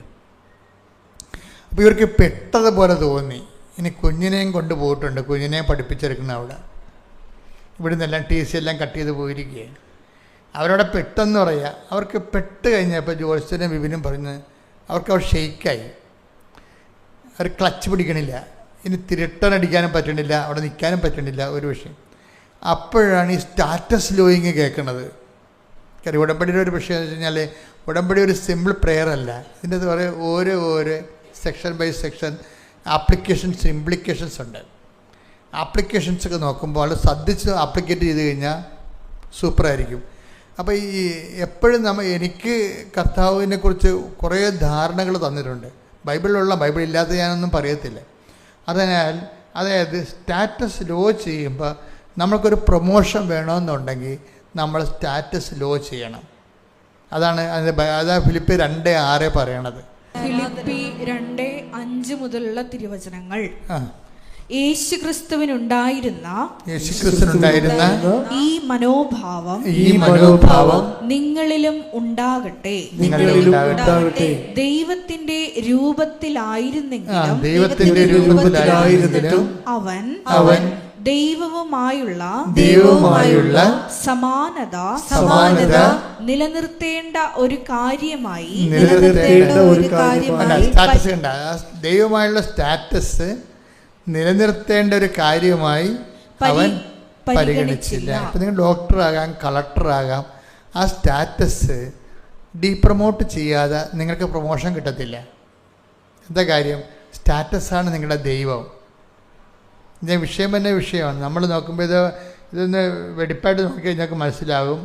അപ്പോൾ ഇവർക്ക് പെട്ടതുപോലെ തോന്നി. ഇനി കുഞ്ഞിനെയും കൊണ്ടുപോയിട്ടുണ്ട്, കുഞ്ഞിനെയും പഠിപ്പിച്ചെടുക്കുന്ന അവിടെ. ഇവിടെ നിന്നെല്ലാം TC എല്ലാം കട്ട് ചെയ്ത് പോയിരിക്കുകയാണ്. അവരവിടെ പെട്ടെന്ന് പറയുക. അവർക്ക് പെട്ട് കഴിഞ്ഞപ്പോൾ ജോത്സനും വിപിനും പറഞ്ഞ് അവർ ഷെയ്ക്കായി. അവർ ക്ലച്ച് പിടിക്കണില്ല. ഇനി തിരുട്ടനടിക്കാനും പറ്റണില്ല, അവിടെ നിൽക്കാനും പറ്റണില്ല ഒരു വിഷയം. അപ്പോഴാണ് ഈ സ്റ്റാറ്റസ് ലോയിങ് കേൾക്കുന്നത്. കാര്യം ഉടമ്പടിയുടെ ഒരു വിഷയം എന്ന് വെച്ച് കഴിഞ്ഞാൽ ഉടമ്പടി ഒരു സിമ്പിൾ പ്രെയർ അല്ല. ഇതിൻ്റെ കുറേ ഓരോ സെക്ഷൻ ബൈ സെക്ഷൻ ഇംപ്ലിക്കേഷൻസ് ഉണ്ട്. ആപ്ലിക്കേഷൻസൊക്കെ നോക്കുമ്പോൾ അത് ശ്രദ്ധിച്ച് ആപ്ലിക്കേറ്റ് ചെയ്ത് കഴിഞ്ഞാൽ സൂപ്പറായിരിക്കും. അപ്പോൾ എപ്പോഴും എനിക്ക് കർത്താവിനെ കുറിച്ച് കുറേ ധാരണകൾ തന്നിട്ടുണ്ട്. ബൈബിളില്ലാത്ത ഞാനൊന്നും പറയത്തില്ല. അതായത് സ്റ്റാറ്റസ് ലോ ചെയ്യുമ്പോൾ നമ്മൾക്കൊരു പ്രൊമോഷൻ വേണമെന്നുണ്ടെങ്കിൽ നമ്മൾ സ്റ്റാറ്റസ് ലോ ചെയ്യണം. അതാണ് ഫിലിപ്പിയർ 2:6 പറയണത്. ഫിലിപ്പി 2:5 മുതലുള്ള തിരുവചനങ്ങൾ. യേശുക്രിസ്തുവിനുണ്ടായിരുന്ന ഈ മനോഭാവം നിങ്ങളിലും ഉണ്ടാകട്ടെ. ദൈവത്തിന്റെ രൂപത്തിലായിരുന്നെങ്കിലും അവൻ ദൈവവുമായുള്ള സമാനത നിലനിർത്തേണ്ട ഒരു കാര്യമായി ദൈവമായുള്ള സ്റ്റാറ്റസ് നിലനിർത്തേണ്ട ഒരു കാര്യമായി അവൻ പരിഗണിച്ചില്ല. അപ്പം നിങ്ങൾ ഡോക്ടറാകാം, കളക്ടറാകാം, ആ സ്റ്റാറ്റസ് ഡീപ്രമോട്ട് ചെയ്യാതെ നിങ്ങൾക്ക് പ്രൊമോഷൻ കിട്ടത്തില്ല. എന്താ കാര്യം? സ്റ്റാറ്റസാണ് നിങ്ങളുടെ ദൈവം. ഇതിൻ്റെ വിഷയം തന്നെ വിഷയമാണ്. നമ്മൾ നോക്കുമ്പോൾ ഇതൊന്ന് വെടിപ്പായിട്ട് നോക്കിക്കഴിഞ്ഞാൽ മനസ്സിലാകും.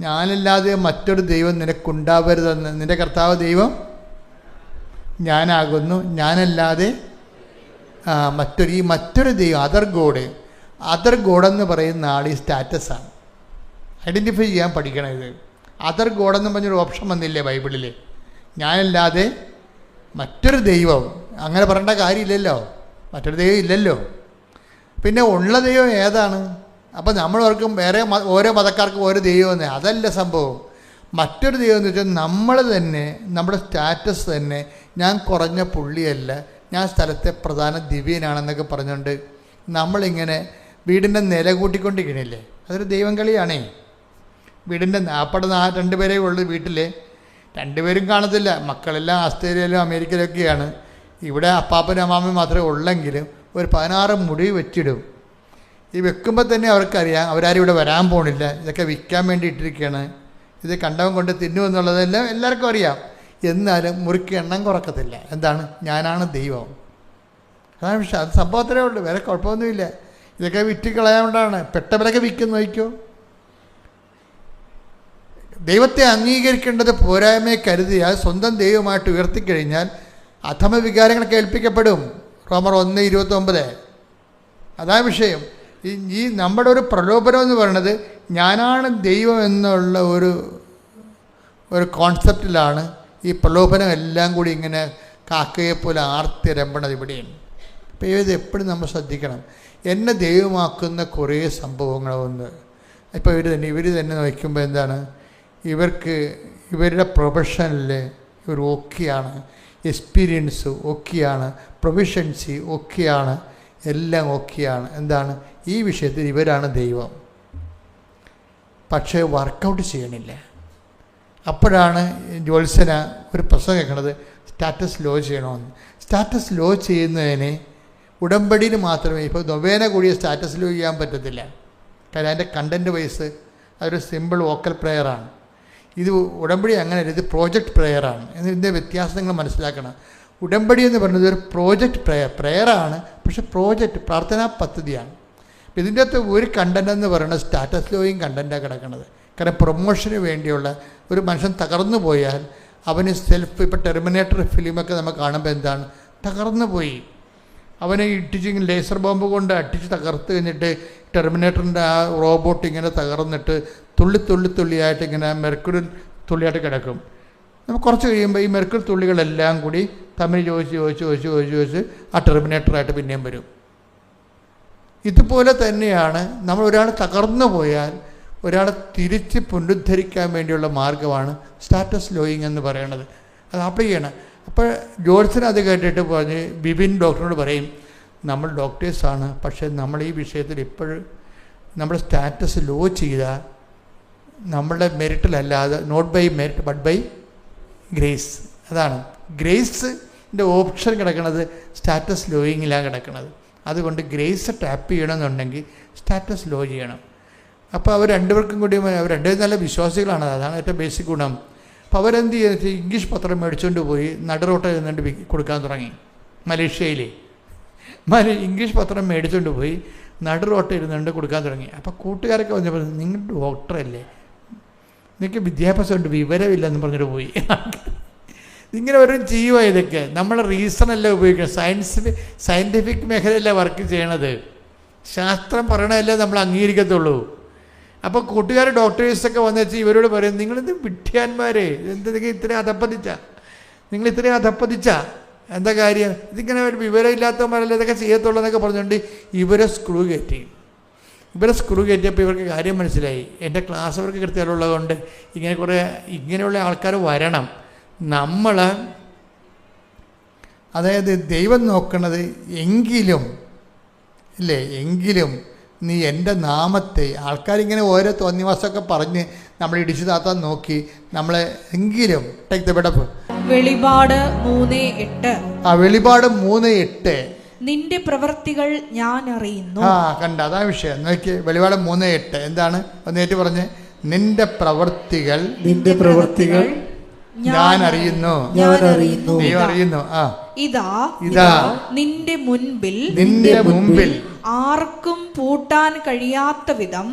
ഞാനല്ലാതെ മറ്റൊരു ദൈവം നിനക്കുണ്ടാവരുതെന്ന്. നിൻ്റെ കർത്താവ് ദൈവം ഞാനാകുന്നു, ഞാനല്ലാതെ മറ്റൊരു ദൈവം, അതർ ഗോഡെന്ന് പറയുന്ന ആൾ ഈ സ്റ്റാറ്റസാണ്. ഐഡൻറ്റിഫൈ ചെയ്യാൻ പഠിക്കണം. ഇത് അതർ ഗോഡെന്ന് പറഞ്ഞൊരു ഓപ്ഷൻ വന്നില്ലേ ബൈബിളിൽ? ഞാനല്ലാതെ മറ്റൊരു ദൈവം, അങ്ങനെ പറയേണ്ട കാര്യമില്ലല്ലോ, മറ്റൊരു ദൈവം ഇല്ലല്ലോ. പിന്നെ ഉള്ള ദൈവം ഏതാണ്? അപ്പം നമ്മൾ ഓർക്കും വേറെ ഓരോ മതക്കാർക്കും ഓരോ ദൈവമെന്ന്. അതല്ല സംഭവം. മറ്റൊരു ദൈവം എന്ന് വെച്ചാൽ നമ്മൾ തന്നെ, നമ്മുടെ സ്റ്റാറ്റസ് തന്നെ, ഞാൻ കുറഞ്ഞ പുള്ളിയല്ല, ഞാൻ സ്ഥലത്തെ പ്രധാന ദിവ്യനാണെന്നൊക്കെ പറഞ്ഞുകൊണ്ട് നമ്മളിങ്ങനെ വീടിൻ്റെ നില കൂട്ടിക്കൊണ്ടിരിക്കണില്ലേ? അതൊരു ദൈവം കളിയാണേ. വീടിൻ്റെ അപ്പടെ 2 പേരേ ഉള്ളൂ വീട്ടിൽ. 2 പേരും കാണത്തില്ല. മക്കളെല്ലാം ആസ്ട്രേലിയയിലും അമേരിക്കയിലൊക്കെയാണ്. ഇവിടെ അപ്പാപ്പനും അമ്മാമ്മയും മാത്രമേ ഉള്ളെങ്കിലും ഒരു 16 മുടി വെച്ചിടും. ഈ വെക്കുമ്പോൾ തന്നെ അവർക്കറിയാം അവരാരും ഇവിടെ വരാൻ പോണില്ല, ഇതൊക്കെ വിൽക്കാൻ വേണ്ടി ഇട്ടിരിക്കുകയാണ്, ഇത് കണ്ടവൻ കൊണ്ട് തിന്നുമെന്നുള്ളതെല്ലാം എല്ലാവർക്കും അറിയാം. എന്നാലും മുറിക്ക് എണ്ണം കുറക്കത്തില്ല. എന്താണ്? ഞാനാണ് ദൈവം. അതാണ് വിഷയം. അത് സംഭവത്തിലേ ഉള്ളൂ, വേറെ കുഴപ്പമൊന്നുമില്ല. ഇതൊക്കെ വിറ്റ് കളയാകൊണ്ടാണ്. പെട്ടവരൊക്കെ വിൽക്കുന്നു നോക്കിയോ. ദൈവത്തെ അംഗീകരിക്കേണ്ടത് പോരായ്മയെ കരുതിയാൽ സ്വന്തം ദൈവമായിട്ട് ഉയർത്തിക്കഴിഞ്ഞാൽ അധമ വികാരങ്ങൾ കേൾപ്പിക്കപ്പെടും. റോമർ 1:29. അതാ വിഷയം. ഈ നമ്മുടെ ഒരു പ്രലോഭനം എന്ന് പറയുന്നത് ഞാനാണ് ദൈവം എന്നുള്ള ഒരു കോൺസെപ്റ്റിലാണ് ഈ പ്രലോഭനം എല്ലാം കൂടി ഇങ്ങനെ കാക്കയെപ്പോലെ ആർത്തിരമ്പണത് ഇവിടെയാണ്. അപ്പോൾ ഇത് എപ്പോഴും നമ്മൾ ശ്രദ്ധിക്കണം. എന്നെ ദൈവമാക്കുന്ന കുറേ സംഭവങ്ങളൊന്ന് ഇപ്പോൾ ഇവർ തന്നെ നോക്കുമ്പോൾ എന്താണ്, ഇവരുടെ പ്രൊഫഷനിൽ ഇവർ ഓക്കെയാണ്, എക്സ്പീരിയൻസ് ഓക്കെയാണ്, പ്രൊഫഷൻസി ഓക്കെയാണ്, എല്ലാം ഓക്കെയാണ്. എന്താണ്? ഈ വിഷയത്തിൽ ഇവരാണ് ദൈവം. പക്ഷേ വർക്കൗട്ട് ചെയ്യണില്ല. അപ്പോഴാണ് ജ്യോത്സന ഒരു പ്രശ്നം കേൾക്കണത്, സ്റ്റാറ്റസ് ലോ ചെയ്യണമെന്ന്. സ്റ്റാറ്റസ് ലോ ചെയ്യുന്നതിന് ഉടമ്പടിയിൽ മാത്രമേ, ഇപ്പോൾ നൊവേന കൂടിയ സ്റ്റാറ്റസ് ലോ ചെയ്യാൻ പറ്റത്തില്ല. കാര്യം അതിൻ്റെ കണ്ടൻറ്റ് വൈസ് അതൊരു സിമ്പിൾ വോക്കൽ പ്രെയറാണ്. ഇത് ഉടമ്പടി അങ്ങനെയല്ല, ഇത് പ്രോജക്റ്റ് പ്രെയറാണ്. ഇതിൻ്റെ വ്യത്യാസം നിങ്ങൾ മനസ്സിലാക്കണം. ഉടമ്പടി എന്ന് പറയുന്നത് ഒരു പ്രോജക്റ്റ് പ്രെയറാണ്, പക്ഷേ പ്രോജക്റ്റ് പ്രാർത്ഥനാ പദ്ധതിയാണ്. ഇതിൻ്റെ അകത്ത് ഒരു കണ്ടൻ്റ് എന്ന് പറയുന്നത് സ്റ്റാറ്റസ് ലോയും കണ്ടൻറ്റാണ് കിടക്കുന്നത്. കാരണം പ്രൊമോഷന് വേണ്ടിയുള്ള ഒരു മനുഷ്യൻ തകർന്നു പോയാൽ അവന് ഇപ്പോൾ ടെർമിനേറ്റർ ഫിലിമൊക്കെ നമ്മൾ കാണുമ്പോൾ എന്താണ്, തകർന്നു പോയി. അവനെ ഇട്ടിച്ച് ലേസർ ബോംബ് കൊണ്ട് അടിച്ച് തകർത്ത് കഴിഞ്ഞിട്ട് ടെർമിനേറ്ററിൻ്റെ ആ റോബോട്ട് ഇങ്ങനെ തകർന്നിട്ട് തുള്ളിയായിട്ട് ഇങ്ങനെ മെർക്കുറി തുള്ളിയായിട്ട് കിടക്കും. നമുക്ക് കുറച്ച് കഴിയുമ്പോൾ ഈ മെർക്കുറി തുള്ളികളെല്ലാം കൂടി തമ്മിൽ ചോദിച്ച് ആ ടെർമിനേറ്ററായിട്ട് പിന്നെയും വരും. ഇതുപോലെ തന്നെയാണ് നമ്മൾ ഒരാൾ തകർന്നു പോയാൽ ഒരാളെ തിരിച്ച് പുനരുദ്ധരിക്കാൻ വേണ്ടിയുള്ള മാർഗ്ഗമാണ് സ്റ്റാറ്റസ് ലോയിങ് എന്ന് പറയുന്നത്. അത് അപ്ലൈ ചെയ്യണം. അപ്പോൾ ജോൺസൺ അത് കേട്ടിട്ട് പറഞ്ഞ് ബിബിൻ ഡോക്ടറിനോട് പറയും, നമ്മൾ ഡോക്ടേഴ്സാണ്, പക്ഷേ നമ്മൾ ഈ വിഷയത്തിൽ ഇപ്പോഴും നമ്മുടെ സ്റ്റാറ്റസ് ലോ ചെയ്താൽ നമ്മളുടെ മെറിറ്റിലല്ലാതെ, not by merit but by grace. അതാണ് ഗ്രേസിൻ്റെ ഓപ്ഷൻ കിടക്കുന്നത് സ്റ്റാറ്റസ് ലോയിങ്ങിലാണ് കിടക്കുന്നത്. അതുകൊണ്ട് ഗ്രേസ് ടാപ്പ് ചെയ്യണമെന്നുണ്ടെങ്കിൽ സ്റ്റാറ്റസ് ലോ ചെയ്യണം. അപ്പോൾ അവർ രണ്ടുപേർക്കും കൂടി, അവർ രണ്ടുപേരും നല്ല വിശ്വാസികളാണ്, അതാണ് ഏറ്റവും ബേസിക് ഗുണം. അപ്പോൾ അവരെന്ത് ചെയ്യുന്നത്, ഇംഗ്ലീഷ് പത്രം മേടിച്ചുകൊണ്ട് പോയി നടുറോട്ട് ഇരുന്നുകൊണ്ട് കൊടുക്കാൻ തുടങ്ങി. മലേഷ്യയിൽ ഇംഗ്ലീഷ് പത്രം മേടിച്ചുകൊണ്ട് പോയി നടുറോട്ട് ഇരുന്നുകൊണ്ട് കൊടുക്കാൻ തുടങ്ങി. അപ്പോൾ കൂട്ടുകാരൊക്കെ വന്നപ്പോൾ, നിങ്ങൾ ഡോക്ടറല്ലേ, നിങ്ങൾക്ക് വിദ്യാഭ്യാസമുണ്ട്, വിവരമില്ലെന്ന് പറഞ്ഞിട്ട് പോയി. ഇങ്ങനെ വരും ചെയ്യുക. ഇതൊക്കെ നമ്മൾ റീസണല്ല ഉപയോഗിക്കണം. സയൻറ്റിഫിക് മേഖലയല്ല വർക്ക് ചെയ്യണത്. ശാസ്ത്രം പറയണതല്ലേ നമ്മൾ അംഗീകരിക്കത്തുള്ളൂ. അപ്പോൾ കൂട്ടുകാർ ഡോക്ടേഴ്സൊക്കെ വന്നു വെച്ചാൽ ഇവരോട് പറയും, നിങ്ങളിത് വിഡ്ഢിയാന്മാരെ, എന്തെങ്കിലും ഇത്രയും അതപ്പതിച്ച, നിങ്ങൾ ഇത്രയും അധപ്പതിച്ച എന്താ കാര്യം? ഇതിങ്ങനെ ഒരു വിവരമില്ലാത്തവന്മാരല്ലേ ഇതൊക്കെ ചെയ്യത്തുള്ളൂ എന്നൊക്കെ പറഞ്ഞുകൊണ്ട് ഇവരെ സ്ക്രൂ കയറ്റിയപ്പോൾ ഇവർക്ക് കാര്യം മനസ്സിലായി. എൻ്റെ ക്ലാസ് അവർക്ക് കൃത്യമുള്ളത് കൊണ്ട് ഇങ്ങനെയുള്ള ആൾക്കാർ വരണം. നമ്മൾ അതായത് ദൈവം നോക്കണത് എങ്കിലും നീ എൻ്റെ നാമത്തെ, ആൾക്കാരിങ്ങനെ ഓരോ തോന്നിവാസമൊക്കെ പറഞ്ഞ് നമ്മൾ ഇടിച്ചു താത്താൻ നോക്കി, നമ്മളെ എങ്കിലും ടേക്ക് ദ ബെഡപ്പ്. വെളിപാട് 3:8. വെളിപാട് 3:8. നിന്റെ പ്രവൃത്തികൾ ഞാൻ അറിയുന്നു. കണ്ട, അതാ വിഷയം. നോക്കി, വെളിപാട് 3:8 എന്താണ്? ഒന്നേറ്റ് പറഞ്ഞ്, നിന്റെ പ്രവൃത്തികൾ ഞാൻ അറിയുന്നു. ദൈവം അറിയുന്നു. ഇതാ നിന്റെ മുൻപിൽ ആർക്കും പൂട്ടാൻ കഴിയാത്ത വിധം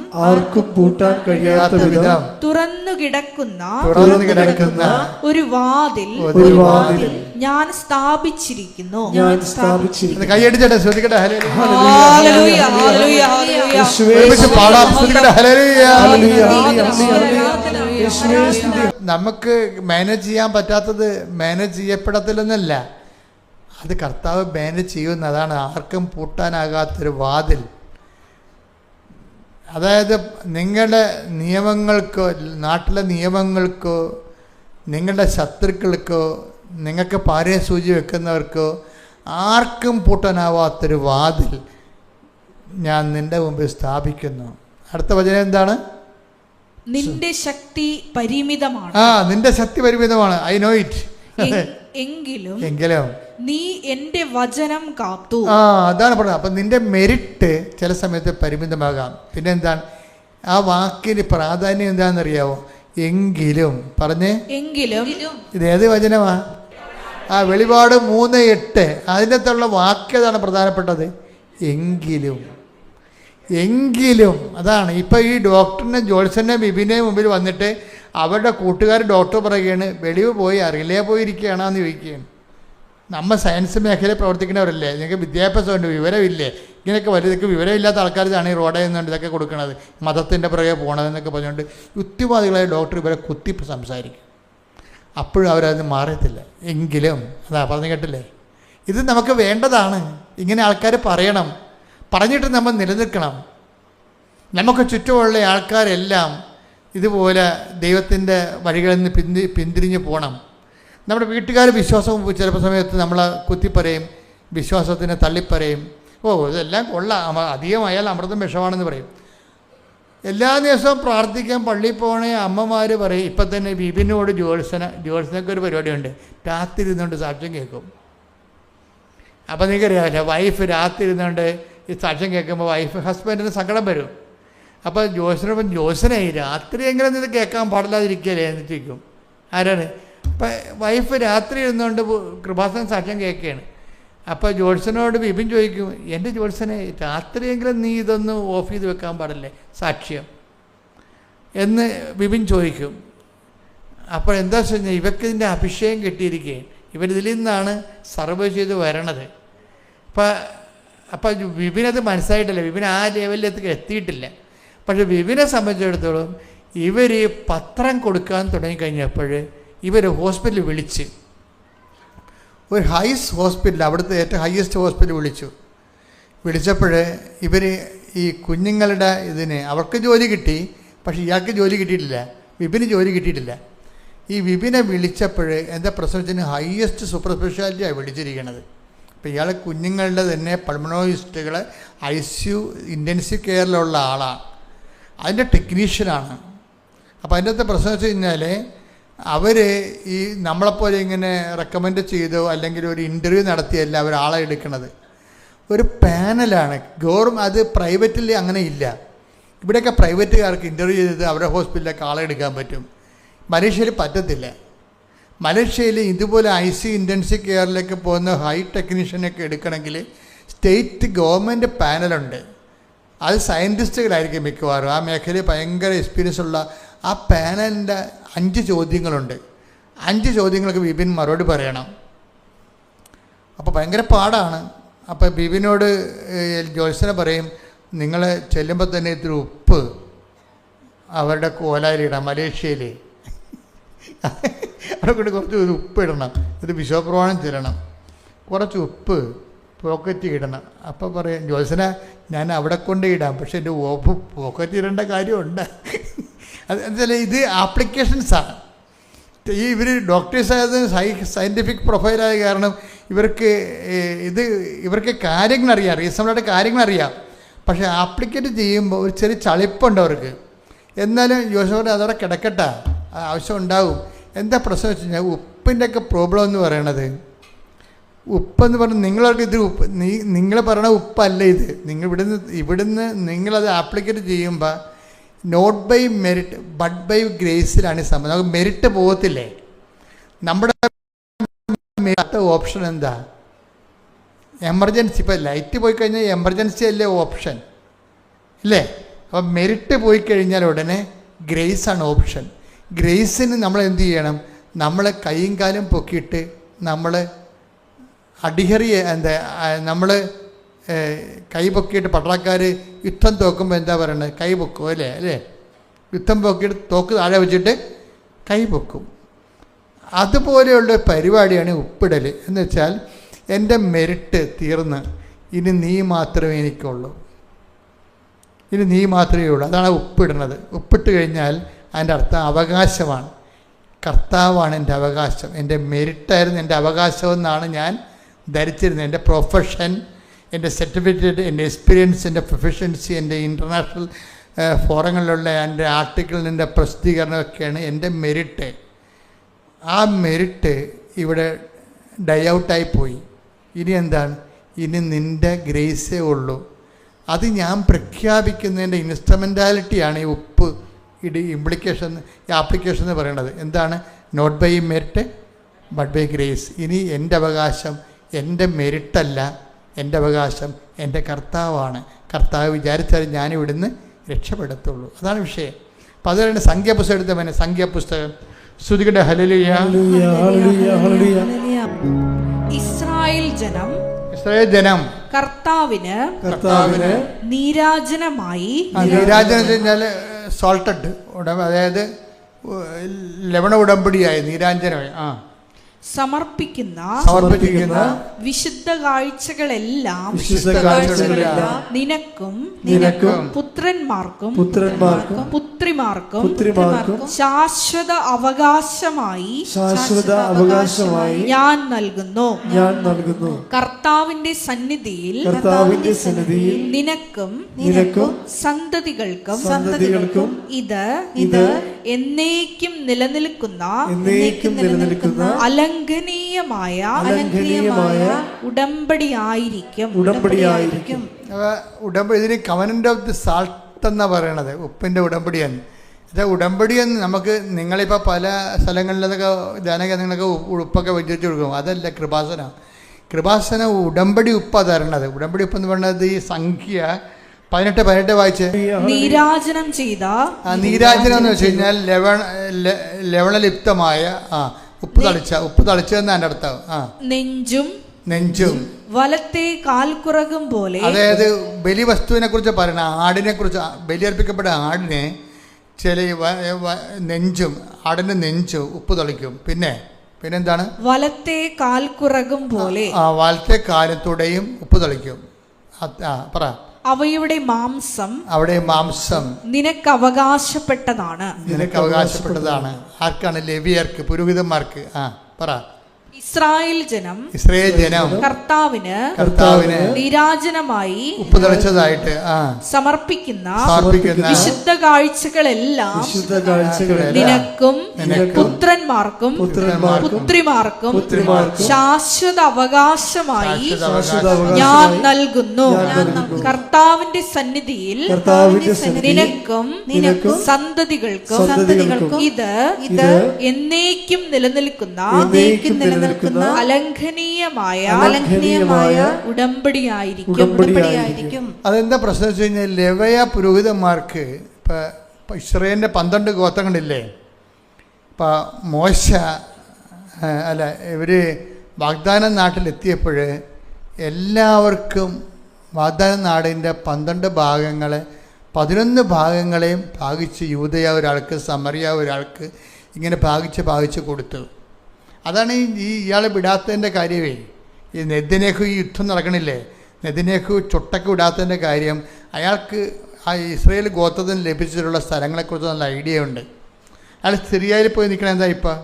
തുറന്നു കിടക്കുന്ന ഒരു വാതിൽ ഞാൻ സ്ഥാപിച്ചിരിക്കുന്നു. കൈയടിച്ചട്ടെ, ശ്രദ്ധിക്കട്ടെ. നമുക്ക് മാനേജ് ചെയ്യാൻ പറ്റാത്തത് മാനേജ് ചെയ്യപ്പെടത്തില്ലെന്നല്ല, അത് കർത്താവ് മാനേജ് ചെയ്യുന്ന. അതാണ് ആർക്കും പൂട്ടാനാകാത്തൊരു വാതിൽ. അതായത് നിങ്ങളുടെ നിയമങ്ങൾക്കോ നാട്ടിലെ നിയമങ്ങൾക്കോ നിങ്ങളുടെ ശത്രുക്കൾക്കോ നിങ്ങൾക്ക് പാരയെ സൂചി വെക്കുന്നവർക്കോ ആർക്കും പൂട്ടാനാവാത്തൊരു വാതിൽ ഞാൻ നിന്റെ മുമ്പിൽ സ്ഥാപിക്കുന്നു. അടുത്ത വചനം എന്താണ്? നിന്റെ ശക്തി പരിമിതമാണ്. നിന്റെ ശക്തി പരിമിതമാണ്. I know it. എങ്കിലും നീ എന്റെ വചനം കാത്തു. അതാണ് പറഞ്ഞത്. അപ്പം നിന്റെ മെരിറ്റ് ചില സമയത്ത് പരിമിതമാകാം. പിന്നെ എന്താണ് ആ വാക്കിന് പ്രാധാന്യം എന്താണെന്നറിയാവോ? എങ്കിലും പറഞ്ഞേ. ഇത് ഏത് വചനമാ? വെളിപാട് 3:8. അതിനകത്തുള്ള വാക്യതാണ് പ്രധാനപ്പെട്ടത്. എങ്കിലും അതാണ്. ഇപ്പം ഈ ഡോക്ടറിനെ, ജോത്സനെ, ബിബിനെ മുമ്പിൽ വന്നിട്ട് അവരുടെ കൂട്ടുകാർ ഡോക്ടർ പറയുകയാണ്, വെളിവ് പോയി അറിയില്ലേ പോയിരിക്കുകയാണെന്ന് ചോദിക്കുകയാണ്. നമ്മൾ സയൻസ് മേഖലയിൽ പ്രവർത്തിക്കുന്നവരല്ലേ, നിങ്ങൾക്ക് വിദ്യാഭ്യാസമുണ്ട്, വിവരമില്ലേ? ഇങ്ങനെയൊക്കെ വലുതൊക്കെ വിവരമില്ലാത്ത ആൾക്കാരാണ് ഈ റോഡിൽ നിന്നുകൊണ്ട് ഇതൊക്കെ കൊടുക്കുന്നത്, മതത്തിൻ്റെ പുറകെ പോകണതെന്നൊക്കെ പറഞ്ഞുകൊണ്ട് യുക്തിവാദികളായ ഡോക്ടർ ഇവരെ കുത്തി സംസാരിക്കും. അപ്പോഴും അവരതിന് മാറത്തില്ല. എങ്കിലും അതാ പറഞ്ഞു കേട്ടില്ലേ, ഇത് നമുക്ക് വേണ്ടതാണ്. ഇങ്ങനെ ആൾക്കാർ പറയണം, പറഞ്ഞിട്ട് നമ്മൾ നിലനിൽക്കണം. നമുക്ക് ചുറ്റുമുള്ള ആൾക്കാരെല്ലാം ഇതുപോലെ ദൈവത്തിൻ്റെ വഴികളിൽ നിന്ന് പിന്തിരിഞ്ഞ് പോകണം. നമ്മുടെ വീട്ടുകാർ വിശ്വാസം ചിലപ്പോൾ സമയത്ത് നമ്മളെ കുത്തിപ്പറയും, വിശ്വാസത്തിനെ തള്ളിപ്പറയും. ഇതെല്ലാം കൊള്ളാം, അധികമായാൽ അമൃതം വിഷമാണെന്ന് പറയും. എല്ലാ ദിവസവും പ്രാർത്ഥിക്കാൻ പള്ളിയിൽ പോകണേ അമ്മമാർ പറയും. ഇപ്പം തന്നെ ബിബിനോട് ജോത്സനൊക്കെ ഒരു പരിപാടിയുണ്ട്, രാത്രി ഇരുന്നുകൊണ്ട് സാക്ഷ്യം കേൾക്കും. അപ്പം നിങ്ങൾക്കറിയാമല്ലോ, വൈഫ് രാത്രി ഇരുന്നുകൊണ്ട് ഈ സാക്ഷ്യം കേൾക്കുമ്പോൾ ഹസ്ബൻഡിന് സങ്കടം വരും. അപ്പോൾ ജോത്സനെ രാത്രിയെങ്കിലും ഇത് കേൾക്കാൻ പാടില്ലാതിരിക്കുകയല്ലേ എന്ന് ചോദിക്കും. ആരാണ്? അപ്പം വൈഫ് രാത്രി ഇരുന്നുകൊണ്ട് കൃപാസനം സാക്ഷ്യം കേൾക്കുകയാണ്. അപ്പോൾ ജോത്സനോട് ബിബിൻ ചോദിക്കും, എൻ്റെ ജോത്സനെ രാത്രിയെങ്കിലും നീ ഇതൊന്ന് ഓഫ് ചെയ്ത് വെക്കാൻ പാടില്ലേ സാക്ഷ്യം എന്ന് ബിബിൻ ചോദിക്കും. അപ്പോൾ എന്താ വെച്ചാൽ ഇവർക്ക് ഇതിൻ്റെ അഭിഷേകം കിട്ടിയിരിക്കുകയാണ്, ഇവരിതിൽ നിന്നാണ് സർവ് ചെയ്ത് വരണത്. അപ്പം ബിബിനത് മനസ്സിലായിട്ടില്ല, ബിബിൻ ആ ലെവലിലേക്ക് എത്തിയിട്ടില്ല. പക്ഷെ ബിബിനെ സംബന്ധിച്ചിടത്തോളം ഇവർ പത്രം കൊടുക്കാൻ തുടങ്ങിക്കഴിഞ്ഞപ്പോൾ ഇവർ ഹോസ്പിറ്റലിൽ വിളിച്ച്, ഒരു ഹോസ്പിറ്റൽ, അവിടുത്തെ ഏറ്റവും ഹയസ്റ്റ് ഹോസ്പിറ്റൽ വിളിച്ചപ്പോൾ ഇവർ ഈ കുഞ്ഞുങ്ങളുടെ അവർക്ക് ജോലി കിട്ടി, പക്ഷേ ഇയാൾക്ക് ജോലി കിട്ടിയിട്ടില്ല, വിപിന് ജോലി കിട്ടിയിട്ടില്ല. ഈ വിപിനെ വിളിച്ചപ്പോൾ എന്താ പ്രസവത്തിന് ഹയസ്റ്റ് സൂപ്പർ സ്പെഷ്യാലിറ്റിയാണ് വിളിച്ചിരിക്കുന്നത്. അപ്പോൾ ഇയാൾ കുഞ്ഞുങ്ങളുടെ തന്നെ പൾമണോളജിസ്റ്റുകൾ ICU ഇൻറ്റൻസീവ് കെയറിലുള്ള ആളാണ്, അതിൻ്റെ ടെക്നീഷ്യനാണ്. അപ്പോൾ അതിൻ്റെ അകത്ത് പ്രശ്നം വെച്ച് കഴിഞ്ഞാൽ അവർ ഈ നമ്മളെപ്പോലെ ഇങ്ങനെ റെക്കമെൻഡ് ചെയ്തോ അല്ലെങ്കിൽ ഒരു ഇൻ്റർവ്യൂ നടത്തിയല്ല അവർ ആളെ എടുക്കുന്നത്, ഒരു പാനലാണ്. അത് പ്രൈവറ്റിൽ അങ്ങനെ ഇല്ല. ഇവിടെയൊക്കെ പ്രൈവറ്റുകാർക്ക് ഇൻ്റർവ്യൂ ചെയ്ത് അവരുടെ ഹോസ്പിറ്റലിലൊക്കെ ആളെ എടുക്കാൻ പറ്റും. മലേഷ്യയിൽ പറ്റത്തില്ല. മലേഷ്യയിൽ ഇതുപോലെ ICU ഇൻറ്റൻസീവ് കെയറിലേക്ക് പോകുന്ന ഹൈ ടെക്നീഷ്യനൊക്കെ എടുക്കണമെങ്കിൽ സ്റ്റേറ്റ് ഗവൺമെൻറ് പാനലുണ്ട്, അത് സയൻറ്റിസ്റ്റുകളായിരിക്കും മിക്കവാറും. ആ മേഖലയിൽ ഭയങ്കര എക്സ്പീരിയൻസ് ഉള്ള ആ പാനലിൻ്റെ 5 ചോദ്യങ്ങളുണ്ട്. 5 ചോദ്യങ്ങൾക്ക് ബിബിൻ മറുപടി പറയണം. അപ്പോൾ ഭയങ്കര പാടാണ്. അപ്പോൾ ബിബിനോട് ജോത്സന പറയും, നിങ്ങൾ ചെല്ലുമ്പോൾ തന്നെ ഇത്തിരി ഉപ്പ് അവരുടെ കോലായിലിടാം. മലേഷ്യയിൽ അവിടെ കൊണ്ട് കുറച്ച് ഉപ്പ് ഇടണം, എന്നിട്ട് വിശ്വപ്രമാണം ചെല്ലണം, കുറച്ച് ഉപ്പ് പോക്കറ്റ് ഇടണം. അപ്പോൾ പറയാം, ജോത്സന ഞാൻ അവിടെ കൊണ്ട് ഇടാം, പക്ഷേ എൻ്റെ പോക്കറ്റ് ഇടേണ്ട കാര്യമുണ്ട്. അത് എന്തായാലും ഇത് ആപ്ലിക്കേഷൻസാണ്. ഈ ഇവർ ഡോക്ടേഴ്സായത് സയൻറ്റിഫിക് പ്രൊഫൈലായ കാരണം ഇവർക്ക് കാര്യങ്ങളറിയാം, റീസണബിളായിട്ട് കാര്യങ്ങളറിയാം. പക്ഷേ ആപ്ലിക്കേറ്റ് ചെയ്യുമ്പോൾ ഒരു ചെറിയ ചളിപ്പുണ്ട് അവർക്ക്. എന്നാലും ജോസഫ് അതവിടെ കിടക്കട്ടെ, ആവശ്യം ഉണ്ടാവും. എന്താ പ്രശ്നം വെച്ച് കഴിഞ്ഞാൽ ഉപ്പിൻ്റെയൊക്കെ പ്രോബ്ലം എന്ന് പറയണത്, ഉപ്പെന്ന് പറഞ്ഞാൽ നിങ്ങളവർക്ക് ഇത് ഉപ്പ് നിങ്ങൾ പറയണ ഉപ്പല്ല ഇത്. നിങ്ങൾ ഇവിടുന്ന് നിങ്ങളത് ആപ്ലിക്കേറ്റ് ചെയ്യുമ്പോൾ not by merit but by ഗ്രേസിലാണ് ഈ സംഭവം. നമുക്ക് മെറിറ്റ് പോകത്തില്ലേ? നമ്മുടെ ഓപ്ഷൻ എന്താ? എമർജൻസി. ഇപ്പോൾ ലൈറ്റ് പോയി കഴിഞ്ഞാൽ എമർജൻസി അല്ലേ ഓപ്ഷൻ ഇല്ലേ? അപ്പം മെറിറ്റ് പോയി കഴിഞ്ഞാൽ ഉടനെ ഗ്രേസാണ് ഓപ്ഷൻ. ഗ്രേസിന് നമ്മൾ എന്ത് ചെയ്യണം? നമ്മൾ കൈയും കാലും പൊക്കിയിട്ട് നമ്മൾ നമ്മൾ കൈ പൊക്കിയിട്ട് പട്ടാളക്കാർ യുദ്ധം തോക്കുമ്പോൾ എന്താ പറയണത്? കൈ പൊക്കും അല്ലേ? യുദ്ധം പൊക്കിയിട്ട് തോക്ക് താഴെ വെച്ചിട്ട് കൈ പൊക്കും. അതുപോലെയുള്ള പരിപാടിയാണ് ഉപ്പിടൽ. എന്ന് വെച്ചാൽ എൻ്റെ മെറിറ്റ് തീർന്ന് ഇനി നീ മാത്രമേ എനിക്കുള്ളൂ, ഇനി നീ മാത്രമേ ഉള്ളൂ. അതാണ് ഉപ്പിടുന്നത്. ഉപ്പിട്ട് കഴിഞ്ഞാൽ അതിൻ്റെ അർത്ഥം അവകാശമാണ്. കർത്താവാണ് എൻ്റെ അവകാശം, എൻ്റെ മെറിറ്റായിരുന്നു എൻ്റെ അവകാശം എന്നാണ് ഞാൻ ധരിച്ചിരുന്നത്. എൻ്റെ പ്രൊഫഷൻ, എൻ്റെ സർട്ടിഫിക്കറ്റ്, എൻ്റെ എക്സ്പീരിയൻസ്, എൻ്റെ പ്രൊഫഷൻസി, എൻ്റെ ഇൻ്റർനാഷണൽ ഫോറങ്ങളിലുള്ള എൻ്റെ ആർട്ടിക്കിളിൻ്റെ പ്രസിദ്ധീകരണമൊക്കെയാണ് എൻ്റെ മെറിറ്റ്. ആ മെറിറ്റ് ഇവിടെ ഡൈ ഔട്ടായി പോയി. ഇനി എന്താണ്? ഇനി നിൻ്റെ ഗ്രേസേ ഉള്ളൂ. അത് ഞാൻ പ്രഖ്യാപിക്കുന്നതിൻ്റെ ഇൻസ്ട്രുമെൻറ്റാലിറ്റിയാണ് ഈ ഉപ്പ് ഇംപ്ലിക്കേഷൻ, ഈ ആപ്ലിക്കേഷൻ എന്ന് പറയുന്നത്. എന്താണ്? Not by merit but by grace. ഇനി എൻ്റെ അവകാശം എൻ്റെ മെറിറ്റല്ല, എൻ്റെ അവകാശം എൻ്റെ കർത്താവാണ്. കർത്താവ് വിചാരിച്ചാൽ ഞാനിവിടുന്ന് രക്ഷപ്പെടുത്തുള്ളൂ. അതാണ് വിഷയം. അപ്പോൾ അതുകൊണ്ട് സംഖ്യാപുസ്തകം എടുത്തവനെ, സംഖ്യാപുസ്തകം ശ്രുതികടെ ഹല്ലേലൂയ. ഇസ്രായേൽ ജനം കർത്താവിന് നീരാജനമായി. നീരാജനം കഴിഞ്ഞാൽ സോൾട്ടഡ്, അതായത് ലവണ ഉടമ്പടിയായി, നീരാഞ്ജനമായി സമർപ്പിക്കുന്ന വിശുദ്ധ കാഴ്ചകളെല്ലാം നിനക്കും പുത്രന്മാർക്കും പുത്രിമാർക്കും ശാശ്വത അവകാശമായി ഞാൻ നൽകുന്നു. കർത്താവിന്റെ സന്നിധിയിൽ നിനക്കും സന്തതികൾക്കും ഇത് എന്നേക്കും നിലനിൽക്കുന്ന അലംഘനീയമായ ഉടമ്പടിയായിരിക്കും. ഇതിന് കവനന്റ് ഓഫ് ദി സാൾട്ട് എന്നാണ് പറയണത്, ഉപ്പിൻ്റെ ഉടമ്പടിയെന്ന്. ഉടമ്പടിയെന്ന് നമുക്ക് നിങ്ങളിപ്പോൾ പല സ്ഥലങ്ങളിലൊക്കെ ധ്യാനകേന്ദ്രങ്ങളൊക്കെ ഉപ്പൊക്കെ വെച്ചിട്ട് കൊടുക്കും. അതല്ല കൃപാസന ഉടമ്പടി ഉപ്പാണ് തരണത്. ഉടമ്പടി ഉപ്പ് എന്ന് പറയുന്നത് ഈ സംഖ്യ 18 വായിച്ച് നീരാജനം ചെയ്ത നീരാജനം എന്ന് വെച്ച് കഴിഞ്ഞാൽ ലവണലിപ്തമായ ഉപ്പ് തളിച്ചതെന്ന് എൻ്റെ അർത്ഥം. നെഞ്ചും വലത്തെ കാൽക്കുറകും പോലെ. അതായത് ബലിവസ്തുവിനെ കുറിച്ച് പറയണ, ആടിനെ കുറിച്ച്, ബലിയർപ്പിക്കപ്പെട്ട ആടിനെ നെഞ്ചും, ആടിൻ്റെ നെഞ്ചും ഉപ്പ് തളിക്കും. പിന്നെന്താണ്? വലത്തെ കാൽക്കുറകും പോലെ. വലത്തെ കാലത്തൂടെയും ഉപ്പ് തളിക്കും. പറ. അവയുടെ മാംസം നിനക്ക് അവകാശപ്പെട്ടതാണ്. ആർക്കാണ്? ലേവിയർക്ക്, പുരോഹിതന്മാർക്ക്. പറ. ഇസ്രായേൽ ജനം കർത്താവിന് നീരാജനമായി ഉപ്പ് തളിച്ചതായിട്ട് സമർപ്പിക്കുന്ന വിശുദ്ധ കാഴ്ചകളെല്ലാം നിനക്കും പുത്രന്മാർക്കും പുത്രിമാർക്കും ശാശ്വത അവകാശമായി ഞാൻ നൽകുന്നു. കർത്താവിന്റെ സന്നിധിയിൽ നിനക്കും സന്തതികൾക്കും ഇത് എന്നേക്കും നിലനിൽക്കുന്ന അലംഘനീയമായ ഉടമ്പടിയായിരിക്കും. അതെന്താ പ്രശ്നം വെച്ച് കഴിഞ്ഞാൽ, ലേവ്യ പുരോഹിതന്മാർക്ക് ഇപ്പം ഇസ്രായേലിൻ്റെ 12 ഗോത്രങ്ങളില്ലേ, ഇപ്പം മോശ ഇവർ വാഗ്ദാന നാട്ടിലെത്തിയപ്പോൾ എല്ലാവർക്കും വാഗ്ദാന നാടിൻ്റെ 12 ഭാഗങ്ങളെ 11 ഭാഗങ്ങളെയും ഭാഗിച്ച് യൂദയ ഒരാൾക്ക്, സമറിയ ഒരാൾക്ക്, ഇങ്ങനെ ഭാഗിച്ച് കൊടുത്തു. അതാണ് ഇയാളെ വിടാത്തതിൻ്റെ കാര്യമേ. ഈ നെഥന്യാഹു ഈ യുദ്ധം നടക്കണില്ലേ, നെഥന്യാഹു ചുട്ടക്ക് വിടാത്തതിൻ്റെ കാര്യം അയാൾക്ക് ആ ഇസ്രായേൽ ഗോത്രത്തിന് ലഭിച്ചിട്ടുള്ള സ്ഥലങ്ങളെക്കുറിച്ച് നല്ല ഐഡിയ ഉണ്ട്. അയാൾ സിറിയയിൽ പോയി നിൽക്കണ എന്താ ഇപ്പം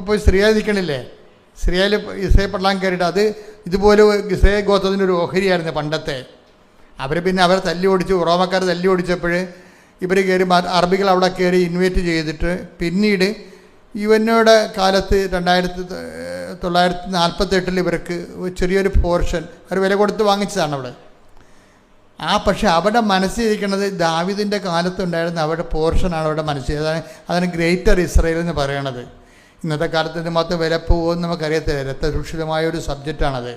പോയി സിറിയയിൽ നിൽക്കണില്ലേ? സിറിയയിൽ ഇസ്രായേൽ പള്ളാൻ കയറിയിട്ട് അത് ഇതുപോലെ ഇസ്രായേൽ ഗോത്രത്തിൻ്റെ ഒരു ഓഹരിയായിരുന്നു പണ്ടത്തെ. അവരെ തല്ലി ഓടിച്ചു, റോമക്കാർ തല്ലി ഓടിച്ചപ്പോൾ ഇവർ കയറി അറബികൾ അവിടെ കയറി ഇൻവൈറ്റ് ചെയ്തിട്ട് പിന്നീട് ഇവനോടെ കാലത്ത് 1948 ഇവർക്ക് ചെറിയൊരു പോർഷൻ അവർ വില കൊടുത്ത് വാങ്ങിച്ചതാണ് അവിടെ. പക്ഷേ അവിടെ മനസ്സിലിരിക്കുന്നത് ദാവീദിൻ്റെ കാലത്തുണ്ടായിരുന്ന അവരുടെ പോർഷനാണ് അവിടെ മനസ്സിൽ. അതാണ് ഗ്രേറ്റർ ഇസ്രായേൽ എന്ന് പറയണത്. ഇന്നത്തെ കാലത്ത് ഇത് മാത്രം വില പോകുമെന്ന് നമുക്കറിയത്തില്ല. രക്തരൂക്ഷിതമായൊരു സബ്ജക്റ്റാണത്.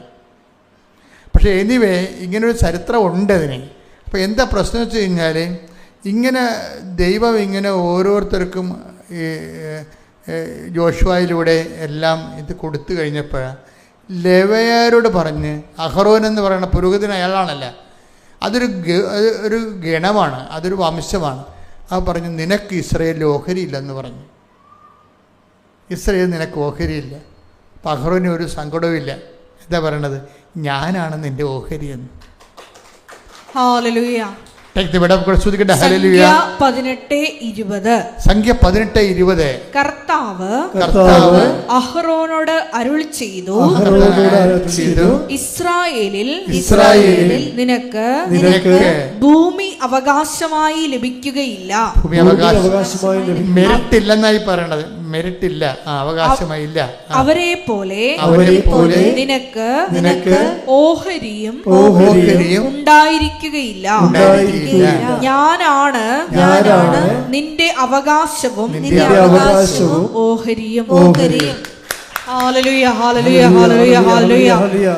പക്ഷേ എനിവേ ഇങ്ങനൊരു ചരിത്രം ഉണ്ട് അതിന്. അപ്പോൾ എന്താ പ്രശ്നം വെച്ച് കഴിഞ്ഞാൽ, ഇങ്ങനെ ദൈവം ഇങ്ങനെ ഓരോരുത്തർക്കും ഈ ജോഷുവയിലൂടെ എല്ലാം ഇത് കൊടുത്തു കഴിഞ്ഞപ്പോൾ ലേവ്യരോട് പറഞ്ഞ്, അഹറോൻ എന്ന് പറയുന്ന പുരോഹിതൻ അയാളാണല്ല, അതൊരു ഗണമാണ്, അതൊരു വംശമാണ്. അത് പറഞ്ഞു, നിനക്ക് ഇസ്രായേലിൽ ഓഹരിയില്ലെന്ന് പറഞ്ഞു. ഇസ്രായേൽ നിനക്ക് ഓഹരിയില്ല. അപ്പം അഹറോന് ഒരു സങ്കടവുമില്ല. എന്താ പറയണത്? ഞാനാണ് നിൻ്റെ ഓഹരി എന്ന്. ഹല്ലേലൂയ. സംഖ്യ 18:20 കർത്താവ് അഹ്റോനോട് അരുളി ചെയ്തു, ഇസ്രായേലിൽ നിനക്ക് ഭൂമി അവകാശമായി ലഭിക്കുകയില്ല. മെറിറ്റ് ഇല്ലെന്നായി പറയണത്. മെറിറ്റ് ഇല്ല, അവകാശമായി ഇല്ല. അവരെ പോലെ നിനക്ക് ഓഹരിയും ഉണ്ടായിരിക്കുകയില്ല. ഞാനാണ് നിന്റെ അവകാശവും ഓഹരിയും. ഹല്ലേലൂയ, ഹല്ലേലൂയ, ഹല്ലേലൂയ, ഹല്ലേലൂയ.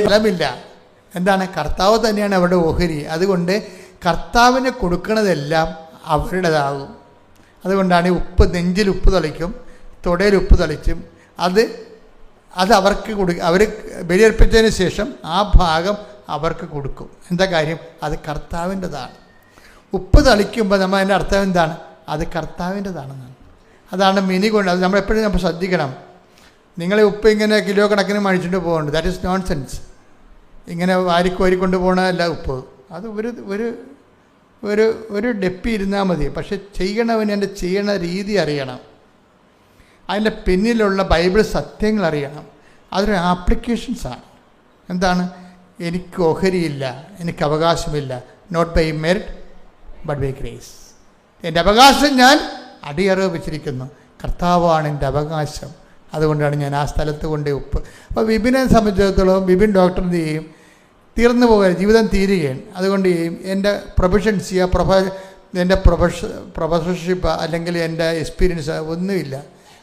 ഫലമില്ല. എന്താണ്? കർത്താവ് തന്നെയാണ് അവരുടെ ഓഹരി. അതുകൊണ്ട് കർത്താവിന് കൊടുക്കുന്നതെല്ലാം അവരുടേതാകും. അതുകൊണ്ടാണ് ഉപ്പ്, നെഞ്ചിൽ ഉപ്പ് തളിക്കും, തൊടയിൽ ഉപ്പ് തളിച്ചും അത് അവർക്ക് അവർ ബലിയർപ്പിച്ചതിന് ശേഷം ആ ഭാഗം അവർക്ക് കൊടുക്കും. എന്താ കാര്യം? അത് കർത്താവിൻ്റെതാണ്. ഉപ്പ് തളിക്കുമ്പോൾ നമ്മൾ അതിൻ്റെ അർത്ഥം എന്താണ്? അത് കർത്താവിൻ്റെതാണെന്നാണ്. അതാണ് മിനി കൊണ്ട്. അത് നമ്മളെപ്പോഴും നമ്മൾ ശ്രദ്ധിക്കണം. നിങ്ങളെ ഉപ്പ് ഇങ്ങനെ കിലോ കണക്കിന് മഴിച്ചിട്ട് പോകുന്നുണ്ട്. That is known sense. ഇങ്ങനെ വാരിക്കൊണ്ട് പോകണമല്ല ഉപ്പ്. അത് ഒരു ഡെപ്പി ഇരുന്നാൽ മതി. പക്ഷെ ചെയ്യണവന് എൻ്റെ ചെയ്യണ രീതി അറിയണം. അതിൻ്റെ പിന്നിലുള്ള ബൈബിൾ സത്യങ്ങൾ അറിയണം. അതൊരു ആപ്ലിക്കേഷൻസാണ്. എന്താണ്? എനിക്ക് ഓഹരിയില്ല, എനിക്ക് അവകാശമില്ല. Not by merit but by grace. എൻ്റെ അവകാശം ഞാൻ അടിയറവ് വെച്ചിരിക്കുന്നു. കർത്താവാണ് എൻ്റെ അവകാശം. അതുകൊണ്ടാണ് ഞാൻ ആ സ്ഥലത്ത് കൊണ്ട് ഉപ്പ്. അപ്പോൾ വിപിനെ സംബന്ധിച്ചിടത്തോളം വിപിൻ ഡോക്ടർ എന്ത് ചെയ്യും? തീർന്നു പോകാൻ ജീവിതം തീരുകയാണ്. അതുകൊണ്ട് ചെയ്യും, എൻ്റെ പ്രൊഫഷൻസി, എൻ്റെ പ്രൊഫഷൻഷിപ്പ് അല്ലെങ്കിൽ എൻ്റെ എക്സ്പീരിയൻസ് ഒന്നുമില്ല.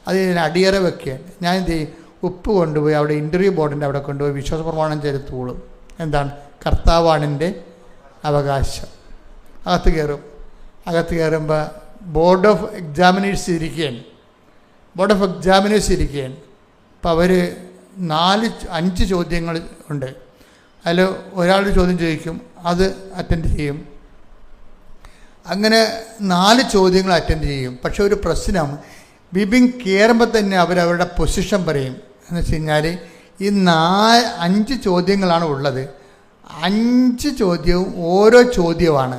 അത് ഞാൻ അടിയറ വെക്കുകയാണ്. ഞാൻ എന്ത് ചെയ്യും? ഉപ്പ് കൊണ്ടുപോയി അവിടെ ഇൻ്റർവ്യൂ ബോർഡിൻ്റെ അവിടെ കൊണ്ടുപോയി വിശ്വാസ പ്രമാണം ചെയ്തോളും. എന്താണ്? കർത്താവാണ് എൻ്റെ അവകാശം. അകത്ത് കയറുമ്പോൾ ബോർഡ് ഓഫ് എക്സാമിനേഴ്സ് ഇരിക്കുകയാണ്. അപ്പോൾ അവർ 5 ചോദ്യങ്ങൾ ഉണ്ട്. അതിൽ ഒരാളൊരു ചോദ്യം ചോദിക്കും, അത് അറ്റൻഡ് ചെയ്യും. അങ്ങനെ 4 ചോദ്യങ്ങൾ അറ്റൻഡ് ചെയ്യും. പക്ഷെ ഒരു പ്രശ്നം, ബിബിൻ കയറുമ്പോൾ തന്നെ അവരവരുടെ പൊസിഷൻ പറയും. എന്ന് വെച്ച് കഴിഞ്ഞാൽ ഈ 5 ചോദ്യങ്ങളാണ് ഉള്ളത്. 5 ചോദ്യവും ഓരോ ചോദ്യമാണ്.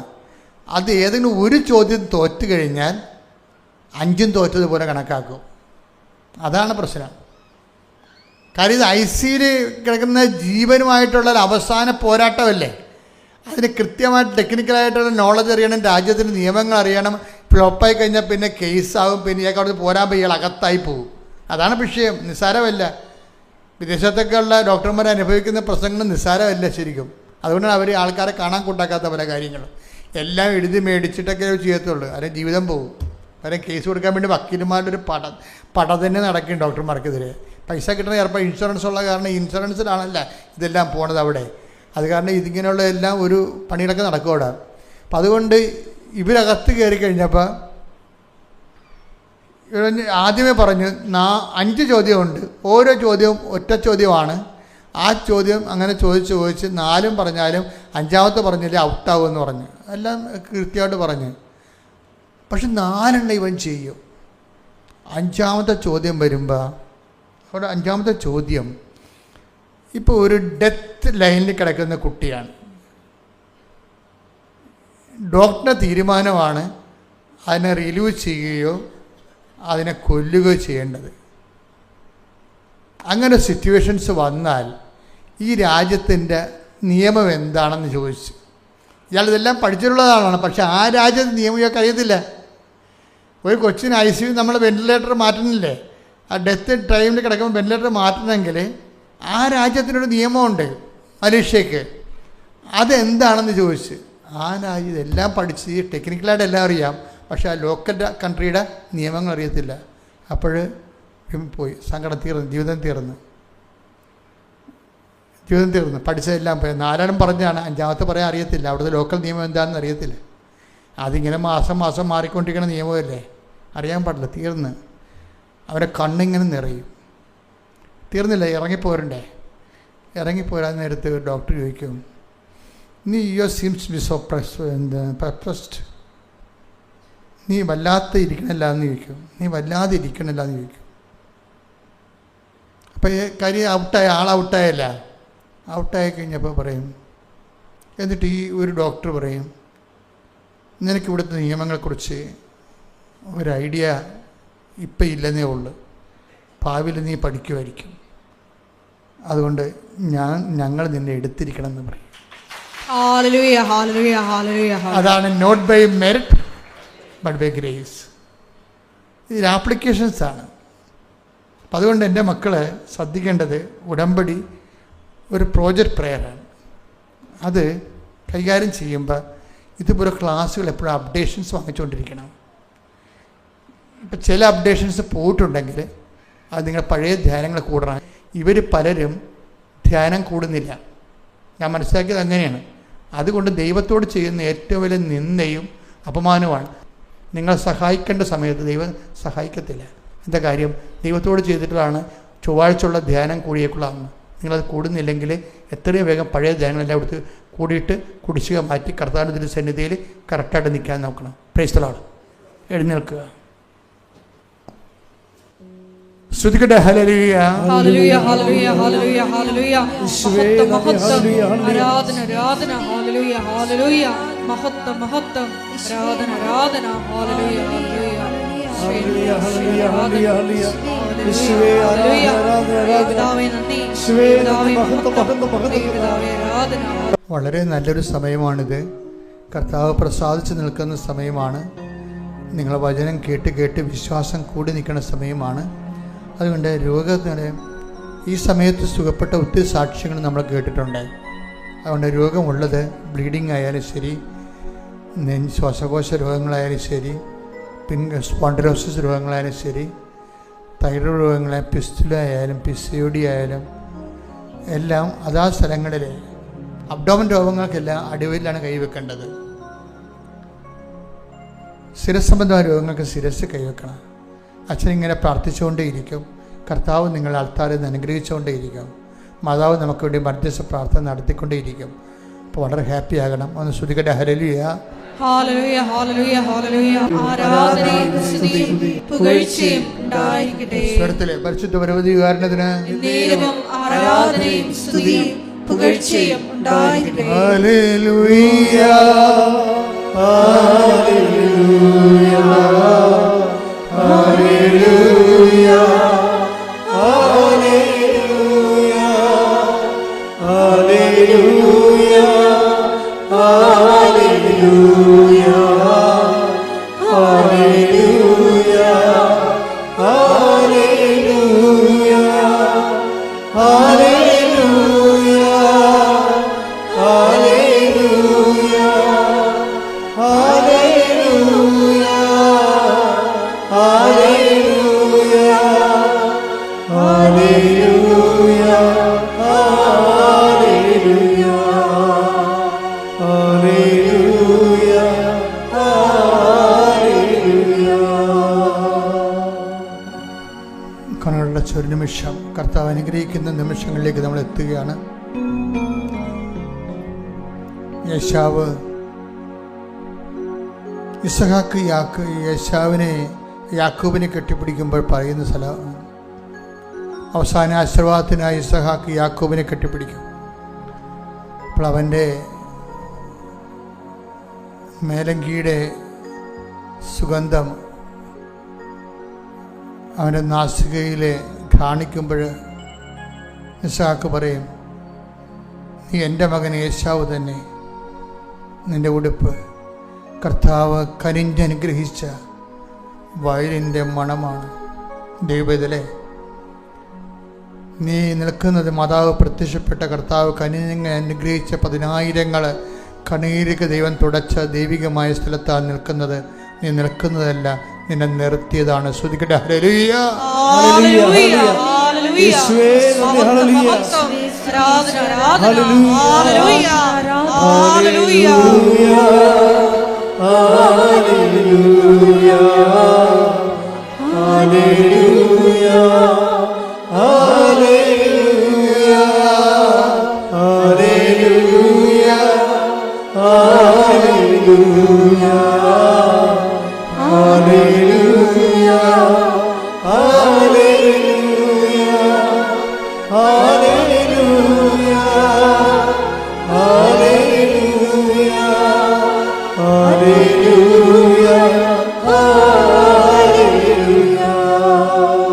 അത് ഏതെങ്കിലും ഒരു ചോദ്യം തോറ്റു കഴിഞ്ഞാൽ 5ഉം തോറ്റതുപോലെ കണക്കാക്കും. അതാണ് പ്രശ്നം. കാര്യം ഇത് ICയിൽ കിടക്കുന്ന ജീവനുമായിട്ടുള്ള അവസാന പോരാട്ടമല്ലേ. അതിന് കൃത്യമായിട്ട് ടെക്നിക്കലായിട്ടുള്ള നോളജ് അറിയണം, രാജ്യത്തിൻ്റെ നിയമങ്ങൾ അറിയണം. ഫ്ലോപ്പായി കഴിഞ്ഞാൽ പിന്നെ കേസാവും, പിന്നെ ഇയാൾക്ക് അവിടെ പോരാൻ പോയി ഇയാൾ അകത്തായി പോകും. അതാണ് വിഷയം. നിസ്സാരമല്ല. വിദേശത്തൊക്കെ ഉള്ള ഡോക്ടർമാർ അനുഭവിക്കുന്ന പ്രശ്നങ്ങൾ നിസ്സാരമല്ല ശരിക്കും. അതുകൊണ്ടാണ് അവർ ആൾക്കാരെ കാണാൻ കൂട്ടാക്കാത്ത പല കാര്യങ്ങളും. എല്ലാം എഴുതി മേടിച്ചിട്ടൊക്കെ ചെയ്യത്തുള്ളൂ. അവരെ ജീവിതം പോകും. അവരെ കേസ് കൊടുക്കാൻ വേണ്ടി വക്കീലുമാരുടെ ഒരു പട തന്നെ നടക്കും ഡോക്ടർമാർക്കെതിരെ. പൈസ കിട്ടണ ചിലപ്പോൾ ഇൻഷുറൻസ് ഉള്ള കാരണം ഇൻഷുറൻസിലാണല്ല ഇതെല്ലാം പോണത് അവിടെ. അത് കാരണം ഇതിങ്ങനെയുള്ള എല്ലാം ഒരു പണികളൊക്കെ നടക്കും അവിടെ. അപ്പം അതുകൊണ്ട് ഇവരകത്ത് കയറി കഴിഞ്ഞപ്പോൾ ആദ്യമേ പറഞ്ഞു 5 ചോദ്യമുണ്ട്. ഓരോ ചോദ്യവും ഒറ്റ ചോദ്യമാണ്. ആ ചോദ്യം അങ്ങനെ ചോദിച്ച് 4ഉം പറഞ്ഞാലും 5ാമത്തെ പറഞ്ഞില്ലേ ഔട്ടാവുമെന്ന് പറഞ്ഞു. എല്ലാം കൃത്യമായിട്ട് പറഞ്ഞു. പക്ഷെ 4 ഇവൻ ചെയ്യും. 5-ാമത്തെ ചോദ്യം വരുമ്പോൾ അവിടെ 5-ാമത്തെ ചോദ്യം, ഇപ്പോൾ ഒരു ഡെത്ത് ലൈനിൽ കിടക്കുന്ന കുട്ടിയാണ്. ഡോക്ടറുടെ തീരുമാനമാണ് അതിനെ റിലീവ് ചെയ്യുകയോ അതിനെ കൊല്ലുകയോ ചെയ്യേണ്ടത്. അങ്ങനെ സിറ്റുവേഷൻസ് വന്നാൽ ഈ രാജ്യത്തിൻ്റെ നിയമം എന്താണെന്ന് ചോദിച്ചു. ഇയാളിതെല്ലാം പഠിച്ചിട്ടുള്ളതാണ്, പക്ഷെ ആ രാജ്യത്ത് നിയമം ഇയാൾക്ക് അറിയത്തില്ല. ഒരു കൊച്ചിന് ICU നമ്മൾ വെന്റിലേറ്റർ മാറ്റുന്നില്ലേ, ആ ഡെത്ത് ടൈമിൽ കിടക്കുമ്പോൾ വെന്റിലേറ്റർ മാറ്റണമെങ്കിൽ ആ രാജ്യത്തിനൊരു നിയമമുണ്ട് മലേഷ്യക്ക്. അതെന്താണെന്ന് ചോദിച്ച് ആ രാജ്യം എല്ലാം പഠിച്ച് ടെക്നിക്കലായിട്ട് എല്ലാം അറിയാം, പക്ഷേ ആ ലോക്കൽ കൺട്രിയുടെ നിയമങ്ങൾ അറിയത്തില്ല. അപ്പോൾ പോയി, സങ്കടം തീർന്നു, ജീവിതം തീർന്നു. പഠിച്ചതെല്ലാം പോയി. 4 പറഞ്ഞാണ്, 5-ാമത്തെ പറയാൻ അറിയത്തില്ല. അവിടുത്തെ ലോക്കൽ നിയമം എന്താണെന്ന് അറിയത്തില്ല. അതിങ്ങനെ മാസം മാറിക്കൊണ്ടിരിക്കുന്ന നിയമമല്ലേ, അറിയാൻ പാടില്ല. തീർന്ന് അവരെ കണ്ണിങ്ങനെ നിറയും. തീർന്നില്ല, ഇറങ്ങിപ്പോരണ്ടേ. ഇറങ്ങിപ്പോരാൻ നേരത്ത് ഡോക്ടർ ചോദിക്കും, നീ സീംസ് ബി സോ പെർപ്ലസ്ഡ്, നീ വല്ലാതെ ഇരിക്കണില്ല എന്ന് ചോദിക്കും. അപ്പോൾ കാര്യം ഔട്ടായല്ല. ഔട്ടായി കഴിഞ്ഞപ്പോൾ പറയും, എന്നിട്ട് ഈ ഒരു ഡോക്ടർ പറയും, നിനക്ക് ഇവിടുത്തെ നിയമങ്ങളെക്കുറിച്ച് ഒരു ഐഡിയ ഇപ്പം ഇല്ലെന്നേ ഉള്ളൂ, ഭാവിയിൽ നീ പഠിക്കുമായിരിക്കും, അതുകൊണ്ട് ഞങ്ങൾ നിന്നെ എടുത്തിരിക്കണം എന്ന് പറയും. അതാണ് not by merit but by grace. ഇതിൽ ആപ്ലിക്കേഷൻസാണ്. അപ്പം അതുകൊണ്ട് എൻ്റെ മക്കളെ ശ്രദ്ധിക്കേണ്ടത്, ഉടമ്പടി ഒരു പ്രോജക്റ്റ് പ്രെയറാണ്. അത് കൈകാര്യം ചെയ്യുമ്പോൾ ഇതുപോലെ ക്ലാസ്സുകൾ എപ്പോഴും അപ്ഡേഷൻസ് വാങ്ങിച്ചുകൊണ്ടിരിക്കണം. ഇപ്പം ചില അപ്ഡേഷൻസ് പോയിട്ടുണ്ടെങ്കിൽ അത് നിങ്ങൾ പഴയ ധ്യാനങ്ങൾ കൂടണം. ഇവർ പലരും ധ്യാനം കൂടുന്നില്ല, ഞാൻ മനസ്സിലാക്കിയത് അങ്ങനെയാണ്. അതുകൊണ്ട് ദൈവത്തോട് ചെയ്യുന്ന ഏറ്റവും വലിയ നിന്ദയും അപമാനവുമാണ്. നിങ്ങളെ സഹായിക്കേണ്ട സമയത്ത് ദൈവം സഹായിക്കത്തില്ല. എന്താ കാര്യം? ദൈവത്തോട് ചെയ്തിട്ടുള്ളതാണ് ചൊവ്വാഴ്ചയുള്ള ധ്യാനം കൂടിയേക്കുള്ളതാണ്. നിങ്ങളത് കൂടുന്നില്ലെങ്കിൽ എത്രയും വേഗം പഴയ ധ്യാനങ്ങളെല്ലാം എടുത്ത് കൂടിയിട്ട് കുടിശ്ശിക മാറ്റി കർത്താവിൻ്റെ സന്നിധിയിൽ കറക്റ്റായിട്ട് നിൽക്കാൻ നോക്കണം. Praise the Lord. എഴുന്നേൽക്കുക, സ്തുതിക്കട്ടെ. ഹല്ലേലൂയ, ഹല്ലേലൂയ, ഹല്ലേലൂയ, ഹല്ലേലൂയ, ഹല്ലേലൂയ. മഹത്വം, മഹത്വം, ആരാധന, ആരാധന. ഹല്ലേലൂയ, ഹല്ലേലൂയ. മഹത്വം, മഹത്വം, ആരാധന, ആരാധന. ഹല്ലേലൂയ, ഹല്ലേലൂയ. വളരെ നല്ലൊരു സമയമാണിത്. കർത്താവ് പ്രസാദിച്ച് നിൽക്കുന്ന സമയമാണ്. നിങ്ങളെ വചനം കേട്ട് വിശ്വാസം കൂടി നിൽക്കുന്ന സമയമാണ്. അതുകൊണ്ട് രോഗത്തിന് ഈ സമയത്ത് സുഖപ്പെട്ട ഒത്തിരി സാക്ഷ്യങ്ങൾ നമ്മൾ കേട്ടിട്ടുണ്ട്. അതുകൊണ്ട് രോഗമുള്ളത് ബ്ലീഡിങ് ആയാലും ശരി, ശ്വാസകോശ രോഗങ്ങളായാലും ശരി, സ്പോണ്ടിലോസിസ് രോഗങ്ങളായാലും ശരി, തൈറോയ്ഡ് രോഗങ്ങളായാലും പിസ്തുല ആയാലും PCOD ആയാലും എല്ലാം അതാ സ്ഥലങ്ങളിൽ, അബ്ഡോമൻ രോഗങ്ങൾക്കെല്ലാം അടിവയിലാണ് കൈവെക്കേണ്ടത്. ശിരസ് സംബന്ധമായ രോഗങ്ങൾക്ക് ശിരസ് കൈവെക്കണം. അച്ഛനിങ്ങനെ പ്രാർത്ഥിച്ചുകൊണ്ടേയിരിക്കും. കർത്താവ് നിങ്ങളെ ആൾത്താരെ അനുഗ്രഹിച്ചുകൊണ്ടേയിരിക്കും. മാതാവ് നമുക്ക് വേണ്ടി മധ്യസ്ഥ പ്രാർത്ഥന നടത്തിക്കൊണ്ടേയിരിക്കും. അപ്പോൾ വളരെ ഹാപ്പി ആകണം. ഒന്ന് ശ്രുതിക്കട്ടെ. ഹല്ലേലൂയ, ഹല്ലേലൂയ, ഹല്ലേലൂയ, ഹല്ലേലൂയ. ആരാധനയും സ്തുതിയും പുകഴ്ചയും ഉണ്ടായിരിക്കട്ടെ. സ്വരത്തിലെ പരിശുദ്ധ പരമദിവ്യകാരുണ്യത്തിന് എന്നേരവും ആരാധനയും സ്തുതിയും പുകഴ്ചയും ഉണ്ടായിരിക്കട്ടെ. ഹല്ലേലൂയ, ഹല്ലേലൂയ, ഹല്ലേലൂയ, ഹല്ലേലൂയ, ഹല്ലേലൂയ, ഹല്ലേലൂയ, ഹല്ലേലൂയ, ഹല്ലേലൂയ, ഹല്ലേലൂയ, ഹല്ലേലൂയ, ഹല്ലേലൂയ, ഹല്ലേലൂയ, ഹല്ലേലൂയ, ഹല്ലേലൂയ, ഹല്ലേലൂയ. കണ്ണുകളുടെ ഒരു നിമിഷം കർത്താവ് അനുഗ്രഹിക്കുന്ന നിമിഷങ്ങളിലേക്ക് നമ്മൾ എത്തുകയാണ്. യേശാവ് ഇസഹാക്ക് യേശാവിനെ യാക്കോബിനെ കെട്ടിപ്പിടിക്കുമ്പോൾ പറയുന്ന സ്ഥലം. അവസാന ആശീർവാദത്തിനായി ഇസഹാക്ക് യാക്കോബിനെ കെട്ടിപ്പിടിക്കും. അപ്പോൾ അവൻ്റെ മേലങ്കിയുടെ സുഗന്ധം അവൻ്റെ നാസികയിൽ കാണിക്കുമ്പോൾ ഇസഹാക്ക് പറയും, നീ എൻ്റെ മകൻ യേശാവ് തന്നെ. നിൻ്റെ ഉടുപ്പ് കർത്താവ് കനിഞ്ഞനുഗ്രഹിച്ച വയലിൻ്റെ മണമാണ്. ദൈവത്തിലെ നീ നിൽക്കുന്നത്, മാതാവ് പ്രത്യക്ഷപ്പെട്ട കർത്താവ് കനിഞ്ഞ് അനുഗ്രഹിച്ച 10,000 കണ്ണീരൊക്കെ ദൈവം തുടച്ച ദൈവികമായ സ്ഥലത്താണ് നിൽക്കുന്നത്. നീ നിൽക്കുന്നതല്ല, നിന്നെ നിർത്തിയതാണ്. ശ്രദ്ധിക്കട്ടെ. ഹല്ലേലൂയ, ഹല്ലേലൂയ, ഹല്ലേലൂയ,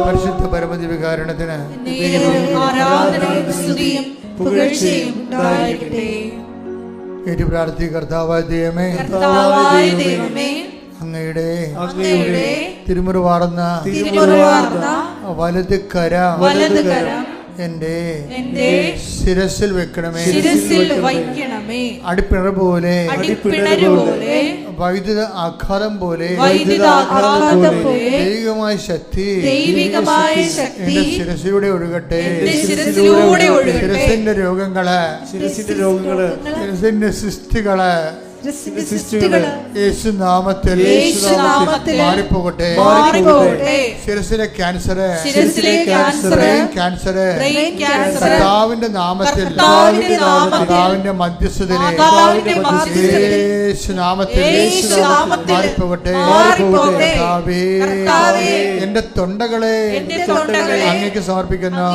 പരിശുദ്ധ പരമദിവ്യകാരുണ്യത്തിന് ആരാധനയും സ്തുതിയും പുകഴ്ചയും ഉണ്ടായിരിക്കട്ടെ. ഏറ്റു പ്രാർത്ഥി. കർത്താവായ ദൈവമേ, അങ്ങയുടെ തിരുമുറിവാർന്ന വലത് കരം എന്റെ ശിരസിൽ വെക്കണമേ. അടിപ്പിണർ പോലെ, വൈദ്യുത ആഘാതം പോലെ ദൈവികമായ ശക്തി എന്റെ ശിരസിലൂടെ ഒഴുകട്ടെ. ശിരസിന്റെ രോഗങ്ങള്, ശിരസിന്റെ സൃഷ്ടികള് യേശുനാമത്തിൽ മാറിപ്പോകട്ടെ. ശിരസിലെ ക്യാൻസർ, കർത്താവിന്റെ നാമത്തിൽ, കർത്താവിന്റെ മധ്യസ്ഥതയിൽ യേശുനാമത്തിൽ മാറിപ്പോകട്ടെ. എന്റെ തൊണ്ടകളെ അങ്ങേക്ക് സമർപ്പിക്കുന്നു.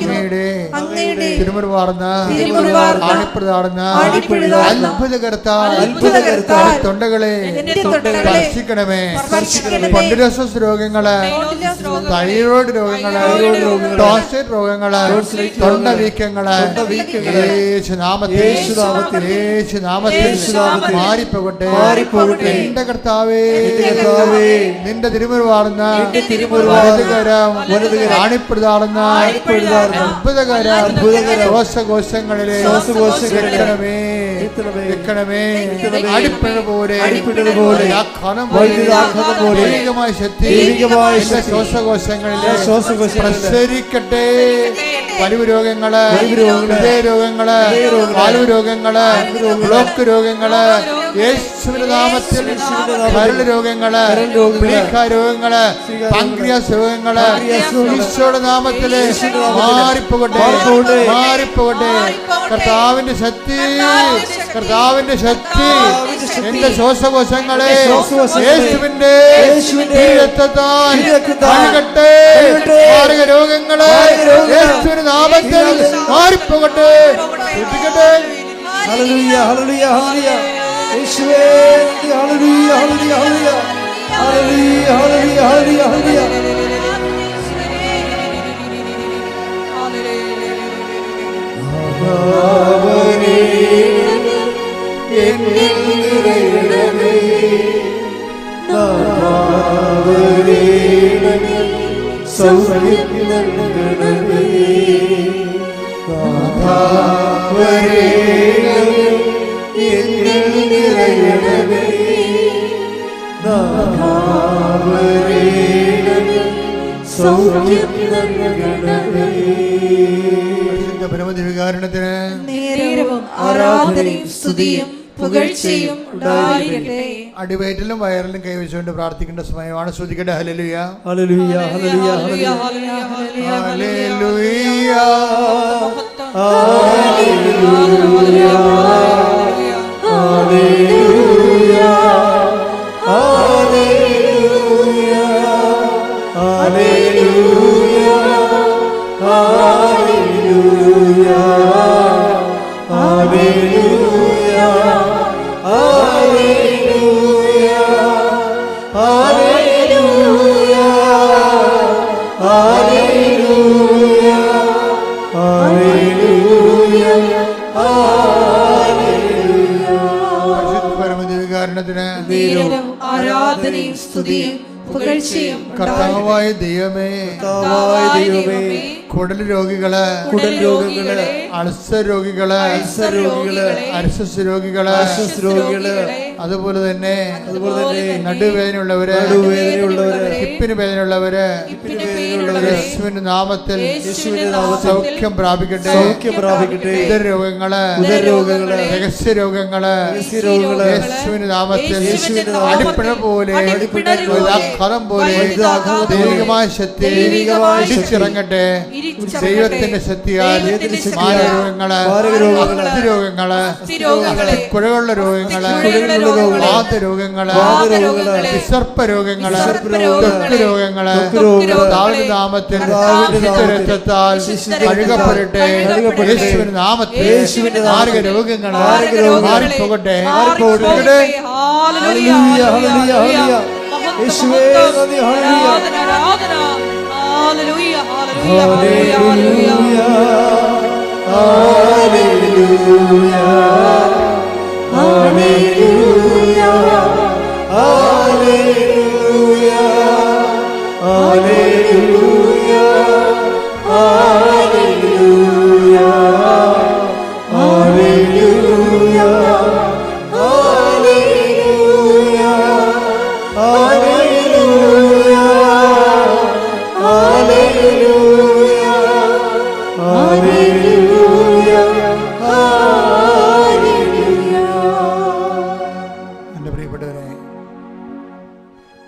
അങ്ങയുടെ തിരുമുറിവാർന്ന ആണിപ്രതാർന്ന അത്ഭുതകര തൊണ്ടകളെ സ്പർശിക്കണമേ. സ്പോണ്ടിലോസിസ് രോഗങ്ങള്, തൈറോയ്ഡ് രോഗങ്ങള്, ടോൺസിൽ രോഗങ്ങള്, തൊണ്ട വീക്കങ്ങള് മാറിപ്പോകട്ടെ. എന്റെ കർത്താവേ, നിന്റെ തിരുമുറിവാർന്ന ആണിപ്രതാർന്ന അത്ഭുതകര ശ്വാസകോശങ്ങളിലെ വെക്കണമേ. അടിപ്പിണർ പോലെ ദൈവികമായ ശക്തി ശ്വാസകോശങ്ങളിലെ പ്രസരിക്കട്ടെ. വലിവ് രോഗങ്ങള്, ഹൃദയ രോഗങ്ങള്, വാൽവ് രോഗങ്ങള്, ബ്ലോക്ക് രോഗങ്ങള് യേശുവിന്റെ നാമത്തിൽ, കരൾ രോഗങ്ങള്, പ്ലീഹ രോഗങ്ങള്, പാൻക്രിയാസ് രോഗങ്ങള് ഈശോയുടെ നാമത്തില് മാറിപ്പോകട്ടെ, മാറിപ്പോകട്ടെ. കർത്താവിന്റെ ശക്തി, കർത്താവിന്റെ ശക്തി എന്റെ ശ്വാസകോശങ്ങളെ യേശുവിന്റെ രക്തത്താൽ കഴുകട്ടെ. മാരക രോഗങ്ങളെ യേശുവിന്റെ നാമത്തിൽ മാറിപ്പോകട്ടെ. ഹല്ലേലൂയ, ഹല്ലേലൂയ, ഹല്ലേലൂയ. യേശുവേ, ഹല്ലേലൂയ, ഹല്ലേലൂയ, ഹല്ലേലൂയ, ഹല്ലേലൂയ, ഹല്ലേലൂയ, ഹല്ലേലൂയ. പരമദിവ്യകാരുണ്യത്തിന് ആരാധനയും സ്തുതിയും പുകഴ്ചയും ഉണ്ടായിരിക്കട്ടെ. അടിവയറ്റിലും വയറിലും കൈവച്ചുകൊണ്ട് പ്രാർത്ഥിക്കേണ്ട സമയമാണ്. ശ്രദ്ധിക്കട്ടെ. ഹല്ലേലൂയ, ഹല്ലേലൂയ, ഹല്ലേലൂയ, ഹല്ലേലൂയ, ഹല്ലേലൂയ, ഹല്ലേലൂയ, ഹല്ലേലൂയ, ദിവ്യകാരുണ്യത്തിന് നേരവും ആരാധനയും സ്തുതിയും പുകഴ്ചയും കർത്താവായ ദൈവമേ, കുടൽ രോഗികള്, അൾസർ രോഗികള്, അർശസ് രോഗികള്, അതുപോലെ തന്നെ നടുവേദനയുള്ളവര്, ഹിപ്പിന് വേദനയുള്ളവര് യേശുവിന്റെ നാമത്തിൽ സൗഖ്യം പ്രാപിക്കട്ടെ. ഉദരരോഗങ്ങള്, രഹസ്യ രോഗങ്ങള് യേശുവിന്റെ നാമത്തിൽ അടിപ്പിണ പോലെ കഥം പോലെ ദൈവികമായ ശക്തി ഇടിച്ചിറങ്ങട്ടെ. ദൈവത്തിന്റെ ശക്തിയാൽ മാരരോഗങ്ങള്, അസ്ഥിരോഗങ്ങള്, കുഴകളുള്ള രോഗങ്ങള്, വാതരോഗങ്ങള്, വിസർപ്പ രോഗങ്ങള്, ത്വക്ക് രോഗങ്ങള് ദാവീദിന്റെ നാമത്തിൽ രക്തത്താൽ കഴുകപ്പെടട്ടെ. യേശുവിന്റെ നാമത്തിൽ മാരക രോഗങ്ങള് മാറിപ്പോകട്ടെ. എൻ്റെ പ്രിയപ്പെട്ടവരെ,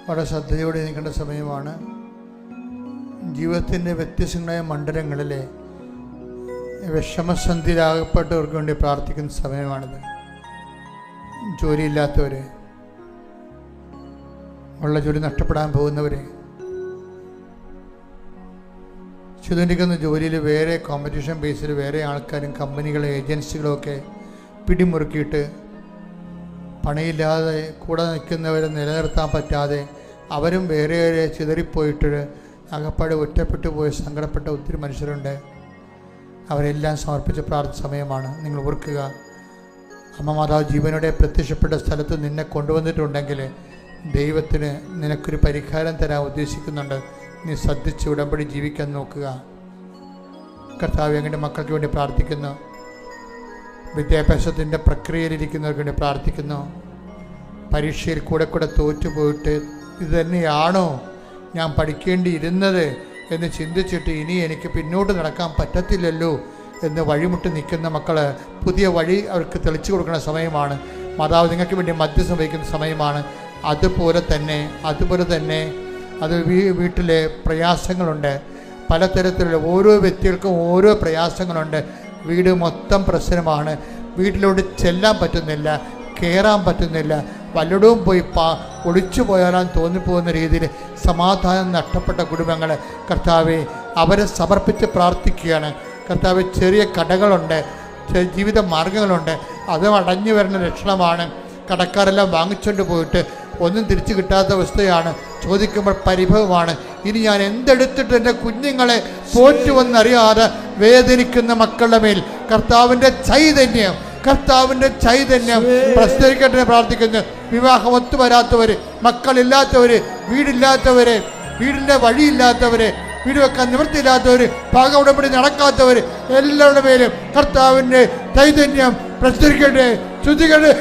വളരെ ശ്രദ്ധയോടെ നിൽക്കേണ്ട സമയമാണ്. ജീവിതത്തിൻ്റെ വ്യത്യസ്തങ്ങളായ മണ്ഡലങ്ങളിലെ വിഷമസന്ധിയിലാകപ്പെട്ടവർക്ക് വേണ്ടി പ്രാർത്ഥിക്കുന്ന സമയമാണിത്. ജോലിയില്ലാത്തവർ, ഉള്ള ജോലി നഷ്ടപ്പെടാൻ പോകുന്നവർ, ചെയ്തുകൊണ്ടിരിക്കുന്ന ജോലിയിൽ വേറെ കോമ്പറ്റീഷൻ ബേസിൽ വേറെ ആൾക്കാരും കമ്പനികളും ഏജൻസികളും ഒക്കെ പിടിമുറുക്കിയിട്ട് പണിയില്ലാതെ കൂടെ നിൽക്കുന്നവരെ നിലനിർത്താൻ പറ്റാതെ അവരും വേറെ വേറെ ചിതറിപ്പോയിട്ട് അകപ്പാട് ഒറ്റപ്പെട്ടു പോയി സങ്കടപ്പെട്ട ഒത്തിരി മനുഷ്യരുണ്ട്. അവരെല്ലാം സമർപ്പിച്ച് പ്രാർത്ഥന സമയമാണ്. നിങ്ങൾ ഓർക്കുക, അമ്മ മാതാവ് ജീവനോടെ പ്രത്യക്ഷപ്പെട്ട സ്ഥലത്ത് നിന്നെ കൊണ്ടുവന്നിട്ടുണ്ടെങ്കിൽ ദൈവത്തിന് നിനക്കൊരു പരിഹാരം തരാൻ ഉദ്ദേശിക്കുന്നുണ്ട്. നീ ശ്രദ്ധിച്ച് ഉടമ്പടി ജീവിക്കാൻ നോക്കുക. കർത്താവ് അങ്ങനെ മക്കൾക്ക് വേണ്ടി പ്രാർത്ഥിക്കുന്നു. വിദ്യാഭ്യാസത്തിൻ്റെ പ്രക്രിയയിലിരിക്കുന്നവർക്ക് വേണ്ടി പ്രാർത്ഥിക്കുന്നു. പരീക്ഷയിൽ കൂടെ തോറ്റുപോയിട്ട് ഇത് തന്നെയാണോ ഞാൻ പഠിക്കേണ്ടിയിരുന്നത് എന്ന് ചിന്തിച്ചിട്ട് ഇനി എനിക്ക് പിന്നോട്ട് നടക്കാൻ പറ്റത്തില്ലല്ലോ എന്ന് വഴിമുട്ടി നിൽക്കുന്ന മക്കൾ പുതിയ വഴി അവർക്ക് തെളിച്ചു കൊടുക്കുന്ന സമയമാണ്. മാതാവ് നിങ്ങൾക്ക് വേണ്ടി മധ്യസ്ഥം വഹിക്കുന്ന സമയമാണ്. അതുപോലെ തന്നെ അത് വീട്ടിലെ പ്രയാസങ്ങളുണ്ട്. പലതരത്തിലുള്ള ഓരോ വ്യക്തികൾക്കും ഓരോ പ്രയാസങ്ങളുണ്ട്. വീട് മൊത്തം പ്രശ്നമാണ്. വീട്ടിലോട്ട് ചെല്ലാൻ പറ്റുന്നില്ല, കയറാൻ പറ്റുന്നില്ല, വല്ലയിടവും പോയി ഒളിച്ചു പോയാലാൻ തോന്നിപ്പോകുന്ന രീതിയിൽ സമാധാനം നഷ്ടപ്പെട്ട കുടുംബങ്ങൾ കർത്താവെ അവരെ സമർപ്പിച്ച് പ്രാർത്ഥിക്കുകയാണ്. കർത്താവ് ചെറിയ കടകളുണ്ട്, ജീവിത മാർഗങ്ങളുണ്ട്, അത് അടഞ്ഞു വരുന്ന ലക്ഷണമാണ്. കടക്കാരെല്ലാം വാങ്ങിച്ചുകൊണ്ട് പോയിട്ട് ഒന്നും തിരിച്ചു കിട്ടാത്ത അവസ്ഥയാണ്. ചോദിക്കുമ്പോൾ പരിഭവമാണ്. ഇനി ഞാൻ എന്തെടുത്തിട്ട് എൻ്റെ കുഞ്ഞുങ്ങളെ പോറ്റുവെന്നറിയാതെ വേദനിക്കുന്ന മക്കളുടെ മേൽ കർത്താവിൻ്റെ ചൈതന്യം പ്രസ്തരിക്കട്ടെ പ്രാർത്ഥിക്കുന്നു. വിവാഹം ഒത്തുവരാത്തവർ, മക്കളില്ലാത്തവർ, വീടിൻ്റെ വഴിയില്ലാത്തവർ, വീട് വെക്കാൻ നിവൃത്തിയില്ലാത്തവർ, പാക ഉടമ്പടി നടക്കാത്തവർ, എല്ലാവരുടെ പേരും കർത്താവിൻ്റെ ചൈതന്യം പ്രസ്തരിക്കട്ടെ. ശ്രുതികട്ടെ.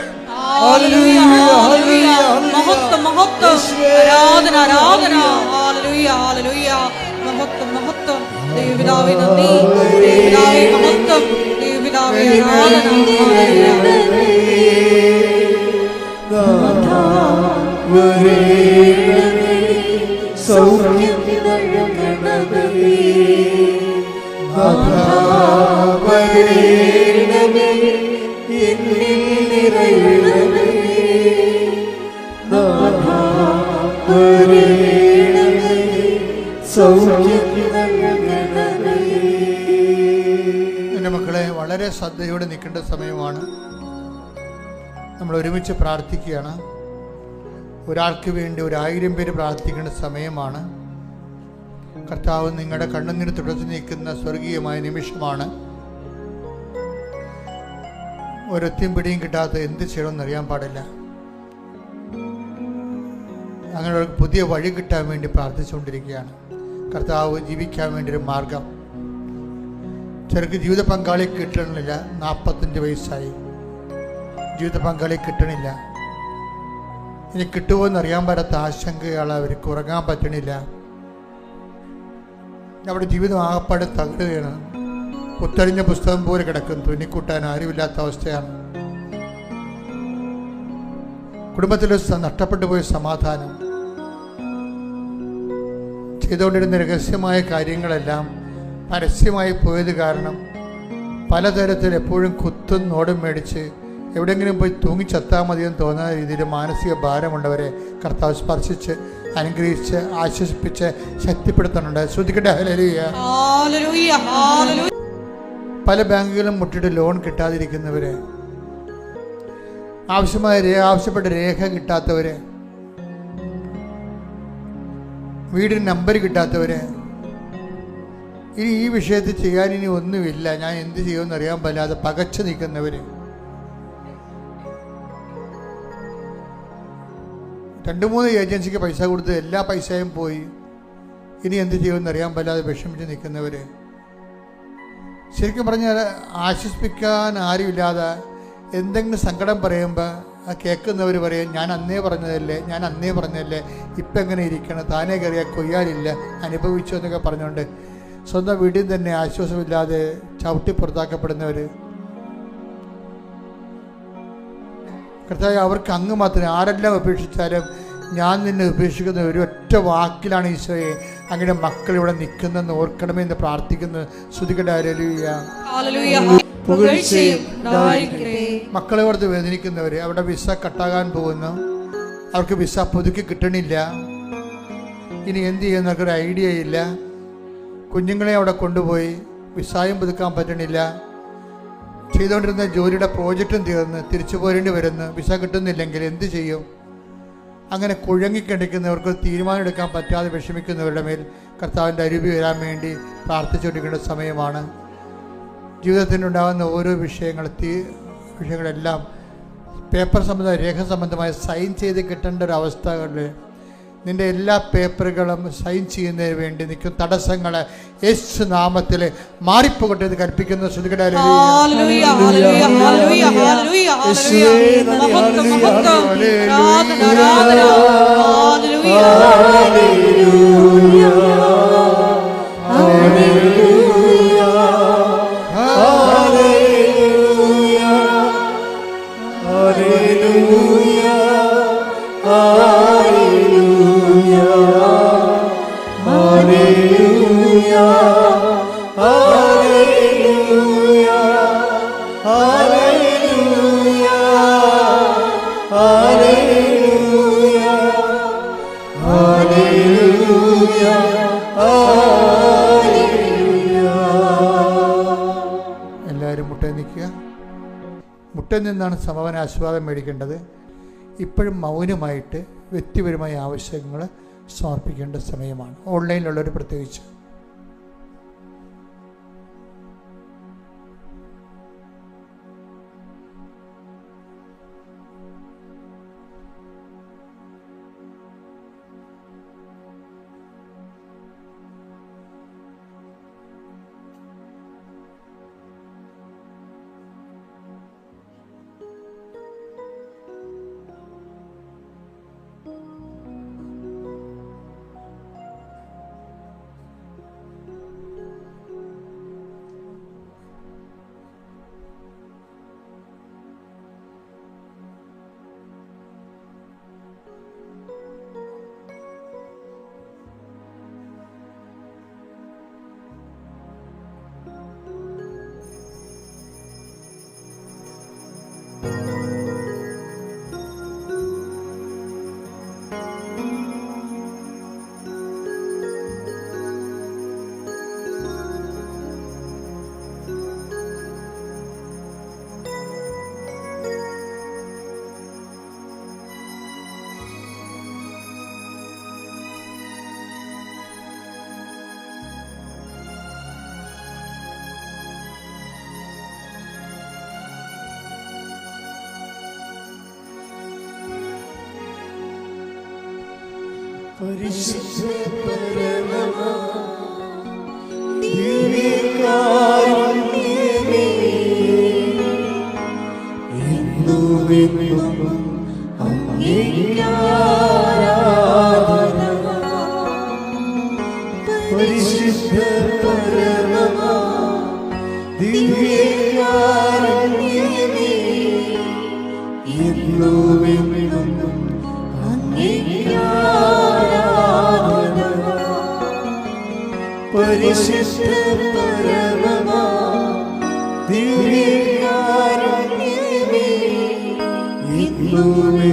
എൻ്റെ മക്കളെ, വളരെ ശ്രദ്ധയോടെ നിൽക്കേണ്ട സമയമാണ്. നമ്മൾ ഒരുമിച്ച് പ്രാർത്ഥിക്കുകയാണ്. ഒരാൾക്ക് വേണ്ടി 1000 പേര് പ്രാർത്ഥിക്കേണ്ട സമയമാണ്. കർത്താവ് നിങ്ങളുടെ കണ്ണുനീർ തുടച്ചു നീക്കുന്ന സ്വർഗീയമായ നിമിഷമാണ്. ഒരൊത്തിയും പിടിയും കിട്ടാത്ത എന്ത് ചെയ്യണമെന്ന് അറിയാൻ പാടില്ല. അങ്ങനെ ഒരു പുതിയ വഴി കിട്ടാൻ വേണ്ടി പ്രാർത്ഥിച്ചുകൊണ്ടിരിക്കുകയാണ്. കർത്താവ് ജീവിക്കാൻ വേണ്ടി ഒരു മാർഗം. ചിലർക്ക് ജീവിത പങ്കാളി കിട്ടണില്ല. 45 വയസ്സായി, ജീവിത പങ്കാളി കിട്ടണില്ല. ഇനി കിട്ടുമോ എന്നറിയാൻ പറ്റാത്ത ആശങ്കയാണ്. അവർക്ക് ഉറങ്ങാൻ പറ്റണില്ല. അവിടെ ജീവിതം ആകപ്പാടെ തകരുകയാണ്. കുത്തഴിഞ്ഞ പുസ്തകം പോലെ കിടക്കും. തുന്നിക്കൂട്ടാൻ ആരുമില്ലാത്ത അവസ്ഥയാണ്. കുടുംബത്തിൽ നഷ്ടപ്പെട്ടു പോയ സമാധാനം, ചെയ്തുകൊണ്ടിരുന്ന രഹസ്യമായ കാര്യങ്ങളെല്ലാം പരസ്യമായി പോയത് കാരണം പലതരത്തിൽ എപ്പോഴും കുത്തും നോടും മേടിച്ച് എവിടെയെങ്കിലും പോയി തൂങ്ങിച്ചത്താൽ മതിയെന്ന് തോന്നുന്ന രീതിയിൽ മാനസിക ഭാരമുള്ളവരെ കർത്താവ് സ്പർശിച്ച് അനുഗ്രഹിച്ച് ആശ്വസിപ്പിച്ച് ശക്തിപ്പെടുത്തുന്നുണ്ട്. ശ്രദ്ധിക്കട്ടെ. ഹല്ലേലൂയ. പല ബാങ്കുകളും മുട്ടിട്ട് ലോൺ കിട്ടാതിരിക്കുന്നവരെ, ആവശ്യപ്പെട്ട രേഖ കിട്ടാത്തവരെ, വീടിന് നമ്പർ കിട്ടാത്തവരെ, ഇനി ഈ വിഷയത്തിൽ ചെയ്യാൻ ഇനി ഒന്നുമില്ല, ഞാൻ എന്ത് ചെയ്യുമെന്ന് അറിയാൻ പറ്റാതെ പകച്ചു നിൽക്കുന്നവർ, 2-3 ഏജൻസിക്ക് പൈസ കൊടുത്ത് എല്ലാ പൈസയും പോയി, ഇനി എന്ത് ചെയ്യുമെന്ന് അറിയാൻ പറ്റാതെ വിഷമിച്ച് നിൽക്കുന്നവർ, ശരിക്കും പറഞ്ഞാൽ ആശ്വസിപ്പിക്കാൻ ആരുമില്ലാതെ എന്തെങ്കിലും സങ്കടം പറയുമ്പോൾ ആ കേൾക്കുന്നവർ പറയും, ഞാൻ അന്നേ പറഞ്ഞതല്ലേ, ഇപ്പം എങ്ങനെ ഇരിക്കണം, താനേ കയറിയാൽ കൊയ്യാലില്ല, അനുഭവിച്ചു എന്നൊക്കെ പറഞ്ഞുകൊണ്ട് സ്വന്തം വീട്ടിൽ തന്നെ ആശ്വാസമില്ലാതെ ചവിട്ടി പുറത്താക്കപ്പെടുന്നവർ. കർത്താവേ, അവർക്ക് അങ്ങ് മാത്രമേ, ആരെല്ലാം ഉപേക്ഷിച്ചാലും ഞാൻ നിന്നെ ഉപേക്ഷിക്കുന്ന ഒരു ഒറ്റ വാക്കിലാണ് ഈശോയെ അങ്ങനെ മക്കൾ ഇവിടെ നിൽക്കുന്നെന്ന് ഓർക്കണമേ എന്ന് പ്രാർത്ഥിക്കുന്നു. ശ്രുതിക്കട്ടെ. ഹല്ലേലൂയ. മക്കളെ ഓർത്ത് വേദനിക്കുന്നവർ, അവിടെ വിസ കട്ടാകാൻ പോകുന്നു, അവർക്ക് വിസ പുതുക്കി കിട്ടണില്ല, ഇനി എന്ത് ചെയ്യുന്നവർക്കൊരു ഐഡിയ ഇല്ല. കുഞ്ഞുങ്ങളെ അവിടെ കൊണ്ടുപോയി വിസയും പുതുക്കാൻ പറ്റണില്ല. ചെയ്തുകൊണ്ടിരുന്ന ജോലിയുടെ പ്രോജക്റ്റും തീർന്ന് തിരിച്ചു പോരേണ്ടി വരുന്നു. വിസ കിട്ടുന്നില്ലെങ്കിൽ എന്ത് ചെയ്യും? അങ്ങനെ കുഴങ്ങിക്കിടക്കുന്നവർക്ക് തീരുമാനം എടുക്കാൻ പറ്റാതെ വിഷമിക്കുന്നവരുടെ മേൽ കർത്താവിൻ്റെ അരുവി വരാൻ വേണ്ടി പ്രാർത്ഥിച്ചുകൊണ്ടിരിക്കേണ്ട സമയമാണ്. ജീവിതത്തിനുണ്ടാകുന്ന ഓരോ വിഷയങ്ങളെല്ലാം പേപ്പർ സംബന്ധമായ രേഖ സംബന്ധമായ സൈൻ ചെയ്ത് കിട്ടേണ്ട ഒരു അവസ്ഥകളിൽ നിന്റെ എല്ലാ പേപ്പറുകളും സൈൻ ചെയ്യുന്നതിന് വേണ്ടി നിൽക്കുന്ന തടസ്സങ്ങളെ യേശു നാമത്തിൽ മാറിപ്പോകട്ടെ എന്ന് കൽപ്പിക്കുന്നു. എല്ലാവരും മുട്ടേ നിൽക്കുക. മുട്ടയിൽ നിന്നാണ് സമാപന ആശീർവാദം മേടിക്കേണ്ടത്. ഇപ്പോഴും മൗനമായിട്ട് വ്യക്തിപരമായ ആവശ്യങ്ങൾ സമർപ്പിക്കേണ്ട സമയമാണ്. ഓൺലൈനിലുള്ളവർ പ്രത്യേകിച്ച്. പരിശുദ്ധ പരമമാ ദിവ്യകാരുണ്യമേ, എന്നുമെന്നും അങ്ങേക്ക് ആരാധന. പരിശുദ്ധ പരമമാ ദിവ്യകാരുണ്യമേ, എന്നുമെന്നും അങ്ങേക്ക് ആരാധന. പരിശുദ്ധ പരമമാ ദിവ്യകാരുണ്യമേ, എന്നുമെന്നും